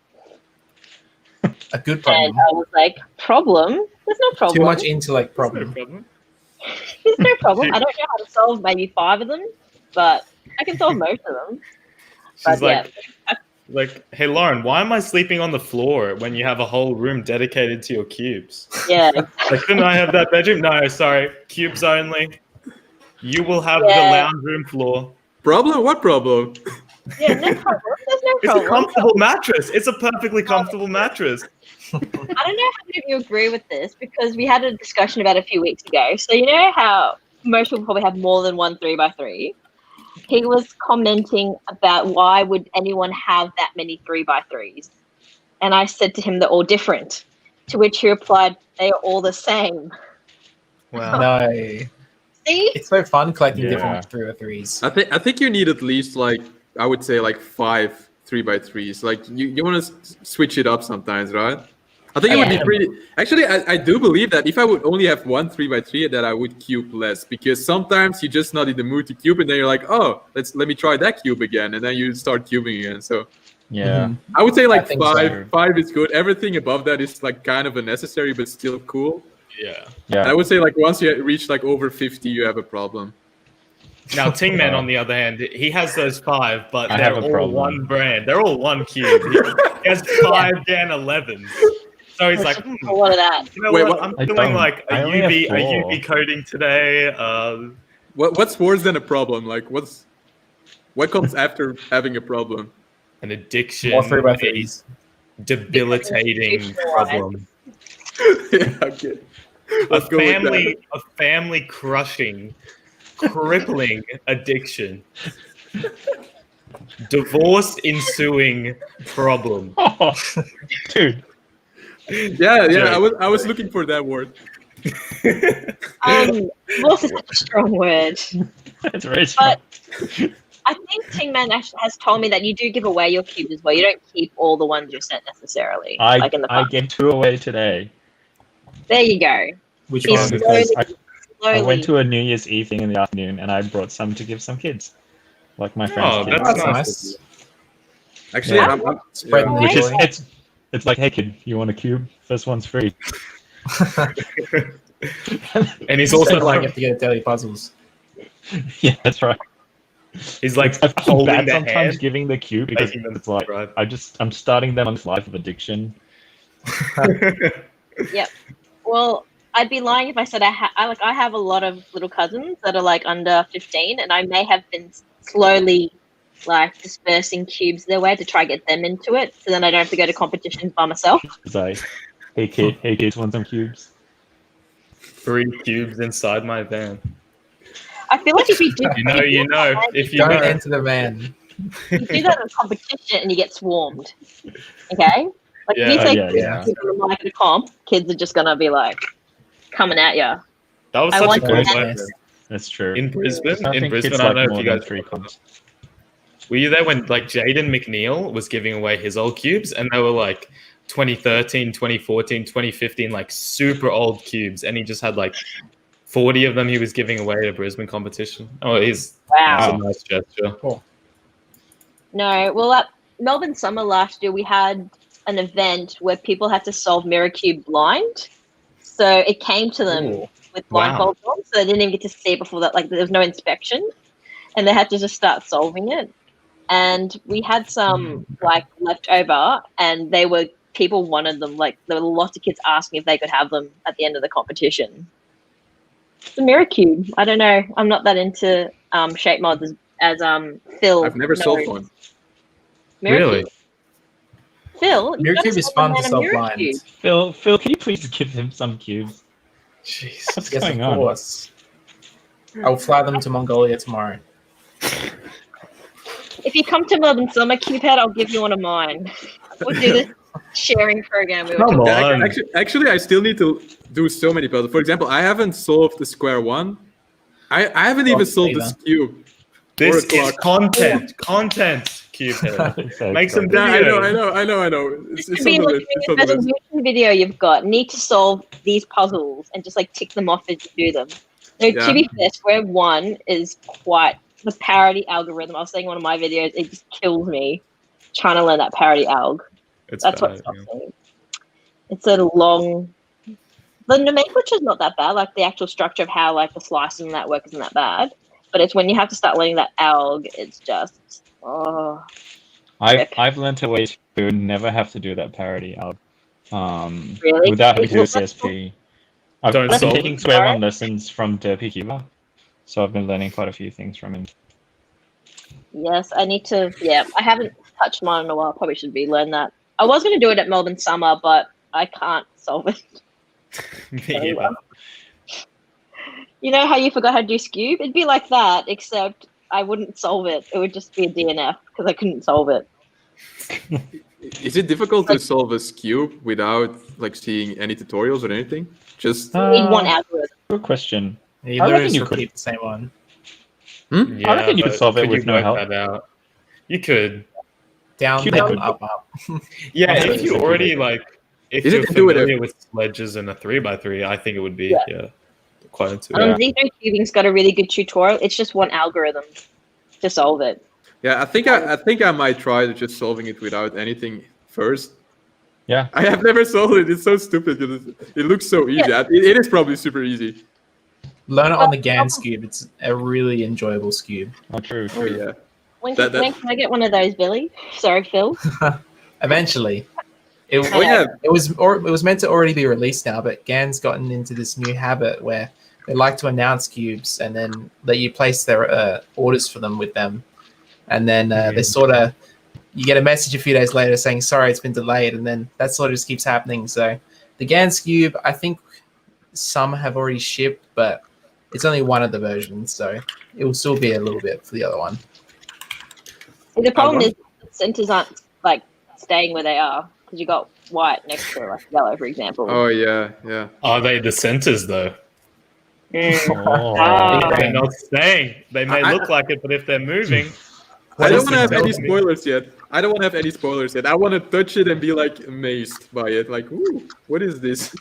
A good problem. And I was like, problem? There's no problem. Too much intellect problem. There's no problem. I don't know how to solve maybe 5 of them, but I can solve most of them. She's like, hey Lauren, why am I sleeping on the floor when you have a whole room dedicated to your cubes? Yeah. Like, couldn't I have that bedroom? No, sorry, cubes only. You will have the lounge room floor. Problem? What problem? Yeah, no problem. There's no It's problem. a comfortable mattress. It's a perfectly comfortable mattress. I don't know how many of you agree with this because we had a discussion about it a few weeks ago. So you know how most people probably have more than one 3x3? He was commenting about why would anyone have that many 3x3s? And I said to him, they're all different. To which he replied, they are all the same. Wow. No. See? It's so fun collecting different 3x3s. I think you need at least like I would say like 5 3x3s. Like you want to switch it up sometimes, right? I think it would be pretty. Actually, I do believe that if I would only have one 3x3, that I would cube less because sometimes you're just not in the mood to cube, and then you're like, oh, let me try that cube again, and then you start cubing again. So yeah, I would say like think 5. so. 5 is good. Everything above that is like kind of unnecessary, but still cool. Yeah. I would say like once you reach like over 50, you have a problem. Now, Tingman, on the other hand, he has those 5, but I they're have a all problem. one brand. They're all one cube. He has 5 GAN 11s. So he's like, A lot of that. you know Wait, what? what? I'm I doing don't. like I a only have UV 4. coding today. What's worse than a problem? Like what comes after having a problem? An addiction. More 3x3s. Debilitating problem. Yeah, okay. Let's go with that. A family crushing, crippling addiction. Divorce ensuing problem. Oh, dude. Yeah. I was looking for that word. Divorce is such a strong word. It's very strong. But I think Tingman has told me that you do give away your cubes as well. You don't keep all the ones you're sent necessarily. like in the I past. gave 2 away today. There you go. Which He's one? Because I slowly. went to a New Year's Eve thing in the afternoon, and I brought some to give some kids, like my friends' kids. that's That's nice. nice. Actually, Yeah. I'm Spreading the Which is joy. it's like, hey kid, you want a cube? First one's free. And he's also You like, have to get daily puzzles. Yeah, that's right. he's like I feel holding bad the sometimes hand. giving the cube because making them it's like subscribe. I'm starting them on this life of addiction. Yep. Well, I'd be lying if I said I have a lot of little cousins that are like under 15, and I may have been slowly like dispersing cubes their way to try to get them into it, so then I don't have to go to competitions by myself. It's like, hey kids, want some cubes? 3 cubes inside my van. I feel like if you do, You know. If you Don't know. enter the van. you do that in a competition and you get swarmed. Okay? Like if you Yeah, say yeah. kids are like a comp, kids are just gonna be like coming at you. That was I such a want cool to- moment. That's true. In Brisbane, I think I kids don't like know if more you than guys 3 comps. were you there when like Jaden McNeil was giving away his old cubes, and they were like 2013, 2014, 2015, like super old cubes, and he just had like 40 of them he was giving away at a Brisbane competition. Oh, that's Wow. a nice gesture. No, well at Melbourne Summer last year we had an event where people had to solve Mirror Cube blind. So it came to them Ooh. with Wow. blindfolds on, so they didn't even get to see it before that. Like there was no inspection, and they had to just start solving it. And we had some like left over, and people wanted them. Like there were lots of kids asking if they could have them at the end of the competition. The Mirror Cube. I don't know. I'm not that into shape mods as Phil. I've never solved knows. one. Mirror Really? Cube. Phil, you've Mirror gotta Cube is solve fun them to on a solve Mirror blind. Cube. Phil, can you please give him some cubes? Jeez. What's Yes, going of on? course. I'll fly them to Mongolia tomorrow. If you come to Melbourne Summer, Cubehead, I'll give you one of mine. We'll do this sharing program we were Come talking Yeah, on. actually, I still need to do so many puzzles. For example, I haven't solved the square one. I haven't even solved this cube. This Or a is clock. content, Cubehead. Make some Yeah, I videos. know. It's Could on be the like list. It's on the there's a list. YouTube video you've got. Need to solve these puzzles and just like tick them off as you do them. No, Yeah. to be fair, square one is quite the parity algorithm. I was saying in one of my videos, it just kills me trying to learn that parity alg. It's That's what bad, stops yeah. me. It's a long. The nomenclature is not that bad. Like the actual structure of how like the slices and that work isn't that bad. But it's when you have to start learning that alg, it's just I've learned a way to never have to do that parity alg. Really? Without having to do Well, CSP. I've Don't been solve taking it. square one Alright. lessons from Derpy Quber, so I've been learning quite a few things from him. Yes, I need to. Yeah, I haven't touched mine in a while. Probably should learn that. I was going to do it at Melbourne Summer, but I can't solve it. Me Very either. well. You know how you forgot how to do Scube? It'd be like that, except I wouldn't solve it. It would just be a DNF because I couldn't solve it. Is it difficult to solve a cube without like seeing any tutorials or anything? Just You need one algorithm. Good question. You I literally reckon you just could. repeat the same one. Yeah, I reckon you could but solve it could with you no work help. that out? You could. Down, Cube down, could. up, up. Yeah, Honestly, if you it's already intuitive. like, if Is it you're intuitive? familiar with sledges and a 3x3, I think it would be quite intuitive. Z3 Cubing's got a really good tutorial. It's just one algorithm to solve it. yeah, I think I might try just solving it without anything first. Yeah. I have never solved it. It's so stupid. It looks so easy. It is probably super easy. Learn it on the GAN Cube. It's a really enjoyable Cube. Oh, true. Oh yeah. When That- can I get one of those, Billy? Sorry, Phil. Eventually. It was meant to already be released now, but GAN's gotten into this new habit where they like to announce cubes and then let you place their orders for them with them. And then they sort of, you get a message a few days later saying, sorry, it's been delayed. And then that sort of just keeps happening. So the GAN's Cube, I think some have already shipped, but it's only one of the versions. So it will still be a little bit for the other one. The problem is the centers aren't like staying where they are because you got white next to like yellow, for example. Oh yeah. Are they the centers though? Oh. They're not staying. They may look like it, but if they're moving, I don't does want to it have tell any me? spoilers yet. I want to touch it and be like amazed by it. Like, ooh, what is this?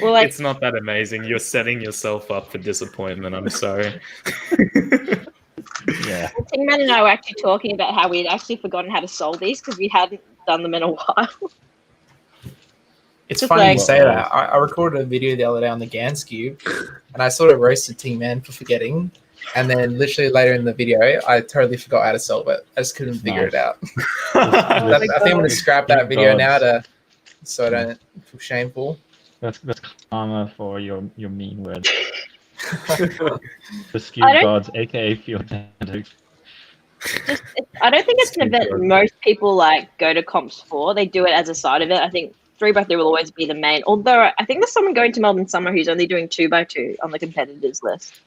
Well, like, it's not that amazing. You're setting yourself up for disappointment. I'm sorry. Yeah. Tin Man and I were actually talking about how we'd actually forgotten how to solve these because we hadn't done them in a while. It's Just funny like- you say that. I recorded a video the other day on the GAN's Cube, and I sort of roasted Team Man for forgetting. And then literally later in the video, I totally forgot how to solve it. I just couldn't figure it out. I think I'm going to scrap that video now so I don't feel shameful. That's karma for your mean words. The Cube I don't- gods, aka Field Tactics. I don't think it's an event most people like go to comps for. They do it as a side of it. I think 3x3 will always be the main. Although I think there's someone going to Melbourne Summer who's only doing 2x2 on the competitors list.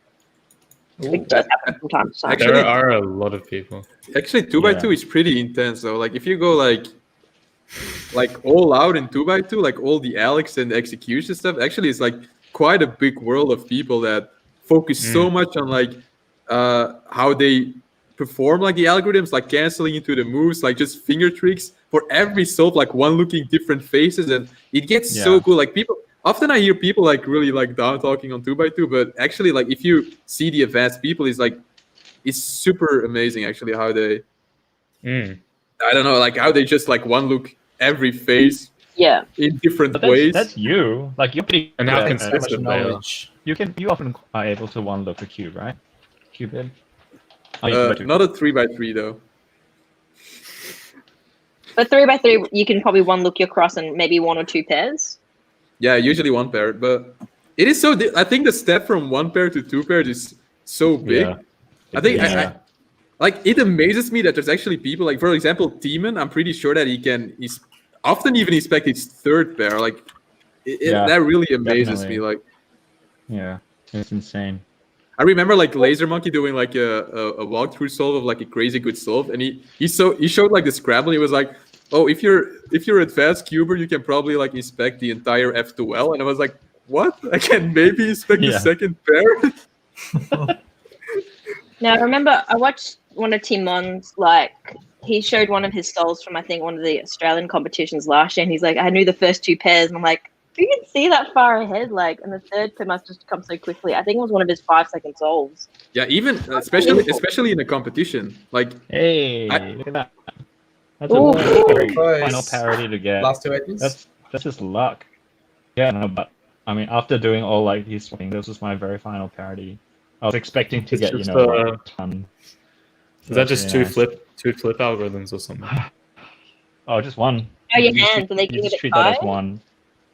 It does happen from time to time. Actually- There are a lot of people. Actually, 2x2 is pretty intense though. Like if you go like all out in 2x2, like all the Alex and the execution stuff, actually it's like quite a big world of people that focus so much on like how they perform like the algorithms, like canceling into the moves, like just finger tricks for every solve, like one looking different faces, and it gets so cool. Like people often I hear people like really like down talking on 2x2, but actually like if you see the advanced people, it's super amazing actually how they I don't know, like how they just like one look every face in different ways. That's you. Like you're pretty And how good at- consistent they are. You often are able to one look a cube, right? Cube. Not a 3x3 though. But 3x3, you can probably one look your cross and maybe one or two pairs. Yeah, usually one pair, but it is so. I think the step from one pair to two pairs is so big. Yeah. I think Yeah. like it amazes me that there's actually people like, for example, Demon. I'm pretty sure that he's often even expect his third pair. Like that really amazes definitely. me. Like Yeah, it's insane. I remember like Laser Monkey doing like a walkthrough solve of like a crazy good solve, and he showed like the Scrabble. He was like, "Oh, if you're advanced Quber, you can probably like inspect the entire F2L." And I was like, "What? I can maybe inspect the second pair?" Now, I remember I watched one of Timon's, like, he showed one of his stalls from, I think, one of the Australian competitions last year, and he's like, I knew the first 2 pairs, and I'm like, you can see that far ahead, like, and the third pair must just come so quickly. I think it was one of his 5-second solves. Yeah, even especially in a competition, like. Hey, look at that. That's Ooh, a close. final parity to get. Last 2 edges. That's just luck. Yeah, no, but I mean, after doing all like these swings, this was my very final parity. I was expecting to get, just, a ton. Is that just really two flip algorithms or something? Oh, just one. Oh, your hands, and they You give just it treat a that as tie? one.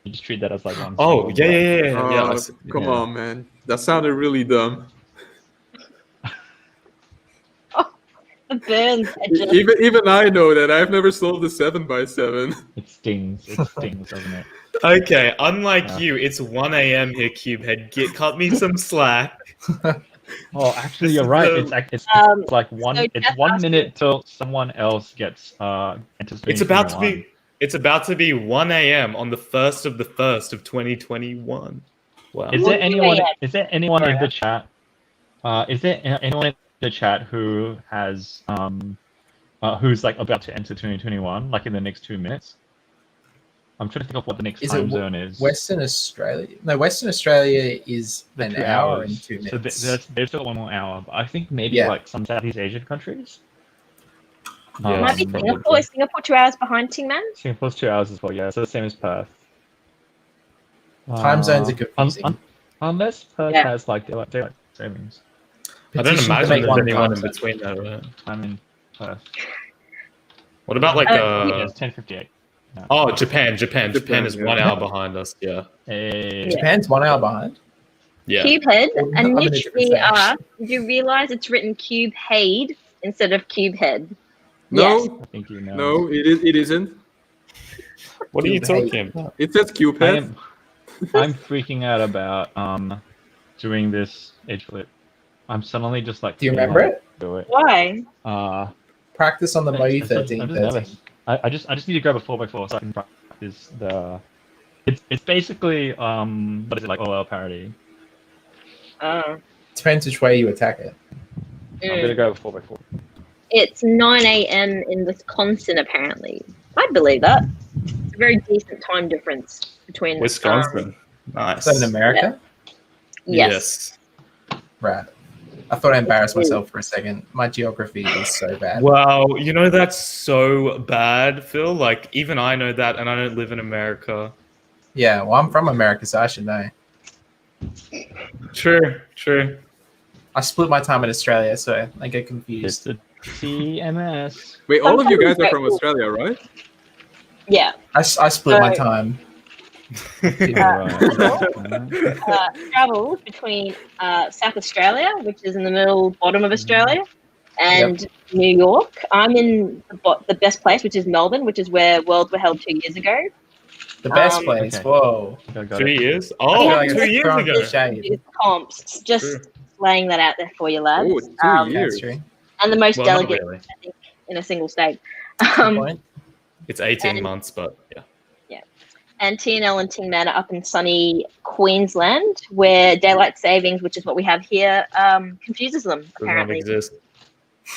You just treat that as like one. Oh, yeah. Come on, man. That sounded really dumb. The burns. Even I know that. I've never solved a 7x7. It stings. It stings, doesn't it? Okay, unlike you, it's 1 a.m. here, Cubehead. Cut me some slack. Oh, actually, you're right. It's like one. So It's 1 minute till someone else gets enters. It's about to be 1 a.m. on the 1st of the 1st of 2021. Wow. Is there anyone in the chat? Is there anyone in the chat who has who's like about to enter 2021, like in the next 2 minutes? I'm trying to think of what the next time zone is. Western Australia? No, Western Australia is an hour and 2 minutes. So there's still 1 more hour, but I think maybe like some Southeast Asian countries. Yeah, might be Singapore. Is Singapore 2 hours behind Tingman? Singapore's 2 hours as well, yeah. So the same as Perth. Time zones are confusing. Unless Perth has like daylight savings. I don't imagine there's anyone in between that, right? I'm in Perth. What about like it's 10:58. No. Oh, Japan is 1 hour behind us. Yeah. Japan's 1 hour behind. Yeah. Cubehead, initially did you realize it's written Cubehead instead of Cubehead? No, yes. I think you know. No, it isn't. What are you talking about? It says Cubehead. I'm freaking out about doing this edge flip. I'm suddenly just like. Do you remember it? Do it. Why? Practice on the Moyu 13. I just need to grab a 4x4 so I can practice the. It's basically what is it, like OL parody? Depends which way you attack it. I'm gonna go with 4x4. It's 9 a.m. in Wisconsin, apparently. I believe that. It's a very decent time difference between Wisconsin. Nice. Is that in America? Yes. Right. I thought I embarrassed myself for a second. My geography is so bad. Wow, that's so bad, Phil. Like, even I know that, and I don't live in America. Yeah, well, I'm from America, so I should know. True. I split my time in Australia, so I get confused. It's the TMS. Wait, all of you guys are from Australia, right? Yeah. I split my time. Travels between South Australia, which is in the middle bottom of Australia, and New York. I'm in the best place, which is Melbourne, which is where Worlds were held 2 years ago. The best place. Okay. Whoa. 2 years? Oh, 2 years ago. It's comps. Just laying that out there for you, lads. Oh, 2 years. And the most delegates, really. I think, in a single state. It's 18 months, but yeah. And TNL and Tingman are up in sunny Queensland, where daylight savings, which is what we have here, confuses them, apparently. Does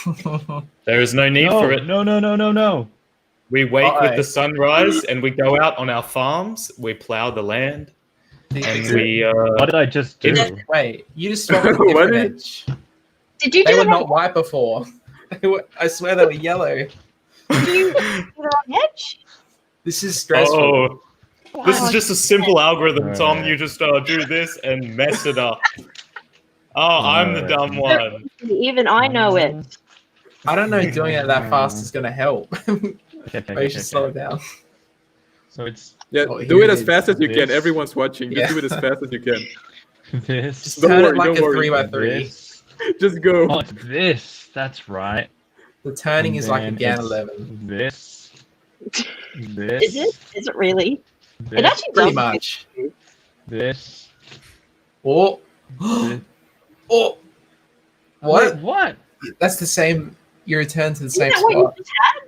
not exist. There is no need for it. No. We wake with the sunrise and we go out on our farms, we plow the land, and we... What did I just do? Wait, you just swapped a different edge. Did you do They were that? not white before. I swear they were yellow. Did you do the wrong edge? This is stressful. Oh, this is just a simple algorithm, Tom. You just do this and mess it up. Oh, I'm the dumb one. Even I know it. I don't know if doing it that fast is going to help. You should slow it down. So it's... Yeah, do it as fast as you can. Everyone's watching. Just do it as fast as you can. This. Just turn it like a 3x3. Just go. Oh, it's this. That's right. The turning is like a GAN 11. This. Is it? Is it really? This. It actually Pretty does. much. This. Oh. Oh. What? What? That's the same. You return to the Isn't same that what you spot. just had?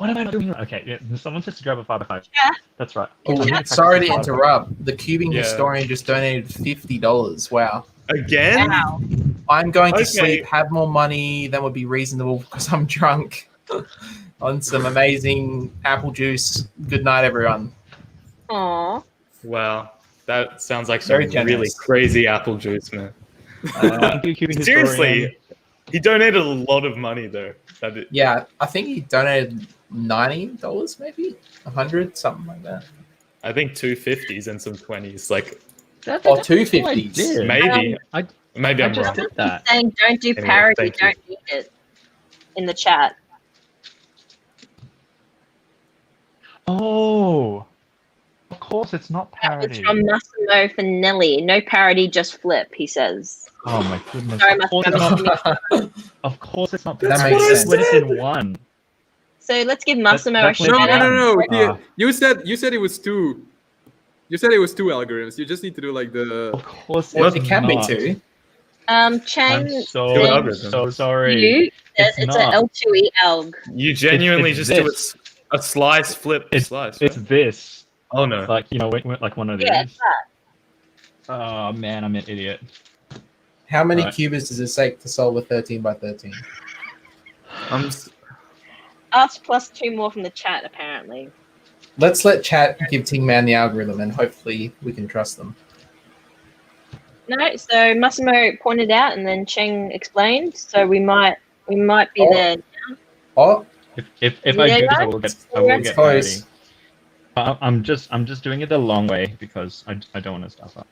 What am I not doing? Okay, yeah, someone says to grab a 5x5. Yeah. That's right. Oh, sorry to interrupt. The cubing historian just donated $50. Wow. Again? Wow. I'm going to sleep, have more money than would be reasonable because I'm drunk on some amazing apple juice. Good night, everyone. Aww. Wow. That sounds like some Very generous. really crazy apple juice, man. Thank you, Cubing Seriously, historian. he donated a lot of money though. Yeah, I think he donated $90, maybe 100, something like that. I think 250s and some 20s. Like, or 250s. maybe. Maybe I I'm just wrong. did that. Saying don't do Anyway, parody, thank you. don't need it in the chat. Oh, of course it's not That was parody. from Massimo Finelli. No parody, just flip, he says. Oh my goodness. Sorry, Of course, Massimo. of course it's not That parody. makes It's sense. split it in one. So let's give Massimo a that's shout legit. out. No. You said it was two. You said it was two algorithms. You just need to do like the. Of course Well, it's it can be not. two. Chang I'm said so sorry. you said it's not. a L2E alg. You genuinely It's just this. do a slice, flip, slice. It's right? this. Oh no. Like, you know, like one of these. Yeah, it's that. Oh man, I'm an idiot. How many Right. cubers does it take to solve a 13 by 13? Us plus 2 more from the chat, apparently. Let's let chat give Ting Man the algorithm, and hopefully we can trust them. No, so Massimo pointed out, and then Cheng explained. So we might be there. Oh, If Yeah, I do this, I right? will get It's close. parody. I'm just doing it the long way because I don't want to stuff up.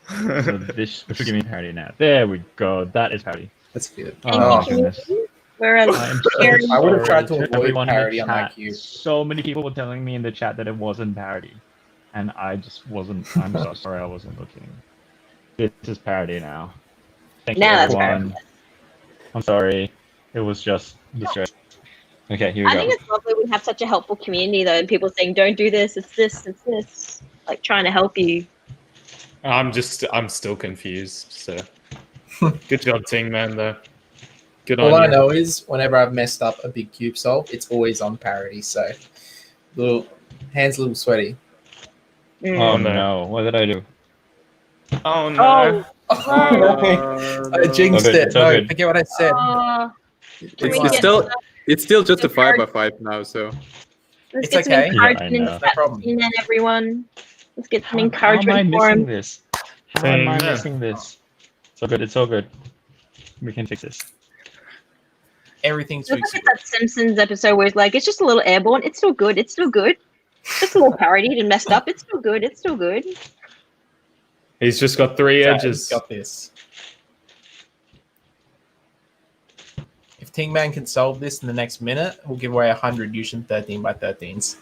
So this should give me parody now. There we go. That is parody. That's good. Oh my goodness. Whereas I'm Karen- so I would have tried to sorry avoid everyone in the parody on that chat. cube. So many people were telling me in the chat that it wasn't parody, and I just wasn't. I'm so sorry, I wasn't looking. This is parody now. Thank Now you, that's everyone. parody. I'm sorry. It was just distress. Okay, here we I go. think it's lovely we have such a helpful community, though, and people saying, "Don't do this. It's this. It's this." Like trying to help you. I'm still confused. So, good job, Ting Man. Though, good All on I you. know is whenever I've messed up a big cube solve, it's always on parody. So, hands a little sweaty. Oh Mm. no! What did I do? Oh no! I jinxed Okay, it. it's all No, good. forget what I said. Can we It's get still some- it's still just a 5x5 now. So Let's It's get some okay. encouragement Yeah, I in know. the No problem. chat, and everyone. Let's get some How am I encouragement for missing him. this? How am I Same. missing this? It's all good. It's all good. We can fix this. Everything's It's fixed. like that Simpsons episode where it's like, it's just a little airborne. It's still good. It's still good. Just a little parodied and messed up. It's still good. It's still good. He's just got 3 edges. Got this. If Ting Man can solve this in the next minute, we'll give away 100 Yuxin 13 by 13s.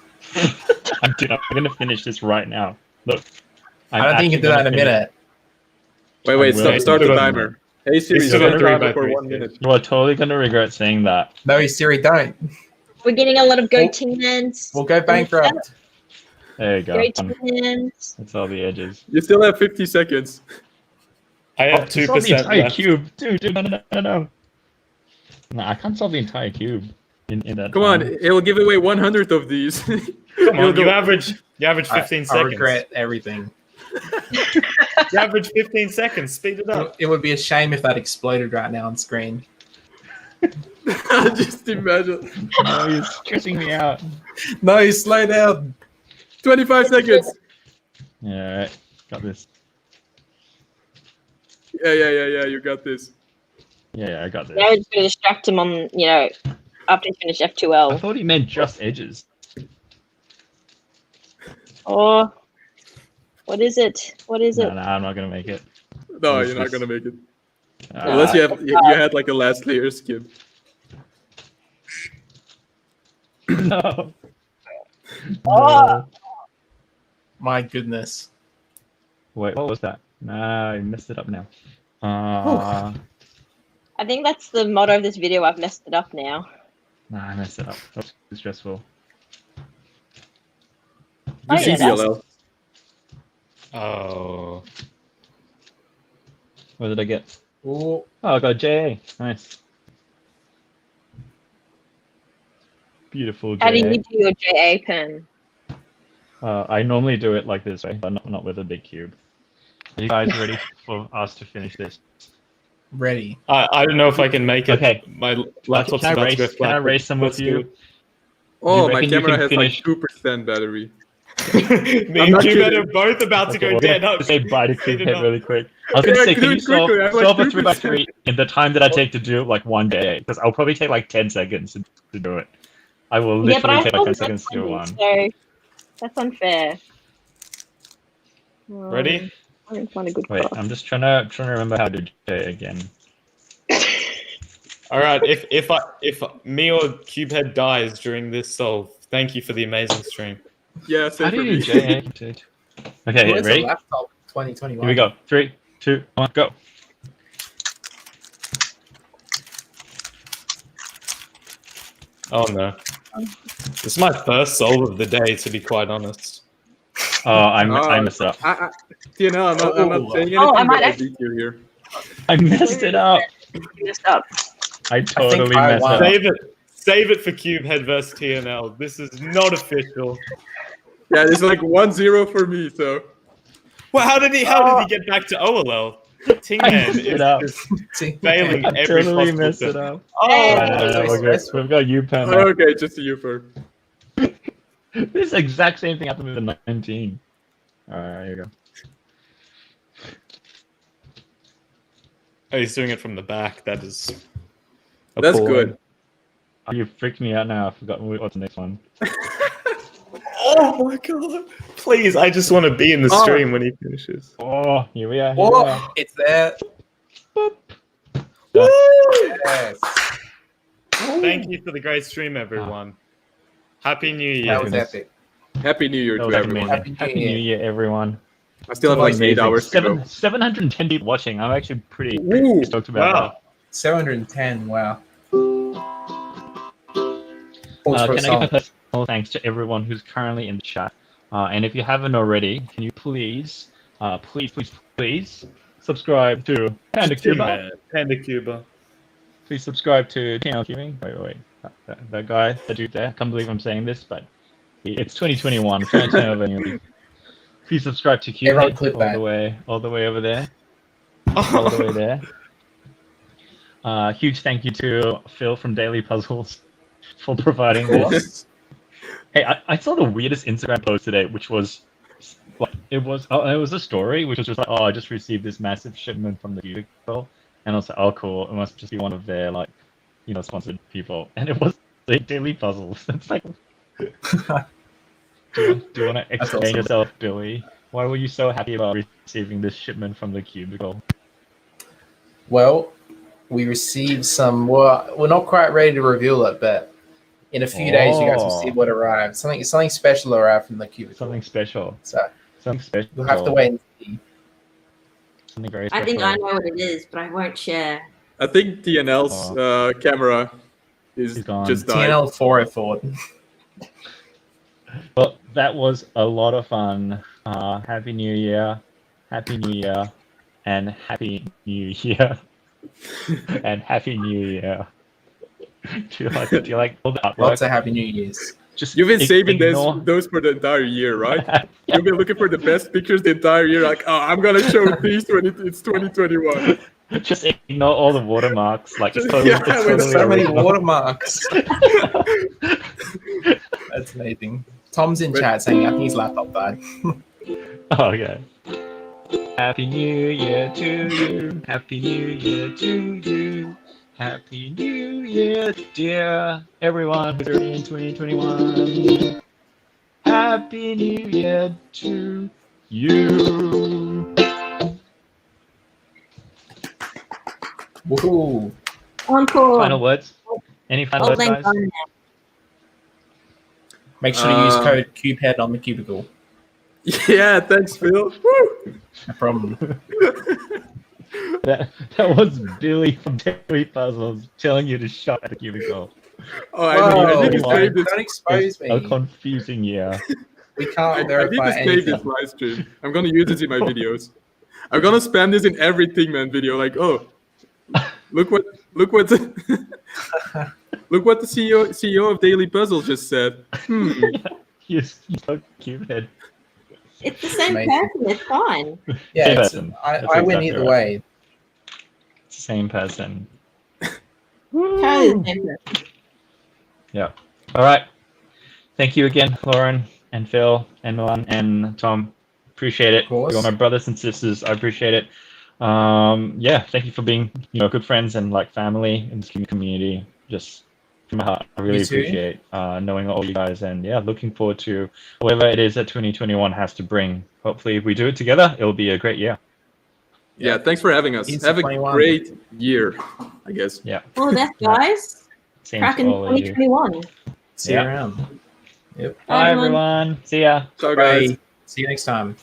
I'm gonna finish this right now. Look. I don't think you can do that in a minute. wait, willing start to the do timer. Hey Siri, He's still start got the 3 timer by for 3 1 minute. You are totally gonna regret saying that. No, Siri, don't. We're getting a lot of go team hands. We'll go bankrupt. There you go. Go team hands. That's all the edges. You still have 50 seconds. I have Solve the 2% entire left. cube, dude. No. No, I can't solve the entire cube in that. Come on, time. it'll give away 100 of these. Come It'll on, go- you average 15 I seconds. regret everything. You average 15 seconds. Speed it up. It would be a shame if that exploded right now on screen. Just imagine. Oh, you're stressing me out. No, slow down. 25 seconds. Yeah, right. Got this. Yeah, you got this. Yeah, I got this. Now we're just going to distract him on, after he's finished I F2L. thought he meant just edges. Or, what is it? What is No, it? I'm not gonna make it. No, What's you're not this? gonna make it. Uh, Unless you had like a last layer skip. no. Oh. My goodness. Wait, what was that? Nah, I messed it up now. I think that's the motto of this video. I've messed it up now. Nah, I messed it up. That's too stressful. Oh, Just yeah, CDLL. Oh. What did I get? Ooh, Oh, I got a JA. Nice. Beautiful. How do JA. you do your JA pen? I normally do it like this way, but not with a big cube. Are you guys ready for us to finish this? Ready. I don't know if I can make it. Okay. My laptop's Can I about to go race? flat. Can I race some with let's do you? it. Oh, You my reckon you camera can has finish- like 2% battery. Me I'm and not Quber kidding. are both about to Okay, go well, dead. let's say bye to Speed it Cubehead up. really quick. I was gonna Yeah, say, do can it you solve, quickly, I have like solve a 2%. 3x3 in the time that I take to do like one day? Because I'll probably take like 10 seconds to do it. I will Yeah, but literally I take like 10 thought seconds to do one. so that's unfair. Ready? I didn't find a good Wait, class. I'm just trying to remember how to do it again. All right. If me or Cubehead dies during this solve, thank you for the amazing stream. Yeah, How same do for you me. do JA? Okay, Where's ready? a laptop 2021? Here we go. 3, 2, 1, go. Oh no. This is my first solve of the day, to be quite honest. Oh, I messed it up. TNL, I'm not saying anything, Oh, I but might I actually- beat you here. I messed it up. You messed up. I totally I messed won. it up. Save it for Cubehead versus TNL. This is not official. Yeah, it's like 1-0 for me, so. Well, how did he get back to OLL? Tingman it up. is failing I every totally possible messed thing. it up. Oh, No, we're good. We've got you, Pen. Okay, just you for. This exact same thing happened with the 19. Alright, here you go. oh, he's doing it from the back. That is. That's appalling. good. Oh, you freaked me out now. I've forgotten what's the next one. Oh my god! Please, I just want to be in the stream when he finishes. Oh, here we are. Here we are. Oh, it's there. Done. Yes. Thank you for the great stream, everyone. Happy New Year. That was epic. Happy New Year That to was everyone. amazing. Happy New Year, everyone. I still have like 8 Amazing. hours to go. 710 people watching. I'm actually pretty Ooh, stoked about Wow. 710. Wow. Pause that. for a Can I give song. a personal thanks to everyone who's currently in the chat? And if you haven't already, can you please subscribe to Panda Cuba? Panda Cuba. Please subscribe to Channel Cubing. Wait. That guy, that dude there. I can't believe I'm saying this, but it's 2021. I'm trying to turn over anyway. Please subscribe to Everyone Cubing clip all that. the way over there. All the way there. Huge thank you to Phil from Daily Puzzles for providing this. Hey, I saw the weirdest Instagram post today, which was like it was a story which was just like, oh, I just received this massive shipment from the cubicle, and I was like, oh, cool, it must just be one of their like, sponsored people, and it was like Daily Puzzles. It's like, do you want to explain awesome. yourself, Billy? Why were you so happy about receiving this shipment from the cubicle? Well, we received some. Well, we're not quite ready to reveal it, but in a few days, you guys will see what arrived. Something special arrived from the cubicle. Something special. So Something special. you'll have to wait and see. Something very I special. think I know what it is, but I won't share. I think TNL's camera is He's gone. just died. TNL 404. Well, that was a lot of fun. Happy New Year. Happy New Year. And Happy New Year. And Happy New Year. Do you like all the artwork? Lots of Happy New Years. Just You've been saving ignore- those for the entire year, right? You've been looking for the best pictures the entire year. Like, oh, I'm gonna show these when it's 2021. Just ignore all the watermarks. Like, it's Just- totally, yeah, it's with totally So many original. watermarks. That's amazing. Tom's in chat saying I think his laptop died. Oh, okay. Happy New Year to you. Happy New Year to you. Happy New Year, dear everyone who's already in 2021. Happy New Year to you. Woohoo! Encore. Final words? Any final words, guys? Make sure to use code CubeHead on the cubicle. Yeah, thanks, Phil. Woo! No problem. That was Billy from Daily Puzzles telling you to shut at the cubicle. Oh, I need to Whoa, save this. don't expose A me. confusing year. We I can't need to verify save anything. this live stream. I'm gonna use this in my videos. I'm gonna spam this in every Thingman video. Like, oh, look what Look what the CEO of Daily Puzzle just said. You're so cute. It's the same person. It's fine. Yeah, I win either way. It's the same person. Totally the same person. Yeah. All right. Thank you again, Lauren and Phil and Milan and Tom. Appreciate it. You're my brothers and sisters. I appreciate it. Thank you for being, good friends and like family in this community. Just from my heart, I really appreciate knowing all you guys, and looking forward to whatever it is that 2021 has to bring. Hopefully, if we do it together, it'll be a great year. Yeah, thanks for having us. Have a great year, I guess. Yeah. All the best, guys. Cracking all of you. 2021. See you around. Yep. Bye, everyone. See ya. Ciao, guys. See you next time.